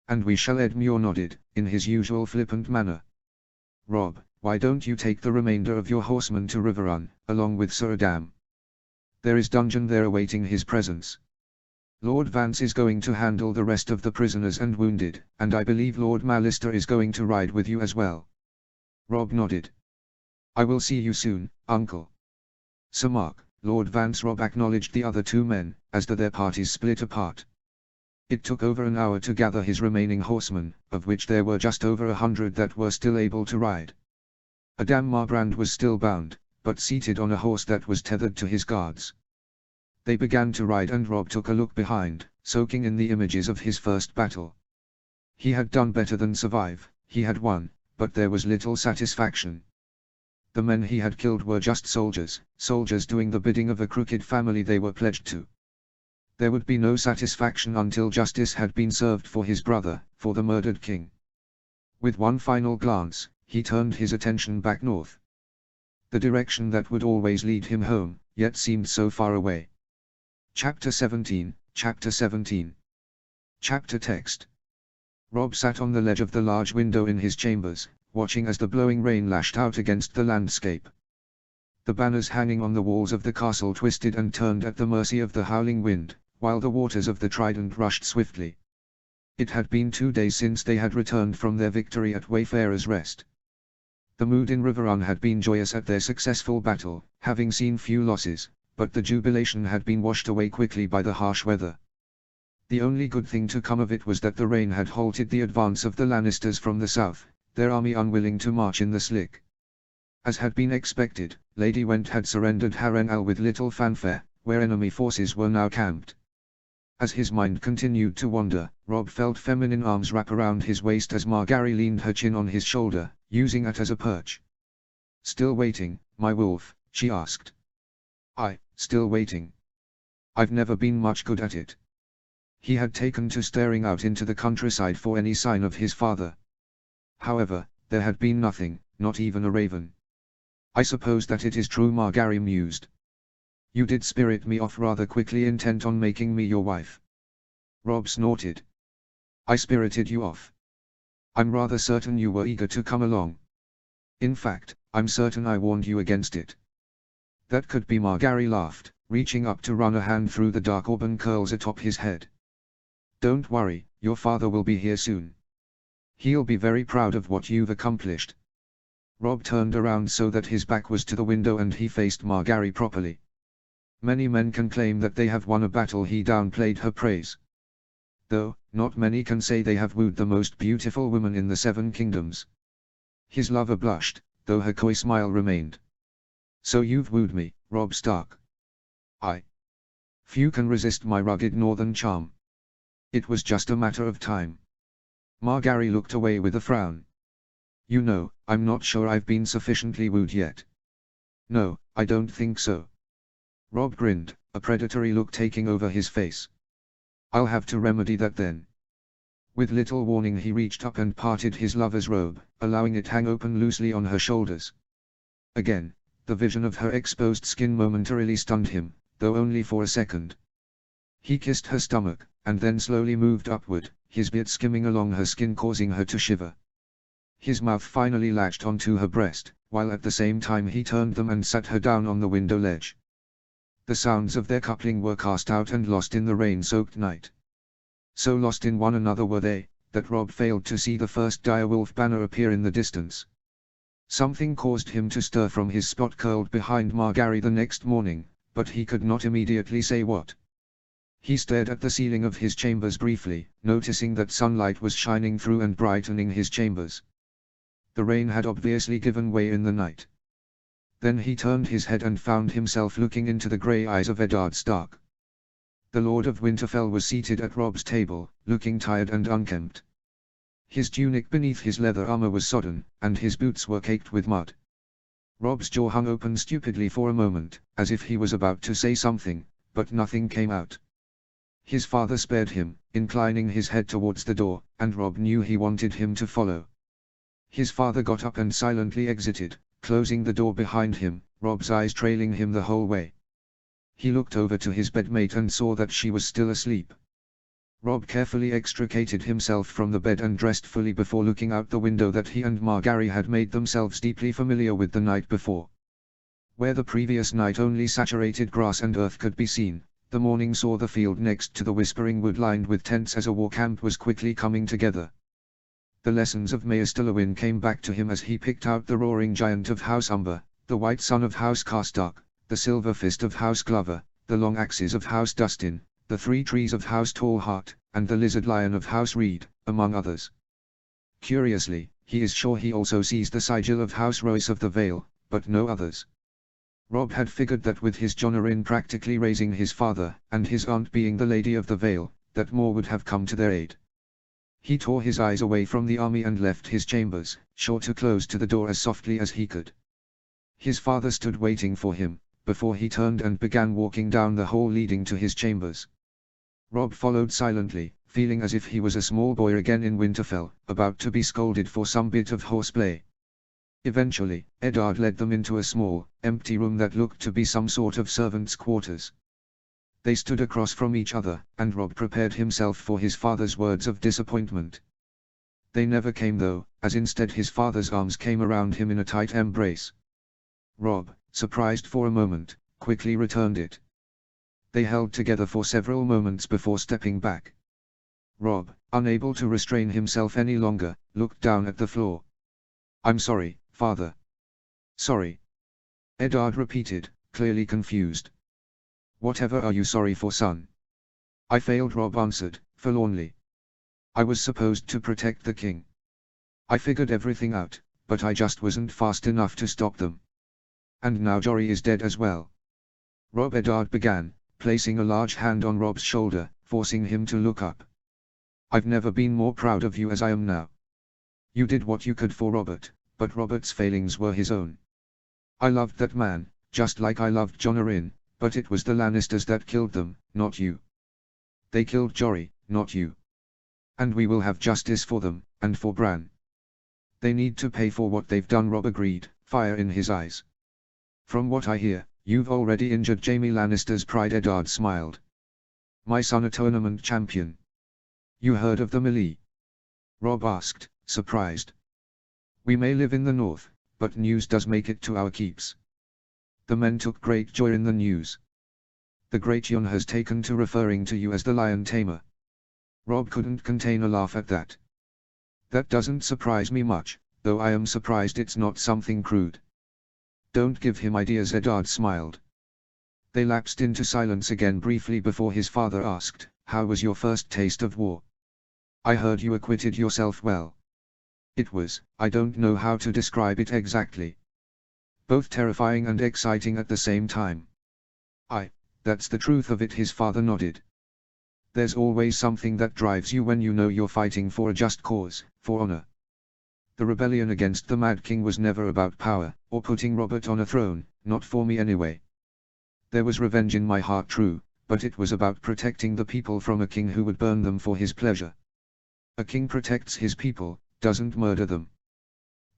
"And we shall," Edmure nodded, in his usual flippant manner. "Rob, why don't you take the remainder of your horsemen to Riverrun, along with Sir Adam? There is Dungeon there awaiting his presence. Lord Vance is going to handle the rest of the prisoners and wounded, and I believe Lord Mallister is going to ride with you as well." Rob nodded. "I will see you soon, Uncle." "Sir Mark, Lord Vance." Rob acknowledged the other 2 men, as their parties split apart. It took over an hour to gather his remaining horsemen, of which there were just over 100 that were still able to ride. Adam Marbrand was still bound, but seated on a horse that was tethered to his guards. They began to ride and Rob took a look behind, soaking in the images of his first battle. He had done better than survive, he had won, but there was little satisfaction. The men he had killed were just soldiers, soldiers doing the bidding of a crooked family they were pledged to. There would be no satisfaction until justice had been served for his brother, for the murdered king. With one final glance, he turned his attention back north. The direction that would always lead him home, yet seemed so far away. Chapter 17, Chapter 17. Chapter text. Rob sat on the ledge of the large window in his chambers, watching as the blowing rain lashed out against the landscape. The banners hanging on the walls of the castle twisted and turned at the mercy of the howling wind, while the waters of the Trident rushed swiftly. It had been 2 days since they had returned from their victory at Wayfarer's Rest. The mood in Riverrun had been joyous at their successful battle, having seen few losses, but the jubilation had been washed away quickly by the harsh weather. The only good thing to come of it was that the rain had halted the advance of the Lannisters from the south, their army unwilling to march in the slick. As had been expected, Lady Went had surrendered Harrenhal with little fanfare, where enemy forces were now camped. As his mind continued to wander, Rob felt feminine arms wrap around his waist as Margaery leaned her chin on his shoulder, using it as a perch. "Still waiting, my wolf?" she asked. "Aye, still waiting. I've never been much good at it." He had taken to staring out into the countryside for any sign of his father. However, there had been nothing, not even a raven. "I suppose that it is true," Margaery mused. "You did spirit me off rather quickly, intent on making me your wife." Rob snorted. "I spirited you off? I'm rather certain you were eager to come along. In fact, I'm certain I warned you against it." "That could be," Margaery laughed, reaching up to run a hand through the dark auburn curls atop his head. "Don't worry, your father will be here soon. He'll be very proud of what you've accomplished." Rob turned around so that his back was to the window and he faced Margaery properly. "Many men can claim that they have won a battle," he downplayed her praise. "Though, not many can say they have wooed the most beautiful woman in the 7 kingdoms. His lover blushed, though her coy smile remained. "So you've wooed me, Robb Stark?" "Aye. Few can resist my rugged northern charm. It was just a matter of time." Margaery looked away with a frown. "You know, I'm not sure I've been sufficiently wooed yet." "No, I don't think so." Rob grinned, a predatory look taking over his face. "I'll have to remedy that then." With little warning he reached up and parted his lover's robe, allowing it hang open loosely on her shoulders. Again, the vision of her exposed skin momentarily stunned him, though only for a second. He kissed her stomach, and then slowly moved upward, his beard skimming along her skin causing her to shiver. His mouth finally latched onto her breast, while at the same time he turned them and sat her down on the window ledge. The sounds of their coupling were cast out and lost in the rain-soaked night. So lost in one another were they, that Rob failed to see the first direwolf banner appear in the distance. Something caused him to stir from his spot curled behind Margaery the next morning, but he could not immediately say what. He stared at the ceiling of his chambers briefly, noticing that sunlight was shining through and brightening his chambers. The rain had obviously given way in the night. Then he turned his head and found himself looking into the grey eyes of Eddard Stark. The Lord of Winterfell was seated at Rob's table, looking tired and unkempt. His tunic beneath his leather armor was sodden, and his boots were caked with mud. Rob's jaw hung open stupidly for a moment, as if he was about to say something, but nothing came out. His father spared him, inclining his head towards the door, and Rob knew he wanted him to follow. His father got up and silently exited, closing the door behind him, Rob's eyes trailing him the whole way. He looked over to his bedmate and saw that she was still asleep. Rob carefully extricated himself from the bed and dressed fully before looking out the window that he and Margaery had made themselves deeply familiar with the night before. Where the previous night only saturated grass and earth could be seen, the morning saw the field next to the Whispering Wood lined with tents as a war camp was quickly coming together. The lessons of Maester Luwin came back to him as he picked out the roaring giant of House Umber, the white son of House Karstark, the silver fist of House Glover, the long axes of House Dustin, the 3 trees of House Tallheart, and the lizard lion of House Reed, among others. Curiously, he is sure he also sees the sigil of House Royce of the Vale, but no others. Rob had figured that with his Jonarin practically raising his father, and his aunt being the Lady of the Vale, that more would have come to their aid. He tore his eyes away from the army and left his chambers, sure to close to the door as softly as he could. His father stood waiting for him, before he turned and began walking down the hall leading to his chambers. Rob followed silently, feeling as if he was a small boy again in Winterfell, about to be scolded for some bit of horseplay. Eventually, Eddard led them into a small, empty room that looked to be some sort of servants' quarters. They stood across from each other, and Rob prepared himself for his father's words of disappointment. They never came though, as instead his father's arms came around him in a tight embrace. Rob, surprised for a moment, quickly returned it. They held together for several moments before stepping back. Rob, unable to restrain himself any longer, looked down at the floor. "I'm sorry, father." "Sorry?" Eddard repeated, clearly confused. "Whatever are you sorry for, son?" "I failed," Rob answered, forlornly. "I was supposed to protect the king. I figured everything out, but I just wasn't fast enough to stop them. And now Jory is dead as well." Rob Eddard began, placing a large hand on Rob's shoulder, forcing him to look up. "I've never been more proud of you as I am now. You did what you could for Robert, but Robert's failings were his own. I loved that man, just like I loved Jonarin, but it was the Lannisters that killed them, not you. They killed Jory, not you. And we will have justice for them, and for Bran. They need to pay for what they've done." Rob agreed, fire in his eyes. "From what I hear, you've already injured Jaime Lannister's pride." Eddard smiled. "My son, a tournament champion." "You heard of the Melee?" Rob asked, surprised. "We may live in the north, but news does make it to our keeps. The men took great joy in the news. The Great Yon has taken to referring to you as the Lion Tamer." Rob couldn't contain a laugh at that. "That doesn't surprise me much, though I am surprised it's not something crude." "Don't give him ideas," Eddard smiled. They lapsed into silence again briefly before his father asked, "How was your first taste of war? I heard you acquitted yourself well." "It was, I don't know how to describe it exactly. Both terrifying and exciting at the same time." That's the truth of it," his father nodded. "There's always something that drives you when you know you're fighting for a just cause, for honor. The rebellion against the Mad King was never about power, or putting Robert on a throne, not for me anyway. There was revenge in my heart, true, but it was about protecting the people from a king who would burn them for his pleasure. A king protects his people, doesn't murder them.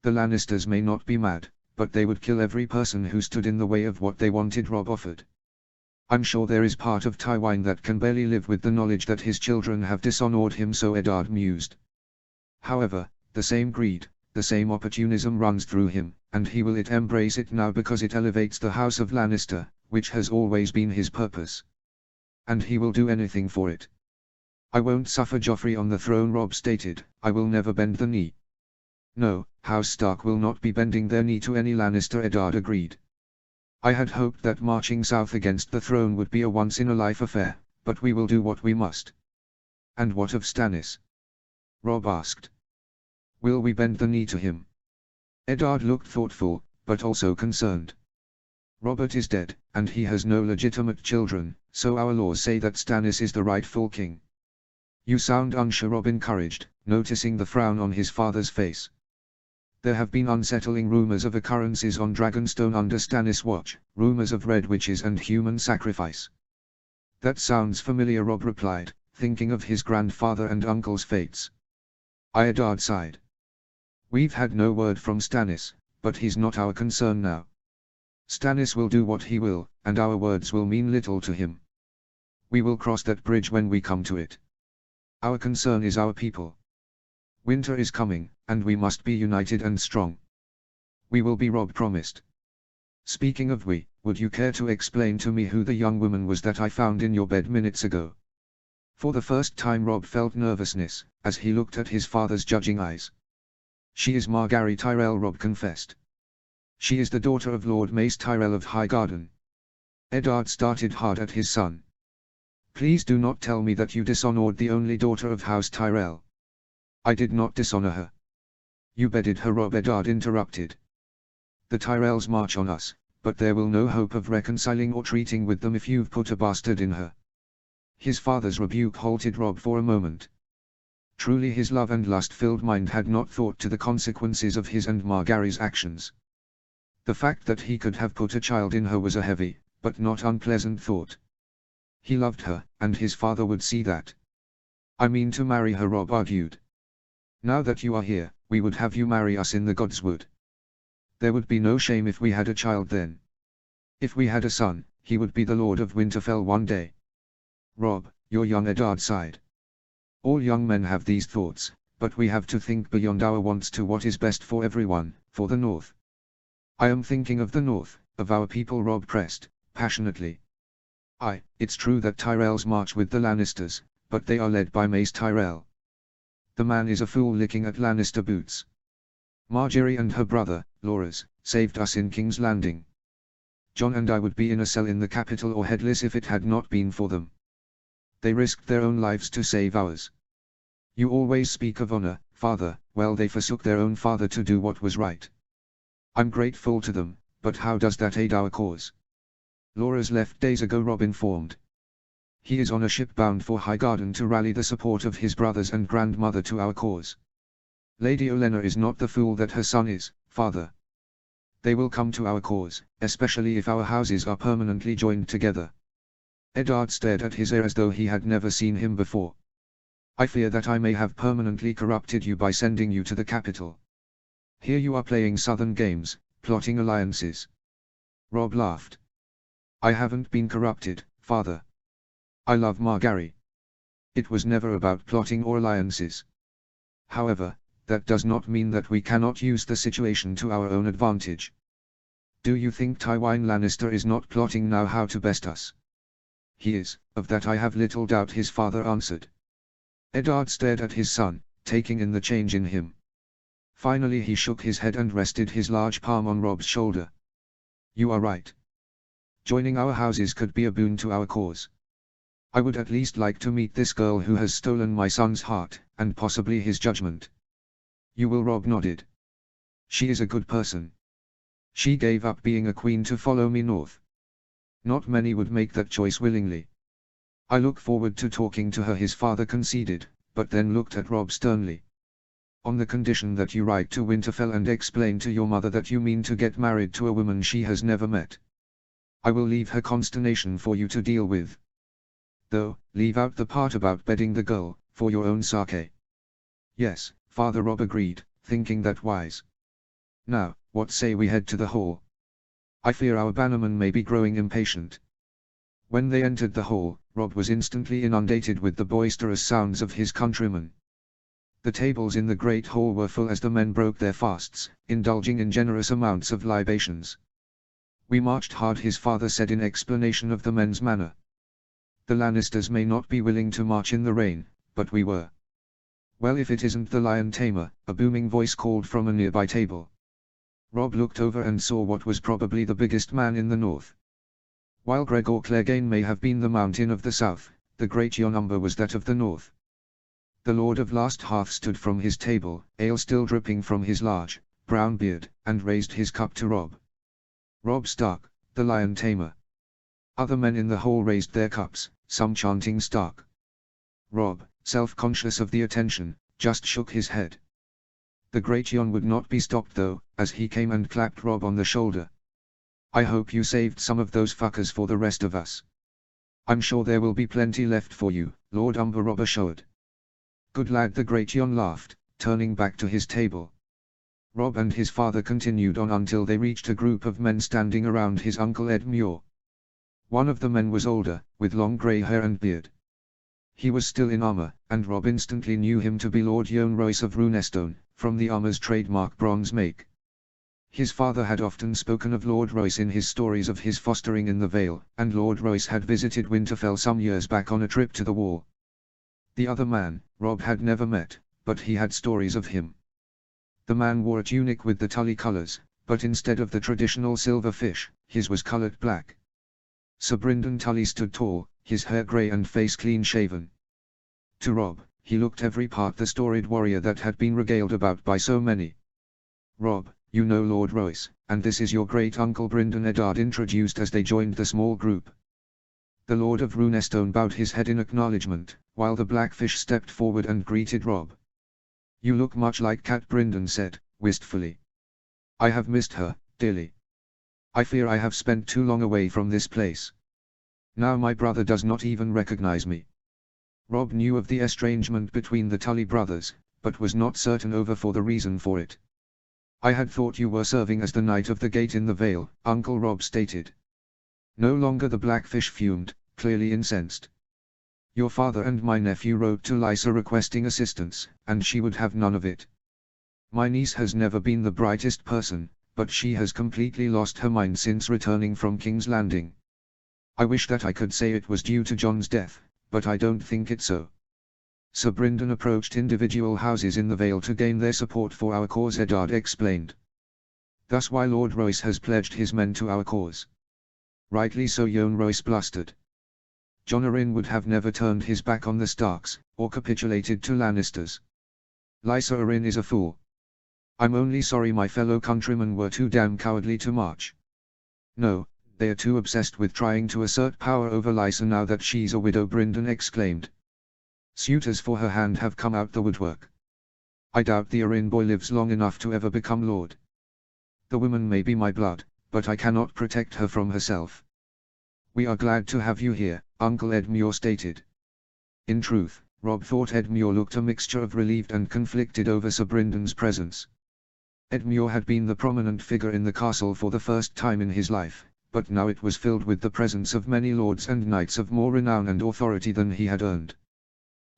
The Lannisters may not be mad, but they would kill every person who stood in the way of what they wanted." Rob offered. "I'm sure there is part of Tywin that can barely live with the knowledge that his children have dishonored him," so Eddard mused. "However, the same greed, the same opportunism runs through him, and he will embrace it now because it elevates the House of Lannister, which has always been his purpose. And he will do anything for it." "I won't suffer Joffrey on the throne," Rob stated. "I will never bend the knee." "No, House Stark will not be bending their knee to any Lannister," Eddard agreed. "I had hoped that marching south against the throne would be a once-in-a-life affair, but we will do what we must." "And what of Stannis?" Rob asked. "Will we bend the knee to him?" Eddard looked thoughtful, but also concerned. "Robert is dead, and he has no legitimate children, so our laws say that Stannis is the rightful king." "You sound unsure," Rob encouraged, noticing the frown on his father's face. "There have been unsettling rumors of occurrences on Dragonstone under Stannis' watch, rumors of red witches and human sacrifice." "That sounds familiar," Rob replied, thinking of his grandfather and uncle's fates. Eddard sighed. "We've had no word from Stannis, but he's not our concern now. Stannis will do what he will, and our words will mean little to him. We will cross that bridge when we come to it. Our concern is our people. Winter is coming, and we must be united and strong. We will be," Rob promised. "Speaking of we, would you care to explain to me who the young woman was that I found in your bed minutes ago?" For the first time Rob felt nervousness, as he looked at his father's judging eyes. "She is Margaery Tyrell," Rob confessed. "She is the daughter of Lord Mace Tyrell of Highgarden." Eddard started hard at his son. "Please do not tell me that you dishonored the only daughter of House Tyrell." "I did not dishonor her." "You bedded her," Rob Eddard interrupted. "The Tyrells march on us, but there will no hope of reconciling or treating with them if you've put a bastard in her. His father's rebuke halted Rob for a moment. Truly his love and lust-filled mind had not thought to the consequences of his and Margary's actions. The fact that he could have put a child in her was a heavy, but not unpleasant thought. He loved her, and his father would see that. I mean to marry her, Rob argued. Now that you are here, we would have you marry us in the gods would. There would be no shame if we had a child then. If we had a son, he would be the Lord of Winterfell one day. Rob, your young Eddard sighed. All young men have these thoughts, but we have to think beyond our wants to what is best for everyone, for the North. I am thinking of the North, of our people, Rob pressed, passionately. It's true that Tyrells march with the Lannisters, but they are led by Mace Tyrell. The man is a fool licking at Lannister boots. Margaery and her brother, Loras, saved us in King's Landing. Jon and I would be in a cell in the capital or headless if it had not been for them. They risked their own lives to save ours. You always speak of honor, father. Well, they forsook their own father to do what was right. I'm grateful to them, but how does that aid our cause? Loras left days ago, Rob informed. He is on a ship bound for Highgarden to rally the support of his brothers and grandmother to our cause. Lady Olenna is not the fool that her son is, father. They will come to our cause, especially if our houses are permanently joined together. Eddard stared at his heir as though he had never seen him before. I fear that I may have permanently corrupted you by sending you to the capital. Here you are playing southern games, plotting alliances. Rob laughed. I haven't been corrupted, father. I love Margaery. It was never about plotting or alliances. However, that does not mean that we cannot use the situation to our own advantage. Do you think Tywin Lannister is not plotting now how to best us? He is, of that I have little doubt, his father answered. Eddard stared at his son, taking in the change in him. Finally he shook his head and rested his large palm on Rob's shoulder. You are right. Joining our houses could be a boon to our cause. I would at least like to meet this girl who has stolen my son's heart, and possibly his judgment. You will, Rob nodded. She is a good person. She gave up being a queen to follow me north. Not many would make that choice willingly. I look forward to talking to her, his father conceded, but then looked at Rob sternly. On the condition that you write to Winterfell and explain to your mother that you mean to get married to a woman she has never met. I will leave her consternation for you to deal with. Though, leave out the part about bedding the girl, for your own sake. Yes, Father, Rob agreed, thinking that wise. Now, what say we head to the hall? I fear our bannerman may be growing impatient. When they entered the hall, Rob was instantly inundated with the boisterous sounds of his countrymen. The tables in the great hall were full as the men broke their fasts, indulging in generous amounts of libations. We marched hard, his father said in explanation of the men's manner. The Lannisters may not be willing to march in the rain, but we were. Well, if it isn't the Lion Tamer, a booming voice called from a nearby table. Rob looked over and saw what was probably the biggest man in the north. While Gregor Clegane may have been the mountain of the south, the great Jon Umber was that of the north. The Lord of Last Hearth stood from his table, ale still dripping from his large, brown beard, and raised his cup to Rob. Rob Stark, the Lion Tamer. Other men in the hall raised their cups, some chanting Stark. Rob, self-conscious of the attention, just shook his head. The great Jon would not be stopped though, as he came and clapped Rob on the shoulder. I hope you saved some of those fuckers for the rest of us. I'm sure there will be plenty left for you, Lord Umber, Rob assured. Good lad, the great Jon laughed, turning back to his table. Rob and his father continued on until they reached a group of men standing around his uncle Ed Muir. One of the men was older, with long grey hair and beard. He was still in armor, and Rob instantly knew him to be Lord Yohn Royce of Runestone, from the armor's trademark bronze make. His father had often spoken of Lord Royce in his stories of his fostering in the Vale, and Lord Royce had visited Winterfell some years back on a trip to the Wall. The other man, Rob had never met, but he had stories of him. The man wore a tunic with the Tully colours, but instead of the traditional silver fish, his was coloured black. Sir Brynden Tully stood tall, his hair grey and face clean-shaven. To Rob, he looked every part the storied warrior that had been regaled about by so many. Rob, You know Lord Royce, and this is your great-uncle Bryndon Eddard introduced as they joined the small group. The Lord of Runestone bowed his head in acknowledgement, while the Blackfish stepped forward and greeted Rob. You look much like Cat, Bryndon said, wistfully. I have missed her, dearly. I fear I have spent too long away from this place. Now my brother does not even recognize me. Rob knew of the estrangement between the Tully brothers, but was not certain over for the reason for it. I had thought you were serving as the Knight of the Gate in the Vale, Uncle Rob stated. No longer the Blackfish fumed, clearly incensed. Your father and my nephew wrote to Lysa requesting assistance, and she would have none of it. My niece has never been the brightest person, but she has completely lost her mind since returning from King's Landing. I wish that I could say it was due to John's death, but I don't think it so. Sir Bryndon approached individual houses in the Vale to gain their support for our cause, Eddard explained. Thus why Lord Royce has pledged his men to our cause. Rightly so, Yohn Royce blustered. Jon Arryn would have never turned his back on the Starks, or capitulated to Lannisters. Lysa Arryn is a fool. I'm only sorry my fellow countrymen were too damn cowardly to march. No, they are too obsessed with trying to assert power over Lysa now that she's a widow, Bryndon exclaimed. Suitors for her hand have come out the woodwork. I doubt the Arryn boy lives long enough to ever become lord. The woman may be my blood, but I cannot protect her from herself. We are glad to have you here, Uncle Edmure stated. In truth, Rob thought Edmure looked a mixture of relieved and conflicted over Sir Bryndon's presence. Edmure had been the prominent figure in the castle for the first time in his life, but now it was filled with the presence of many lords and knights of more renown and authority than he had earned.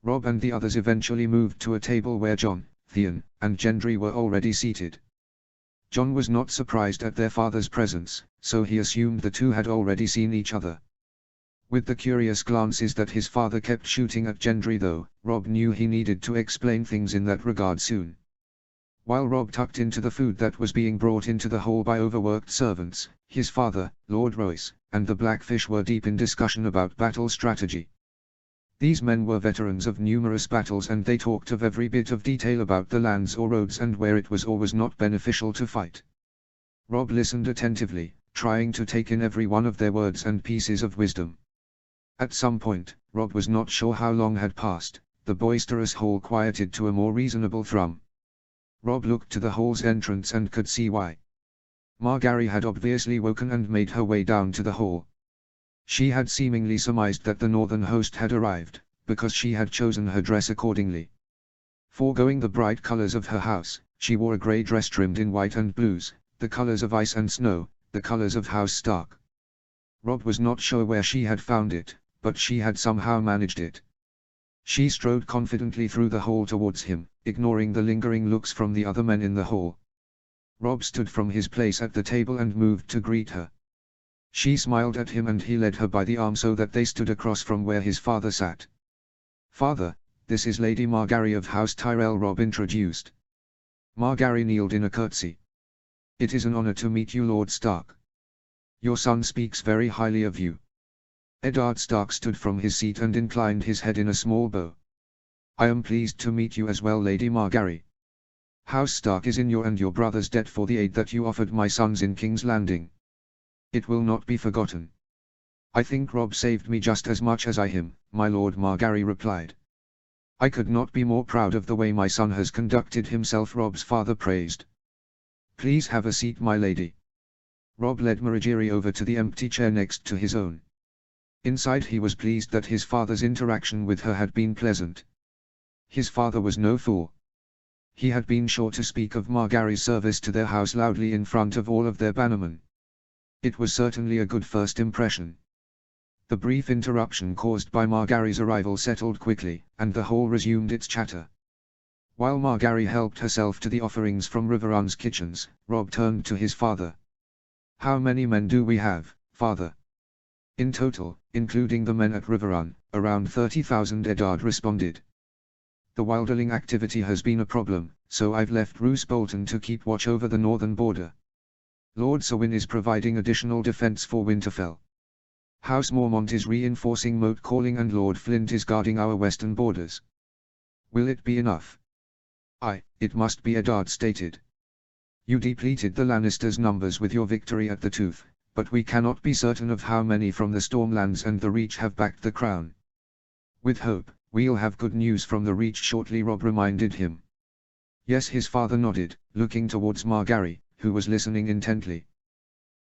Rob and the others eventually moved to a table where Jon, Theon, and Gendry were already seated. Jon was not surprised at their father's presence, so he assumed the two had already seen each other. With the curious glances that his father kept shooting at Gendry though, Rob knew he needed to explain things in that regard soon. While Rob tucked into the food that was being brought into the hall by overworked servants, his father, Lord Royce, and the Blackfish were deep in discussion about battle strategy. These men were veterans of numerous battles and they talked of every bit of detail about the lands or roads and where it was or was not beneficial to fight. Rob listened attentively, trying to take in every one of their words and pieces of wisdom. At some point, Rob was not sure how long had passed, the boisterous hall quieted to a more reasonable thrum. Rob looked to the hall's entrance and could see why. Margaery had obviously woken and made her way down to the hall. She had seemingly surmised that the northern host had arrived, because she had chosen her dress accordingly. Foregoing the bright colors of her house, she wore a grey dress trimmed in white and blues, the colors of ice and snow, the colors of House Stark. Rob was not sure where she had found it, but she had somehow managed it. She strode confidently through the hall towards him, ignoring the lingering looks from the other men in the hall. Rob stood from his place at the table and moved to greet her. She smiled at him and he led her by the arm so that they stood across from where his father sat. Father, this is Lady Margaery of House Tyrell, Rob introduced. Margaery kneeled in a curtsy. It is an honor to meet you, Lord Stark. Your son speaks very highly of you. Eddard Stark stood from his seat and inclined his head in a small bow. I am pleased to meet you as well, Lady Margaery. House Stark is in your and your brother's debt for the aid that you offered my sons in King's Landing. It will not be forgotten. I think Rob saved me just as much as I him, my lord, Margaery replied. I could not be more proud of the way my son has conducted himself, Rob's father praised. Please have a seat, my lady. Rob led Margaery over to the empty chair next to his own. Inside he was pleased that his father's interaction with her had been pleasant. His father was no fool. He had been sure to speak of Margaery's service to their house loudly in front of all of their bannermen. It was certainly a good first impression. The brief interruption caused by Margaery's arrival settled quickly, and the hall resumed its chatter. While Margaery helped herself to the offerings from Riverrun's kitchens, Rob turned to his father. How many men do we have, father? In total, including the men at Riverrun, around 30,000, Eddard responded. The wilderling activity has been a problem, so I've left Roose Bolton to keep watch over the northern border. Lord Sewin is providing additional defense for Winterfell. House Mormont is reinforcing Moat Calling and Lord Flint is guarding our western borders. Will it be enough? It must be, Eddard stated. You depleted the Lannisters' numbers with your victory at the Tooth, but we cannot be certain of how many from the Stormlands and the Reach have backed the crown. With hope, we'll have good news from the Reach shortly, Robb reminded him. Yes, his father nodded, looking towards Margaery, who was listening intently.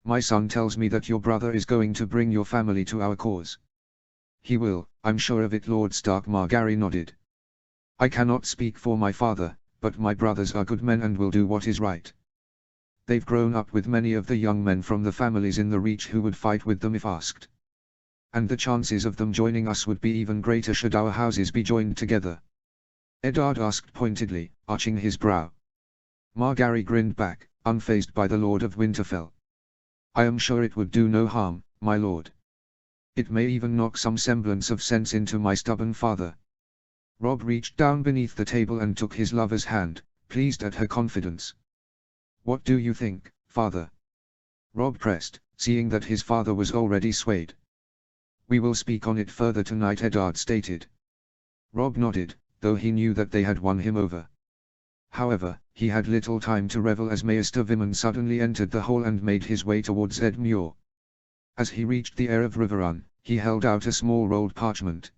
My son tells me that your brother is going to bring your family to our cause. He will, I'm sure of it, Lord Stark. Margaery nodded. I cannot speak for my father, but my brothers are good men and will do what is right. They've grown up with many of the young men from the families in the Reach who would fight with them if asked. And the chances of them joining us would be even greater should our houses be joined together. Eddard asked pointedly, arching his brow. Margaery grinned back, unfazed by the Lord of Winterfell. I am sure it would do no harm, my lord. It may even knock some semblance of sense into my stubborn father. Robb reached down beneath the table and took his lover's hand, pleased at her confidence. What do you think, father? Robb pressed, seeing that his father was already swayed. We will speak on it further tonight, Eddard stated. Robb nodded, though he knew that they had won him over. However, he had little time to revel as Maester Vimen suddenly entered the hall and made his way towards Ed Muir. As he reached the heir of Riverrun, he held out a small rolled parchment.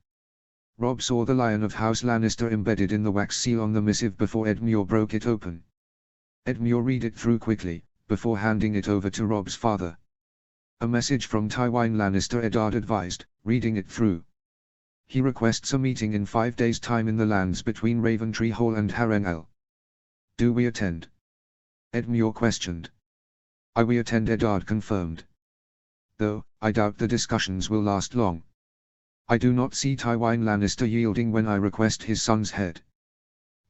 Robb saw the Lion of House Lannister embedded in the wax seal on the missive before Ed Muir broke it open. Ed Muir read it through quickly, before handing it over to Robb's father. A message from Tywin Lannister, Eddard advised, reading it through. He requests a meeting in 5 days' time in the lands between Raventree Hall and Harrenhal. Do we attend? Ed Muir questioned. I we attend, Eddard confirmed. Though, I doubt the discussions will last long. I do not see Tywin Lannister yielding when I request his son's head.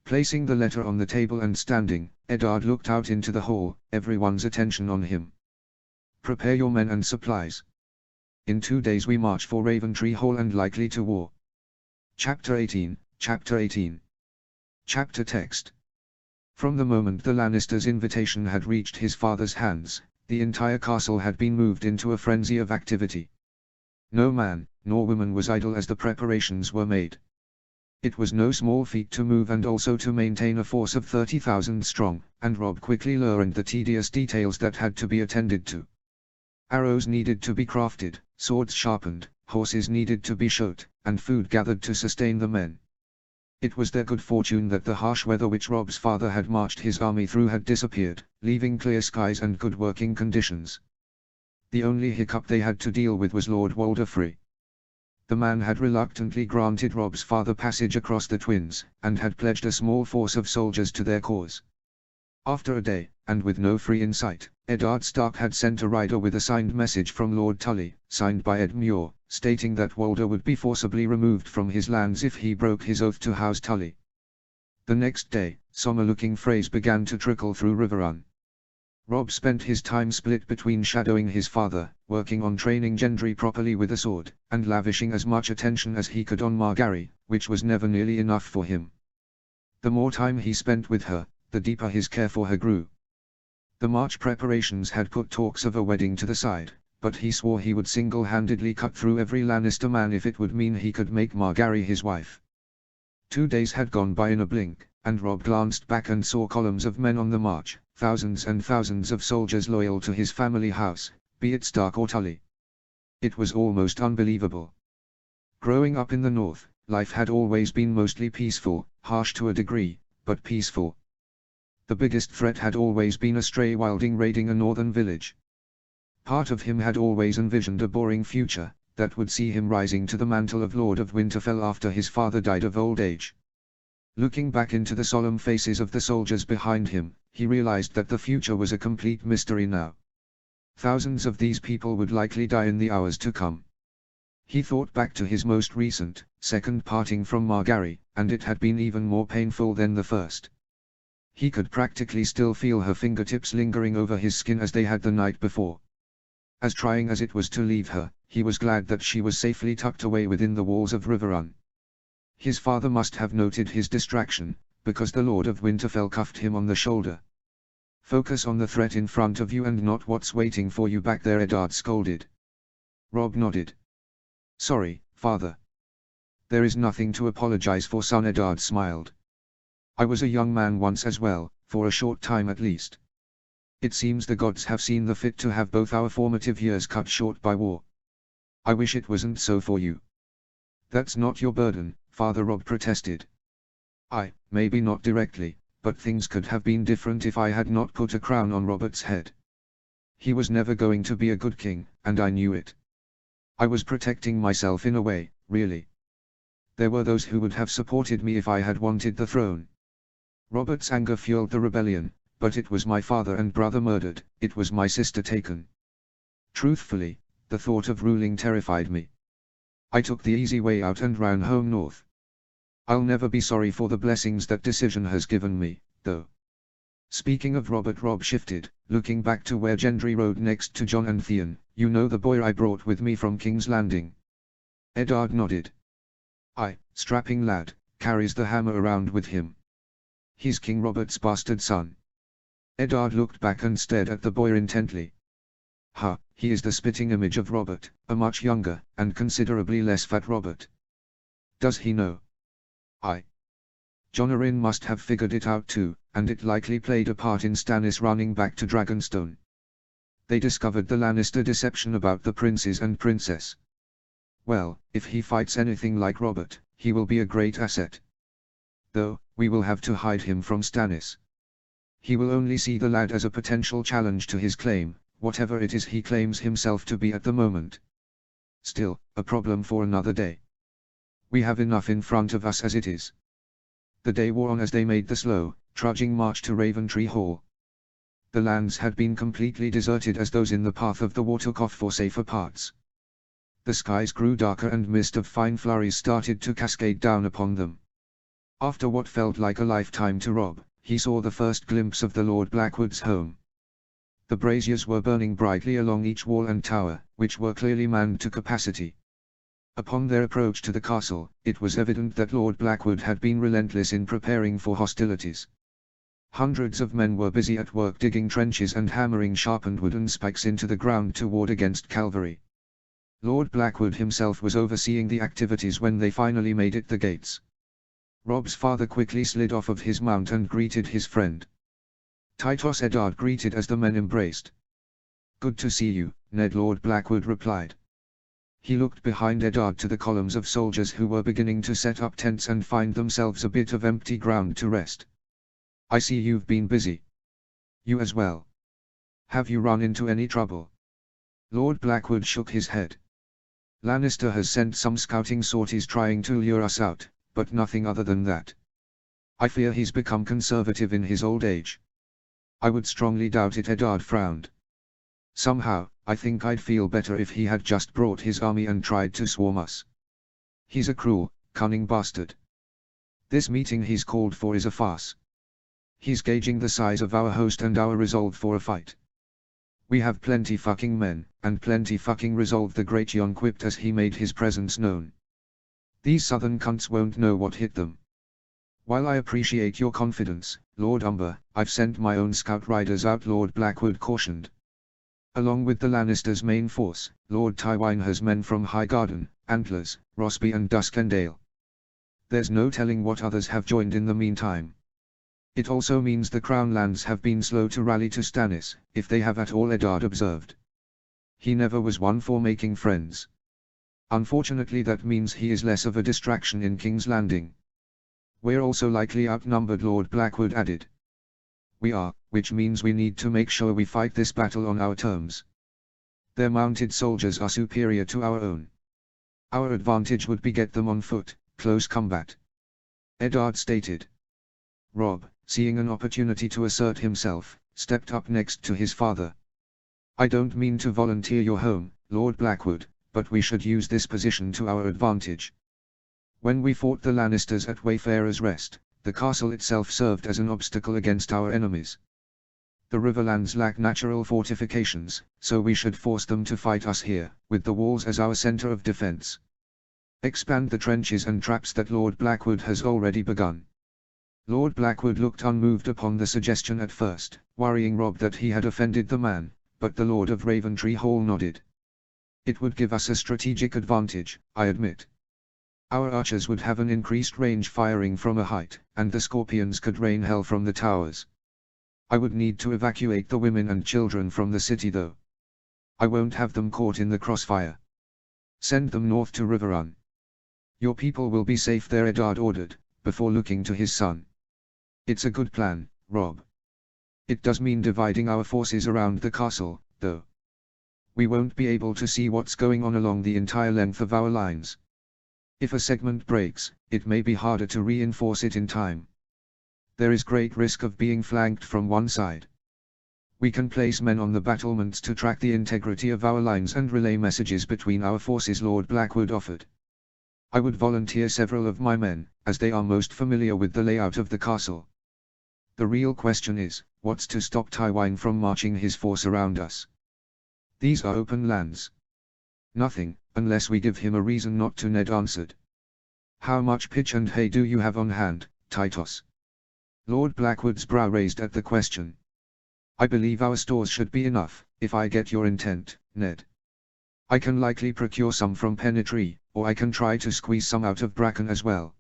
Placing the letter on the table and standing, Eddard looked out into the hall, everyone's attention on him. Prepare your men and supplies. In 2 days we march for Raventree Hall and likely to war. Chapter 18, Chapter 18. Chapter text. From the moment the Lannisters' invitation had reached his father's hands, the entire castle had been moved into a frenzy of activity. No man, nor woman was idle as the preparations were made. It was no small feat to move and also to maintain a force of 30,000 strong, and Robb quickly learned the tedious details that had to be attended to. Arrows needed to be crafted, swords sharpened, horses needed to be shot, and food gathered to sustain the men. It was their good fortune that the harsh weather which Robb's father had marched his army through had disappeared, leaving clear skies and good working conditions. The only hiccup they had to deal with was Lord Walder Frey. The man had reluctantly granted Robb's father passage across the Twins, and had pledged a small force of soldiers to their cause. After a day, and with no Frey in sight, Eddard Stark had sent a rider with a signed message from Lord Tully, signed by Ed Muir, stating that Walder would be forcibly removed from his lands if he broke his oath to House Tully. The next day, somber-looking Freys began to trickle through Riverrun. Robb spent his time split between shadowing his father, working on training Gendry properly with a sword, and lavishing as much attention as he could on Margaery, which was never nearly enough for him. The more time he spent with her, the deeper his care for her grew. The March preparations had put talks of a wedding to the side, but he swore he would single-handedly cut through every Lannister man if it would mean he could make Margaery his wife. 2 days had gone by in a blink, and Robb glanced back and saw columns of men on the march, thousands and thousands of soldiers loyal to his family house, be it Stark or Tully. It was almost unbelievable. Growing up in the north, life had always been mostly peaceful, harsh to a degree, but peaceful. The biggest threat had always been a stray wildling raiding a northern village. Part of him had always envisioned a boring future, that would see him rising to the mantle of Lord of Winterfell after his father died of old age. Looking back into the solemn faces of the soldiers behind him, he realized that the future was a complete mystery now. Thousands of these people would likely die in the hours to come. He thought back to his most recent, second parting from Margaery, and it had been even more painful than the first. He could practically still feel her fingertips lingering over his skin as they had the night before. As trying as it was to leave her, he was glad that she was safely tucked away within the walls of Riverrun. His father must have noted his distraction, because the Lord of Winterfell cuffed him on the shoulder. Focus on the threat in front of you and not what's waiting for you back there, Eddard scolded. Robb nodded. Sorry, father. There is nothing to apologize for, son, Eddard smiled. I was a young man once as well, for a short time at least. It seems the gods have seen the fit to have both our formative years cut short by war. I wish it wasn't so for you. That's not your burden, Father Rob protested. Maybe not directly, but things could have been different if I had not put a crown on Robert's head. He was never going to be a good king, and I knew it. I was protecting myself in a way, really. There were those who would have supported me if I had wanted the throne. Robert's anger fueled the rebellion, but it was my father and brother murdered, it was my sister taken. Truthfully, the thought of ruling terrified me. I took the easy way out and ran home north. I'll never be sorry for the blessings that decision has given me, though. Speaking of Robert, Rob shifted, looking back to where Gendry rode next to Jon and Theon. You know the boy I brought with me from King's Landing? Eddard nodded. Strapping lad, carries the hammer around with him. He's King Robert's bastard son. Eddard looked back and stared at the boy intently. He is the spitting image of Robert, a much younger, and considerably less fat Robert. Does he know? Jon Arryn must have figured it out too, and it likely played a part in Stannis running back to Dragonstone. They discovered the Lannister deception about the princes and princess. Well, if he fights anything like Robert, he will be a great asset. Though, we will have to hide him from Stannis. He will only see the lad as a potential challenge to his claim, whatever it is he claims himself to be at the moment. Still, a problem for another day. We have enough in front of us as it is. The day wore on as they made the slow, trudging march to Raventree Hall. The lands had been completely deserted as those in the path of the war took off for safer parts. The skies grew darker and mist of fine flurries started to cascade down upon them. After what felt like a lifetime to Rob, he saw the first glimpse of the Lord Blackwood's home. The braziers were burning brightly along each wall and tower, which were clearly manned to capacity. Upon their approach to the castle, it was evident that Lord Blackwood had been relentless in preparing for hostilities. Hundreds of men were busy at work digging trenches and hammering sharpened wooden spikes into the ground to ward against cavalry. Lord Blackwood himself was overseeing the activities when they finally made it the gates. Rob's father quickly slid off of his mount and greeted his friend. Tytos Eddard greeted as the men embraced. "Good to see you, Ned," Lord Blackwood replied. He looked behind Eddard to the columns of soldiers who were beginning to set up tents and find themselves a bit of empty ground to rest. "I see you've been busy. You as well. Have you run into any trouble?" Lord Blackwood shook his head. "Lannister has sent some scouting sorties trying to lure us out, but nothing other than that. I fear he's become conservative in his old age." "I would strongly doubt it," Eddard frowned. "Somehow, I think I'd feel better if he had just brought his army and tried to swarm us. He's a cruel, cunning bastard. This meeting he's called for is a farce. He's gauging the size of our host and our resolve for a fight. We have plenty fucking men, and plenty fucking resolve," the great Jon quipped as he made his presence known. "These southern cunts won't know what hit them. While I appreciate your confidence, Lord Umber, I've sent my own scout riders out," Lord Blackwood cautioned. Along with the Lannisters' main force, Lord Tywin has men from Highgarden, Antlers, Rosby and Duskendale. There's no telling what others have joined in the meantime. It also means the Crown lands have been slow to rally to Stannis, if they have at all, Eddard observed. He never was one for making friends. Unfortunately, that means he is less of a distraction in King's Landing. "We're also likely outnumbered," Lord Blackwood added. "We are, which means we need to make sure we fight this battle on our terms. Their mounted soldiers are superior to our own. Our advantage would be get them on foot, close combat," Eddard stated. Rob, seeing an opportunity to assert himself, stepped up next to his father. "I don't mean to volunteer your home, Lord Blackwood, but we should use this position to our advantage. When we fought the Lannisters at Wayfarer's Rest, the castle itself served as an obstacle against our enemies. The Riverlands lack natural fortifications, so we should force them to fight us here, with the walls as our center of defense. Expand the trenches and traps that Lord Blackwood has already begun." Lord Blackwood looked unmoved upon the suggestion at first, worrying Rob that he had offended the man, but the Lord of Raventree Hall nodded. "It would give us a strategic advantage, I admit. Our archers would have an increased range firing from a height, and the Scorpions could rain hell from the towers. I would need to evacuate the women and children from the city though. I won't have them caught in the crossfire. Send them north to Riverrun. Your people will be safe there, Eddard ordered, before looking to his son. It's a good plan, Robb. It does mean dividing our forces around the castle, though. We won't be able to see what's going on along the entire length of our lines. If a segment breaks, it may be harder to reinforce it in time. There is great risk of being flanked from one side. We can place men on the battlements to track the integrity of our lines and relay messages between our forces, Lord Blackwood offered. I would volunteer several of my men, as they are most familiar with the layout of the castle. The real question is, what's to stop Tywine from marching his force around us? These are open lands. Nothing, unless we give him a reason not to, Ned answered. How much pitch and hay do you have on hand, Tytos? Lord Blackwood's brow raised at the question. I believe our stores should be enough, if I get your intent, Ned. I can likely procure some from Penetry, or I can try to squeeze some out of Bracken as well.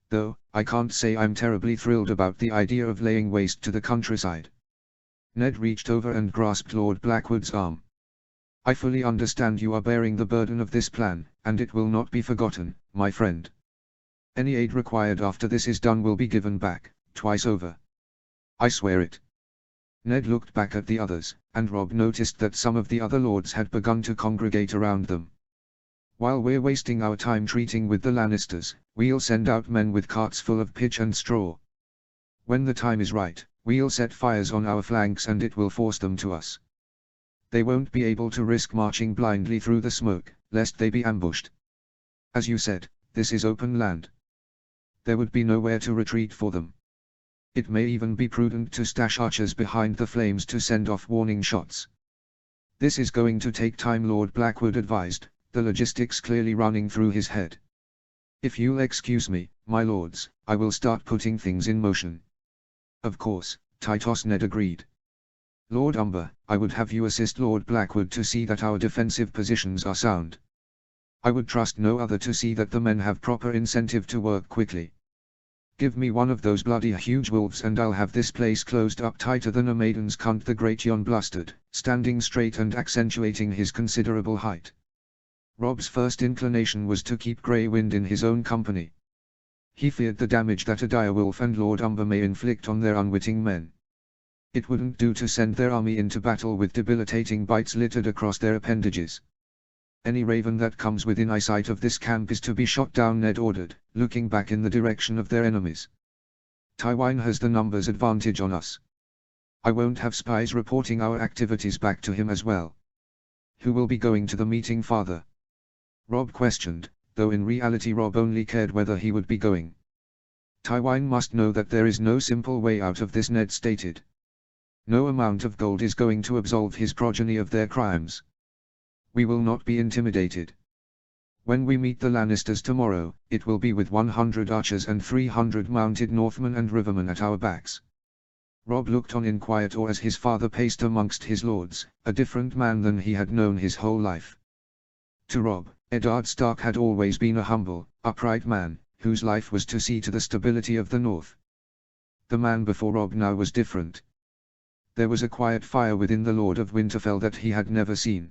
Though, I can't say I'm terribly thrilled about the idea of laying waste to the countryside. Ned reached over and grasped Lord Blackwood's arm. I fully understand you are bearing the burden of this plan, and it will not be forgotten, my friend. Any aid required after this is done will be given back, twice over. I swear it. Ned looked back at the others, and Robb noticed that some of the other lords had begun to congregate around them. While we're wasting our time treating with the Lannisters, we'll send out men with carts full of pitch and straw. When the time is right, we'll set fires on our flanks and it will force them to us. They won't be able to risk marching blindly through the smoke, lest they be ambushed. As you said, this is open land. There would be nowhere to retreat for them. It may even be prudent to stash archers behind the flames to send off warning shots. This is going to take time, Lord Blackwood advised, the logistics clearly running through his head. If you'll excuse me, my lords, I will start putting things in motion. Of course, Tytos, Ned agreed. Lord Umber, I would have you assist Lord Blackwood to see that our defensive positions are sound. I would trust no other to see that the men have proper incentive to work quickly. Give me one of those bloody huge wolves and I'll have this place closed up tighter than a maiden's cunt, the great Jon blustered, standing straight and accentuating his considerable height. Robb's first inclination was to keep Grey Wind in his own company. He feared the damage that a direwolf and Lord Umber may inflict on their unwitting men. It wouldn't do to send their army into battle with debilitating bites littered across their appendages. Any raven that comes within eyesight of this camp is to be shot down, Ned ordered, looking back in the direction of their enemies. Tywine has the numbers advantage on us. I won't have spies reporting our activities back to him as well. Who will be going to the meeting, father? Robb questioned, though in reality Robb only cared whether he would be going. Tywine must know that there is no simple way out of this, Ned stated. No amount of gold is going to absolve his progeny of their crimes. We will not be intimidated. When we meet the Lannisters tomorrow, it will be with 100 archers and 300 mounted Northmen and Rivermen at our backs. Robb looked on in quiet awe as his father paced amongst his lords, a different man than he had known his whole life. To Robb, Eddard Stark had always been a humble, upright man, whose life was to see to the stability of the North. The man before Robb now was different. There was a quiet fire within the Lord of Winterfell that he had never seen.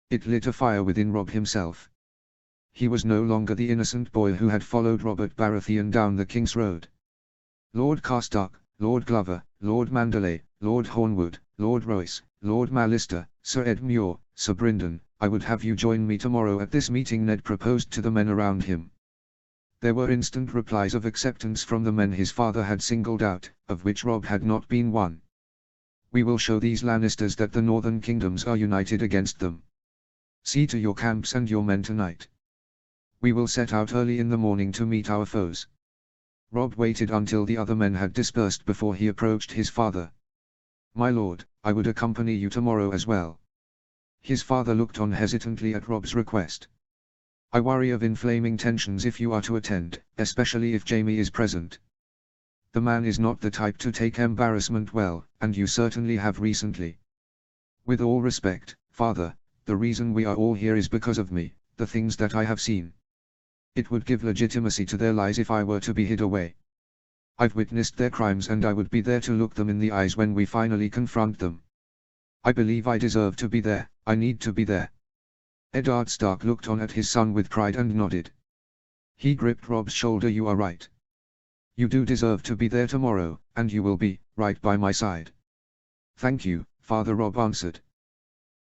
It lit a fire within Robb himself. He was no longer the innocent boy who had followed Robert Baratheon down the King's Road. Lord Karstark, Lord Glover, Lord Mandalay, Lord Hornwood, Lord Royce, Lord Mallister, Sir Ed Muir, Sir Brynden, I would have you join me tomorrow at this meeting, Ned proposed to the men around him. There were instant replies of acceptance from the men his father had singled out, of which Robb had not been one. We will show these Lannisters that the northern kingdoms are united against them. See to your camps and your men tonight. We will set out early in the morning to meet our foes. Robb waited until the other men had dispersed before he approached his father. My lord, I would accompany you tomorrow as well. His father looked on hesitantly at Robb's request. I worry of inflaming tensions if you are to attend, especially if Jaime is present. The man is not the type to take embarrassment well, and you certainly have recently. With all respect, father, the reason we are all here is because of me, the things that I have seen. It would give legitimacy to their lies if I were to be hid away. I've witnessed their crimes and I would be there to look them in the eyes when we finally confront them. I believe I deserve to be there, I need to be there. Eddard Stark looked on at his son with pride and nodded. He gripped Rob's shoulder. You are right. You do deserve to be there tomorrow, and you will be, right by my side. Thank you, Father, Rob answered.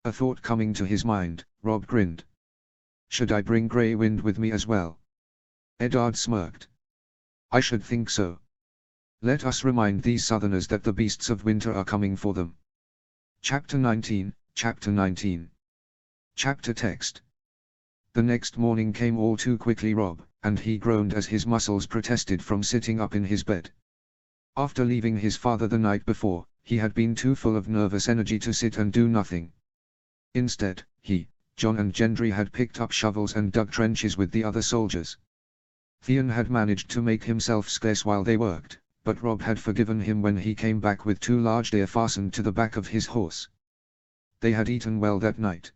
A thought coming to his mind, Rob grinned. Should I bring Grey Wind with me as well? Eddard smirked. I should think so. Let us remind these southerners that the beasts of winter are coming for them. Chapter 19, Chapter 19. Chapter text. The next morning came all too quickly Rob, and he groaned as his muscles protested from sitting up in his bed. After leaving his father the night before, he had been too full of nervous energy to sit and do nothing. Instead, he, John and Gendry had picked up shovels and dug trenches with the other soldiers. Theon had managed to make himself scarce while they worked, but Rob had forgiven him when he came back with 2 large deer fastened to the back of his horse. They had eaten well that night.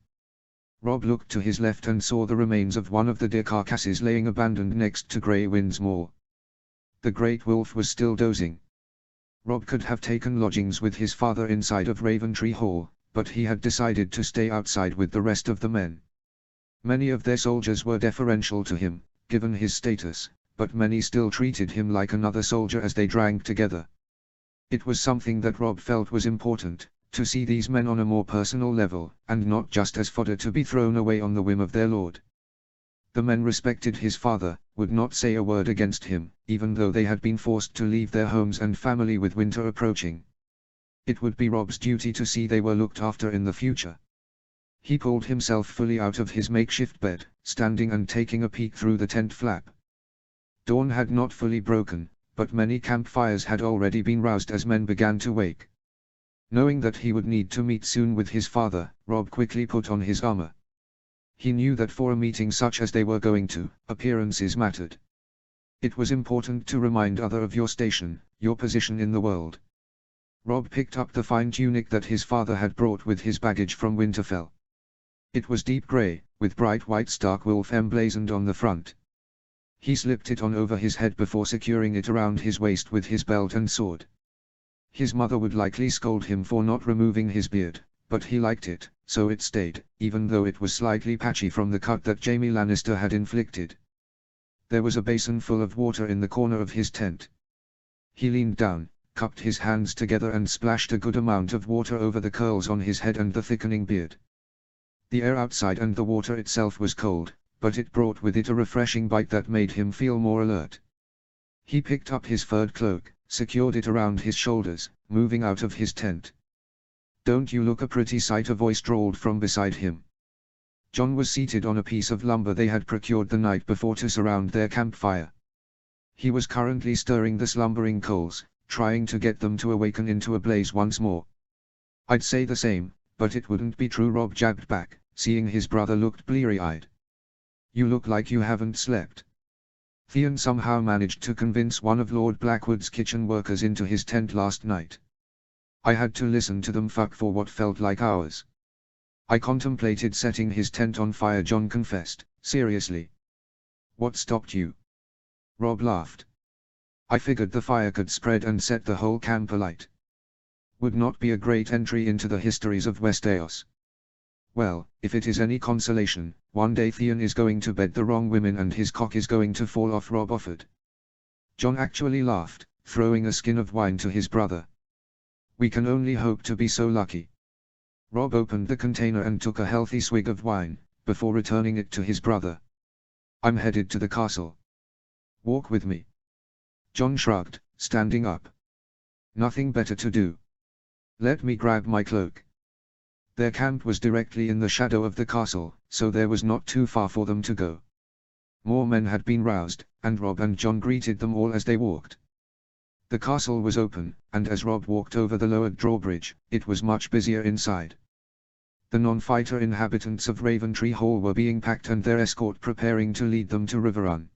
Rob looked to his left and saw the remains of one of the deer carcasses laying abandoned next to Grey Wind's moor. The great wolf was still dozing. Rob could have taken lodgings with his father inside of Raventree Hall, but he had decided to stay outside with the rest of the men. Many of their soldiers were deferential to him, given his status, but many still treated him like another soldier as they drank together. It was something that Rob felt was important, to see these men on a more personal level, and not just as fodder to be thrown away on the whim of their lord. The men respected his father, would not say a word against him, even though they had been forced to leave their homes and family with winter approaching. It would be Rob's duty to see they were looked after in the future. He pulled himself fully out of his makeshift bed, standing and taking a peek through the tent flap. Dawn had not fully broken, but many campfires had already been roused as men began to wake. Knowing that he would need to meet soon with his father, Rob quickly put on his armor. He knew that for a meeting such as they were going to, appearances mattered. It was important to remind others of your station, your position in the world. Rob picked up the fine tunic that his father had brought with his baggage from Winterfell. It was deep grey, with bright white Starkwolf emblazoned on the front. He slipped it on over his head before securing it around his waist with his belt and sword. His mother would likely scold him for not removing his beard, but he liked it, so it stayed, even though it was slightly patchy from the cut that Jaime Lannister had inflicted. There was a basin full of water in the corner of his tent. He leaned down, cupped his hands together and splashed a good amount of water over the curls on his head and the thickening beard. The air outside and the water itself was cold, but it brought with it a refreshing bite that made him feel more alert. He picked up his furred cloak, secured it around his shoulders, moving out of his tent. "Don't you look a pretty sight?" a voice drawled from beside him. John was seated on a piece of lumber they had procured the night before to surround their campfire. He was currently stirring the slumbering coals, trying to get them to awaken into a blaze once more. "I'd say the same, but it wouldn't be true," Rob jabbed back, seeing his brother looked bleary-eyed. "You look like you haven't slept." Theon somehow managed to convince one of Lord Blackwood's kitchen workers into his tent last night. "I had to listen to them fuck for what felt like hours." "I contemplated setting his tent on fire," John confessed, seriously. "What stopped you?" Rob laughed. "I figured the fire could spread and set the whole camp alight. Would not be a great entry into the histories of Westeros. Well, if it is any consolation, one day Theon is going to bed the wrong women and his cock is going to fall off," Rob offered. John actually laughed, throwing a skin of wine to his brother. "We can only hope to be so lucky." Rob opened the container and took a healthy swig of wine, before returning it to his brother. "I'm headed to the castle. Walk with me." John shrugged, standing up. "Nothing better to do. Let me grab my cloak." Their camp was directly in the shadow of the castle, so there was not too far for them to go. More men had been roused, and Rob and John greeted them all as they walked. The castle was open, and as Rob walked over the lowered drawbridge, it was much busier inside. The non-fighter inhabitants of Raventree Hall were being packed and their escort preparing to lead them to Riverrun.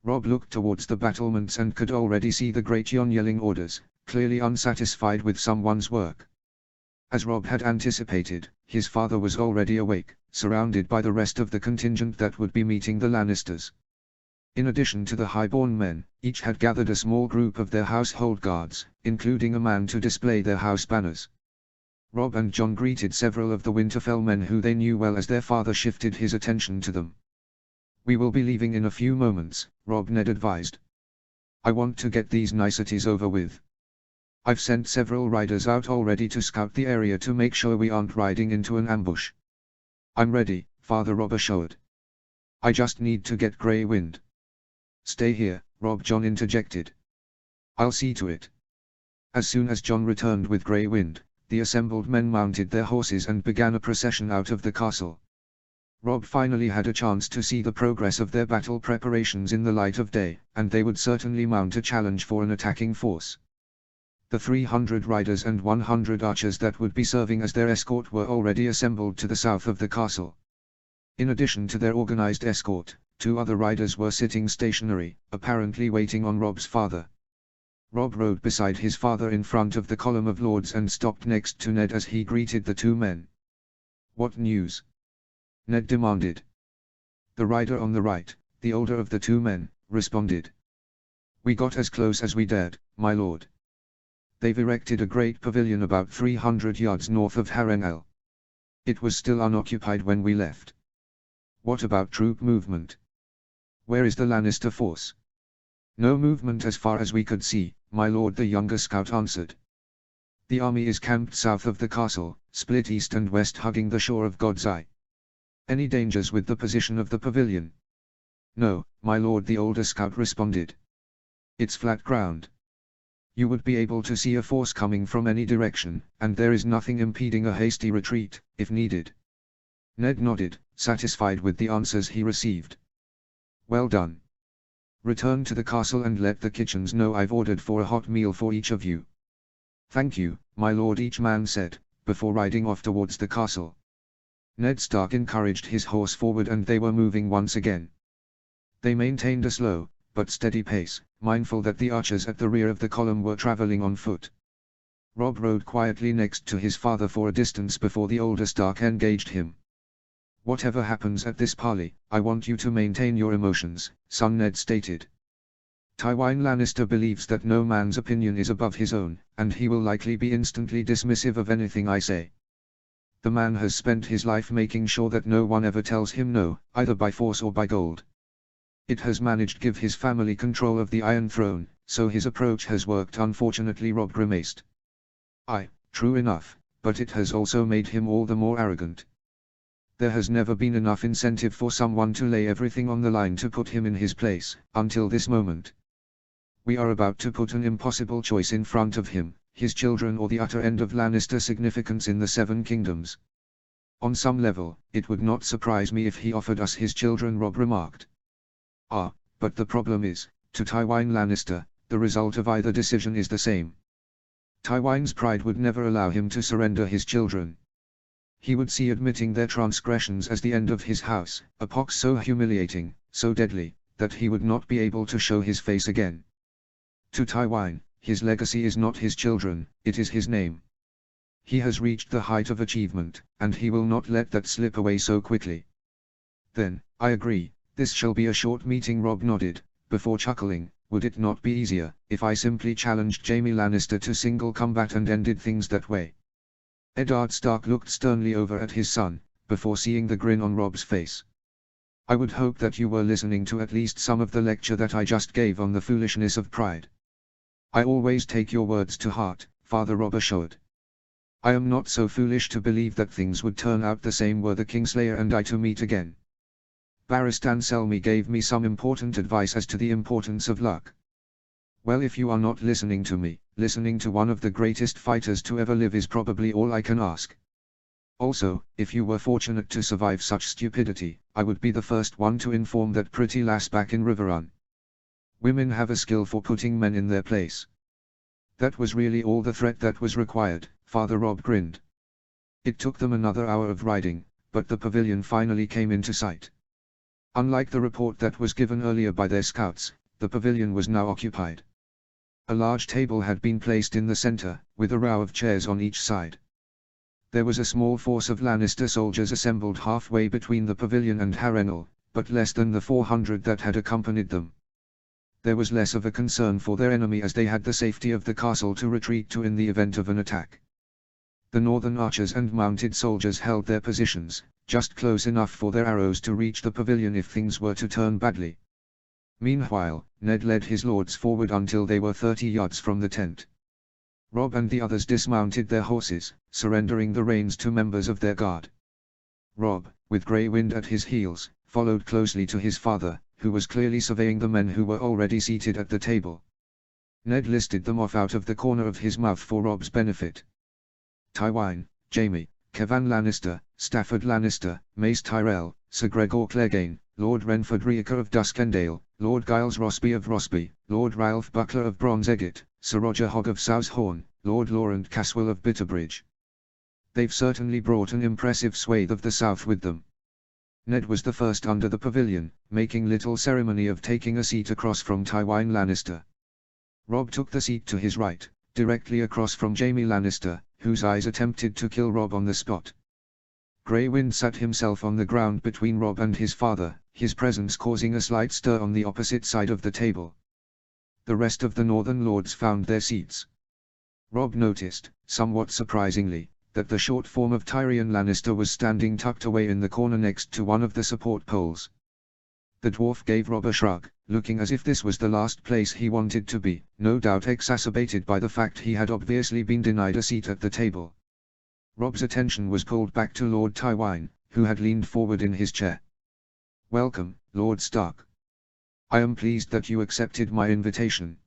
Rob looked towards the battlements and could already see the Great Jon yelling orders, clearly unsatisfied with someone's work. As Rob had anticipated, his father was already awake, surrounded by the rest of the contingent that would be meeting the Lannisters. In addition to the highborn men, each had gathered a small group of their household guards, including a man to display their house banners. Robb and Jon greeted several of the Winterfell men who they knew well as their father shifted his attention to them. "We will be leaving in a few moments," Ned advised. "I want to get these niceties over with. I've sent several riders out already to scout the area to make sure we aren't riding into an ambush." "I'm ready," Father Robb assured. "I just need to get Grey Wind." "Stay here," Jon interjected. "I'll see to it." As soon as Jon returned with Grey Wind, the assembled men mounted their horses and began a procession out of the castle. Robb finally had a chance to see the progress of their battle preparations in the light of day, and they would certainly mount a challenge for an attacking force. The 300 riders and 100 archers that would be serving as their escort were already assembled to the south of the castle. In addition to their organized escort, 2 other riders were sitting stationary, apparently waiting on Robb's father. Robb rode beside his father in front of the column of lords and stopped next to Ned as he greeted the 2 men. "What news?" Ned demanded. The rider on the right, the older of the 2 men, responded. "We got as close as we dared, my lord. They've erected a great pavilion about 300 yards north of Harrenhal. It was still unoccupied when we left." "What about troop movement? Where is the Lannister force?" "No movement as far as we could see, my lord," the younger scout answered. "The army is camped south of the castle, split east and west hugging the shore of God's Eye." "Any dangers with the position of the pavilion?" "No, my lord," the older scout responded. "It's flat ground. You would be able to see a force coming from any direction, and there is nothing impeding a hasty retreat, if needed." Ned nodded, satisfied with the answers he received. "Well done. Return to the castle and let the kitchens know I've ordered for a hot meal for each of you." "Thank you, my lord," each man said, before riding off towards the castle. Ned Stark encouraged his horse forward and they were moving once again. They maintained a slow, but steady pace, mindful that the archers at the rear of the column were traveling on foot. Robb rode quietly next to his father for a distance before the older Stark engaged him. "Whatever happens at this parley, I want you to maintain your emotions," son, Ned stated. "Tywin Lannister believes that no man's opinion is above his own, and he will likely be instantly dismissive of anything I say. The man has spent his life making sure that no one ever tells him no, either by force or by gold. It has managed to give his family control of the Iron Throne, so his approach has worked." Unfortunately, Robb grimaced. "Aye, true enough, but it has also made him all the more arrogant. There has never been enough incentive for someone to lay everything on the line to put him in his place, until this moment. We are about to put an impossible choice in front of him, his children or the utter end of Lannister significance in the 7 Kingdoms. On some level, it would not surprise me if he offered us his children," Robb remarked. "Ah, but the problem is, to Tywin Lannister, the result of either decision is the same. Tywin's pride would never allow him to surrender his children. He would see admitting their transgressions as the end of his house, a pox so humiliating, so deadly, that he would not be able to show his face again. To Tywin, his legacy is not his children, it is his name. He has reached the height of achievement, and he will not let that slip away so quickly." "Then, I agree, this shall be a short meeting," Robb nodded, before chuckling. "Would it not be easier, if I simply challenged Jaime Lannister to single combat and ended things that way?" Eddard Stark looked sternly over at his son, before seeing the grin on Robb's face. "I would hope that you were listening to at least some of the lecture that I just gave on the foolishness of pride." "I always take your words to heart," Father Robb assured. "I am not so foolish to believe that things would turn out the same were the Kingslayer and I to meet again. Barristan Selmy gave me some important advice as to the importance of luck. Well, if you are not listening to me, listening to one of the greatest fighters to ever live is probably all I can ask. Also, if you were fortunate to survive such stupidity, I would be the first one to inform that pretty lass back in Riverrun. Women have a skill for putting men in their place." That was really all the threat that was required, Father Robb grinned. It took them another hour of riding, but the pavilion finally came into sight. Unlike the report that was given earlier by their scouts, the pavilion was now occupied. A large table had been placed in the center, with a row of chairs on each side. There was a small force of Lannister soldiers assembled halfway between the pavilion and Harrenhal, but less than the 400 that had accompanied them. There was less of a concern for their enemy as they had the safety of the castle to retreat to in the event of an attack. The northern archers and mounted soldiers held their positions, just close enough for their arrows to reach the pavilion if things were to turn badly. Meanwhile, Ned led his lords forward until they were 30 yards from the tent. Robb and the others dismounted their horses, surrendering the reins to members of their guard. Robb, with Grey Wind at his heels, followed closely to his father, who was clearly surveying the men who were already seated at the table. Ned listed them off out of the corner of his mouth for Robb's benefit. Tywine, Jaime, Kevan Lannister, Stafford Lannister, Mace Tyrell, Sir Gregor Clegane, Lord Renford Reeker of Duskendale, Lord Giles Rosby of Rosby, Lord Ralph Buckler of Bronze Eggett, Sir Roger Hogg of Southhorn, Lord Laurent Caswell of Bitterbridge. They've certainly brought an impressive swathe of the South with them. Ned was the first under the pavilion, making little ceremony of taking a seat across from Tywine Lannister. Robb took the seat to his right, directly across from Jaime Lannister, whose eyes attempted to kill Robb on the spot. Grey Wind sat himself on the ground between Robb and his father, his presence causing a slight stir on the opposite side of the table. The rest of the northern lords found their seats. Robb noticed, somewhat surprisingly, that the short form of Tyrion Lannister was standing tucked away in the corner next to one of the support poles. The dwarf gave Robb a shrug, looking as if this was the last place he wanted to be, no doubt exacerbated by the fact he had obviously been denied a seat at the table. Robb's attention was pulled back to Lord Tywine, who had leaned forward in his chair. "Welcome, Lord Stark. I am pleased that you accepted my invitation.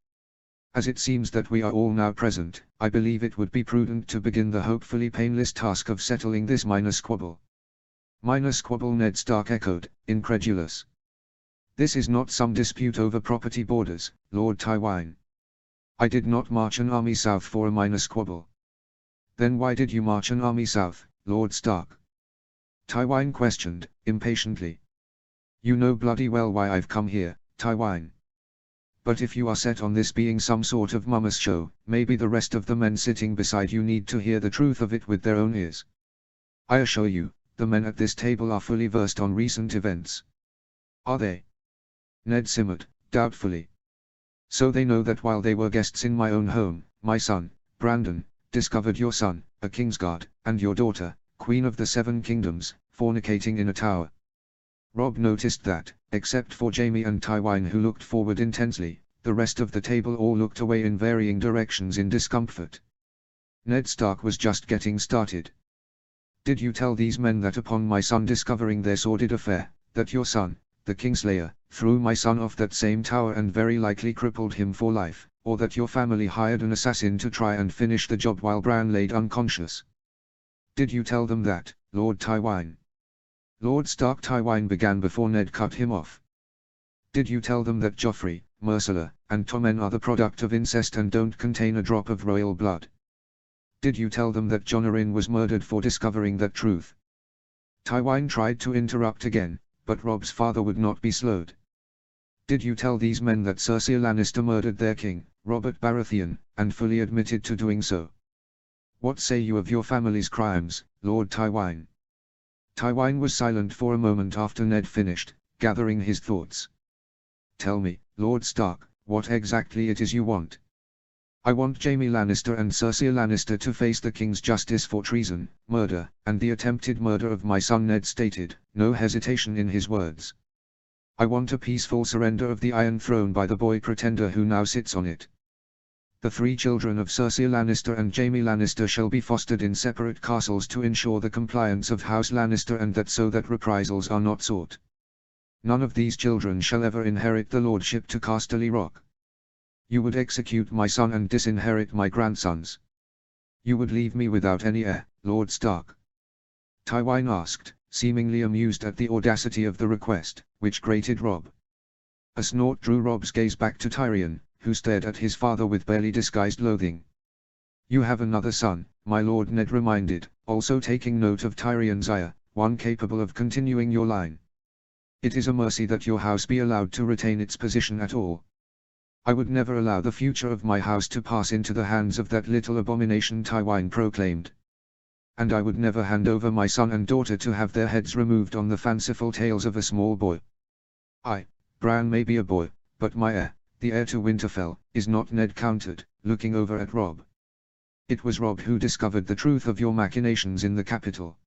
As it seems that we are all now present, I believe it would be prudent to begin the hopefully painless task of settling this minor squabble." "Minor squabble?" Ned Stark echoed, incredulous. "This is not some dispute over property borders, Lord Tywine. I did not march an army south for a minor squabble." "Then why did you march an army south, Lord Stark?" Tywine questioned, impatiently. "You know bloody well why I've come here, Tywine. But if you are set on this being some sort of mummus show, maybe the rest of the men sitting beside you need to hear the truth of it with their own ears. I assure you, the men at this table are fully versed on recent events." "Are they?" Ned simmered, doubtfully. "So they know that while they were guests in my own home, my son, Brandon, discovered your son, a Kingsguard, and your daughter, Queen of the Seven Kingdoms, fornicating in a tower." Robb noticed that, except for Jaime and Tywine who looked forward intensely, the rest of the table all looked away in varying directions in discomfort. Ned Stark was just getting started. "Did you tell these men that upon my son discovering their sordid affair, that your son, the Kingslayer, threw my son off that same tower and very likely crippled him for life, or that your family hired an assassin to try and finish the job while Bran laid unconscious? Did you tell them that, Lord Tywine?" Lord Stark Tywine began before Ned cut him off. "Did you tell them that Joffrey, Myrcella, and Tommen are the product of incest and don't contain a drop of royal blood? Did you tell them that Jon Arryn was murdered for discovering that truth?" Tywine tried to interrupt again, but Robb's father would not be slowed. "Did you tell these men that Cersei Lannister murdered their king, Robert Baratheon, and fully admitted to doing so? What say you of your family's crimes, Lord Tywine?" Tywine was silent for a moment after Ned finished, gathering his thoughts. "Tell me, Lord Stark, what exactly it is you want." "I want Jaime Lannister and Cersei Lannister to face the King's justice for treason, murder, and the attempted murder of my son," Ned stated, no hesitation in his words. "I want a peaceful surrender of the Iron Throne by the boy pretender who now sits on it. The 3 children of Cersei Lannister and Jaime Lannister shall be fostered in separate castles to ensure the compliance of House Lannister and that so that reprisals are not sought. None of these children shall ever inherit the lordship to Casterly Rock. You would execute my son and disinherit my grandsons. You would leave me without any heir, Lord Stark?" Tywine asked, seemingly amused at the audacity of the request, which grated Robb. A snort drew Robb's gaze back to Tyrion, who stared at his father with barely disguised loathing. "You have another son, my lord," Ned reminded, also taking note of Tyrion's ire, "one capable of continuing your line. It is a mercy that your house be allowed to retain its position at all. I would never allow the future of my house to pass into the hands of that little abomination," Tywine proclaimed. "And I would never hand over my son and daughter to have their heads removed on the fanciful tales of a small boy." Bran may be a boy, but my heir, the heir to Winterfell, is not. Ned countered, looking over at Robb. It was Robb who discovered the truth of your machinations in the capital.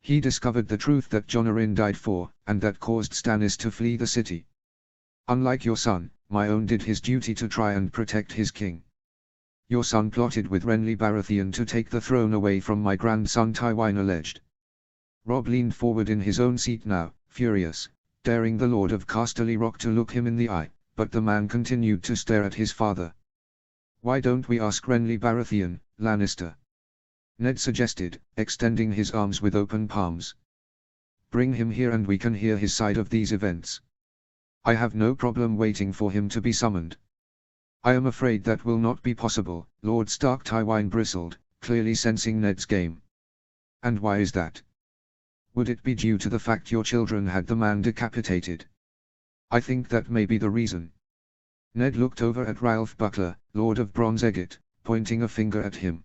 He discovered the truth that Jon Arryn died for, and that caused Stannis to flee the city. Unlike your son, my own did his duty to try and protect his king. Your son plotted with Renly Baratheon to take the throne away from my grandson Tywin alleged. Robb leaned forward in his own seat now, furious, daring the Lord of Casterly Rock to look him in the eye, but the man continued to stare at his father. Why don't we ask Renly Baratheon, Lannister? Ned suggested, extending his arms with open palms. Bring him here and we can hear his side of these events. I have no problem waiting for him to be summoned. I am afraid that will not be possible, Lord Stark. Tywin bristled, clearly sensing Ned's game. And why is that? Would it be due to the fact your children had the man decapitated? I think that may be the reason. Ned looked over at Ralph Buckler, Lord of Bronze Eggett, pointing a finger at him.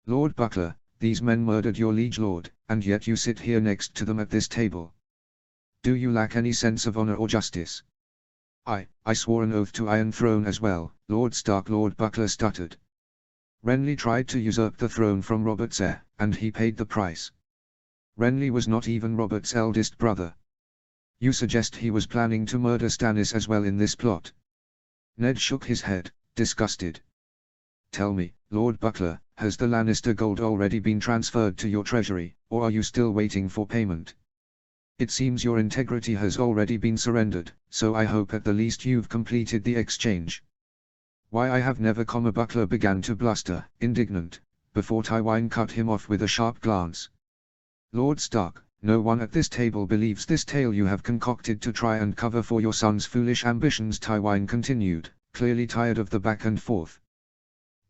Lord Buckler, these men murdered your liege lord, and yet you sit here next to them at this table. Do you lack any sense of honor or justice? I swore an oath to Iron Throne as well, Lord Stark. Lord Buckler stuttered. Renly tried to usurp the throne from Robert's heir, and he paid the price. Renly was not even Robert's eldest brother. You suggest he was planning to murder Stannis as well in this plot? Ned shook his head, disgusted. Tell me, Lord Buckler, has the Lannister gold already been transferred to your treasury, or are you still waiting for payment? It seems your integrity has already been surrendered, so I hope at the least you've completed the exchange. Why I have never. Buckler began to bluster, indignant, before Tywin cut him off with a sharp glance. Lord Stark, no one at this table believes this tale you have concocted to try and cover for your son's foolish ambitions. Tywin continued, clearly tired of the back and forth.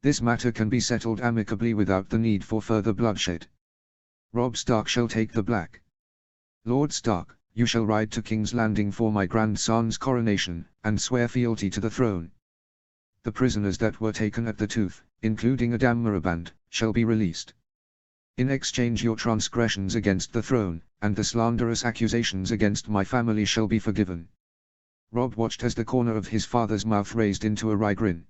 This matter can be settled amicably without the need for further bloodshed. Robb Stark shall take the black. Lord Stark, you shall ride to King's Landing for my grandson's coronation, and swear fealty to the throne. The prisoners that were taken at the Tooth, including Adam Mariband, shall be released. In exchange your transgressions against the throne, and the slanderous accusations against my family shall be forgiven. Robb watched as the corner of his father's mouth raised into a wry grin.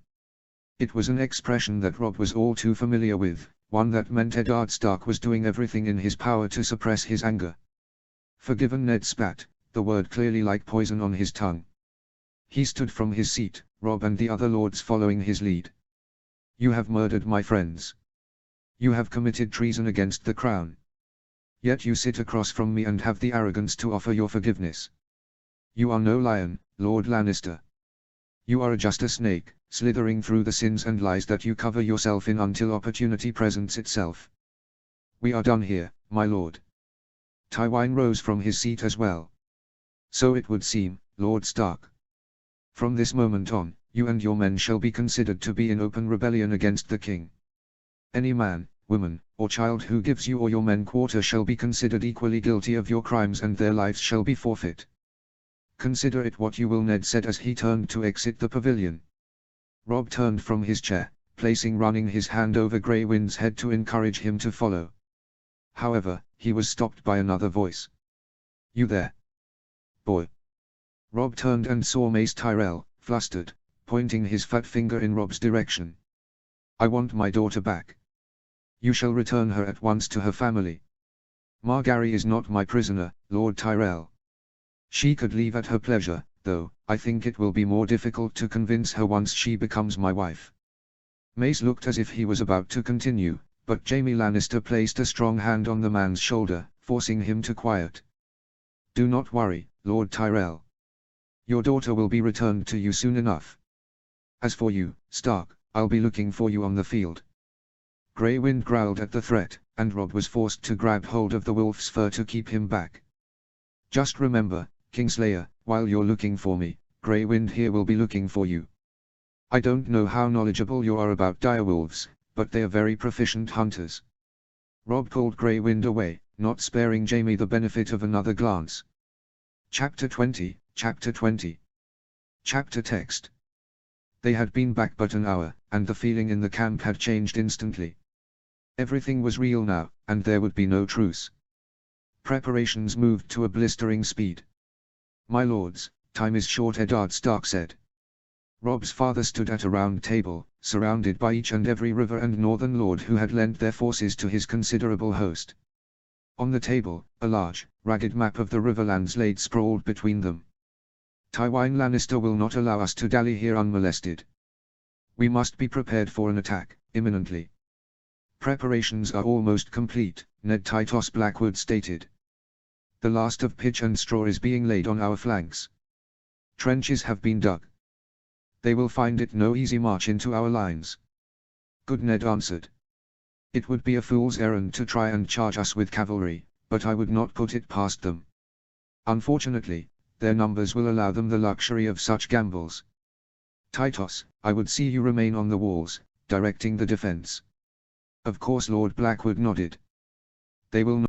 It was an expression that Robb was all too familiar with, one that meant Eddard Stark was doing everything in his power to suppress his anger. Forgiven. Ned spat, the word clearly like poison on his tongue. He stood from his seat, Robb and the other lords following his lead. You have murdered my friends. You have committed treason against the crown. Yet you sit across from me and have the arrogance to offer your forgiveness. You are no lion, Lord Lannister. You are just a snake, slithering through the sins and lies that you cover yourself in until opportunity presents itself. We are done here, my lord. Tywin rose from his seat as well. So it would seem, Lord Stark. From this moment on, you and your men shall be considered to be in open rebellion against the king. Any man, woman, or child who gives you or your men quarter shall be considered equally guilty of your crimes and their lives shall be forfeit. Consider it what you will, Ned said as he turned to exit the pavilion. Robb turned from his chair, running his hand over Grey Wind's head to encourage him to follow. However, he was stopped by another voice. You there, boy? Robb turned and saw Mace Tyrell, flustered, pointing his fat finger in Robb's direction. I want my daughter back. You shall return her at once to her family. Margaery is not my prisoner, Lord Tyrell. She could leave at her pleasure, though I think it will be more difficult to convince her once she becomes my wife. Mace looked as if he was about to continue, but Jaime Lannister placed a strong hand on the man's shoulder, forcing him to quiet. Do not worry, Lord Tyrell. Your daughter will be returned to you soon enough. As for you, Stark, I'll be looking for you on the field. Grey Wind growled at the threat, and Robb was forced to grab hold of the wolf's fur to keep him back. Just remember, Kingslayer, while you're looking for me, Grey Wind here will be looking for you. I don't know how knowledgeable you are about direwolves, but they are very proficient hunters. Robb pulled Grey Wind away, not sparing Jaime the benefit of another glance. Chapter 20, Chapter 20. Chapter text. They had been back but an hour, and the feeling in the camp had changed instantly. Everything was real now, and there would be no truce. Preparations moved to a blistering speed. My lords, Time is short, Eddard Stark said. Robb's father stood at a round table, surrounded by each and every river and northern lord who had lent their forces to his considerable host. On the table, a large, ragged map of the Riverlands laid sprawled between them. Tywin Lannister will not allow us to dally here unmolested. We must be prepared for an attack, imminently. Preparations are almost complete, Ned Titus Blackwood stated. The last of pitch and straw is being laid on our flanks. Trenches have been dug. They will find it no easy march into our lines. Good, Ned answered. It would be a fool's errand to try and charge us with cavalry, but I would not put it past them. Unfortunately, their numbers will allow them the luxury of such gambles. Titus, I would see you remain on the walls, directing the defense. Of course, Lord Blackwood nodded. They will not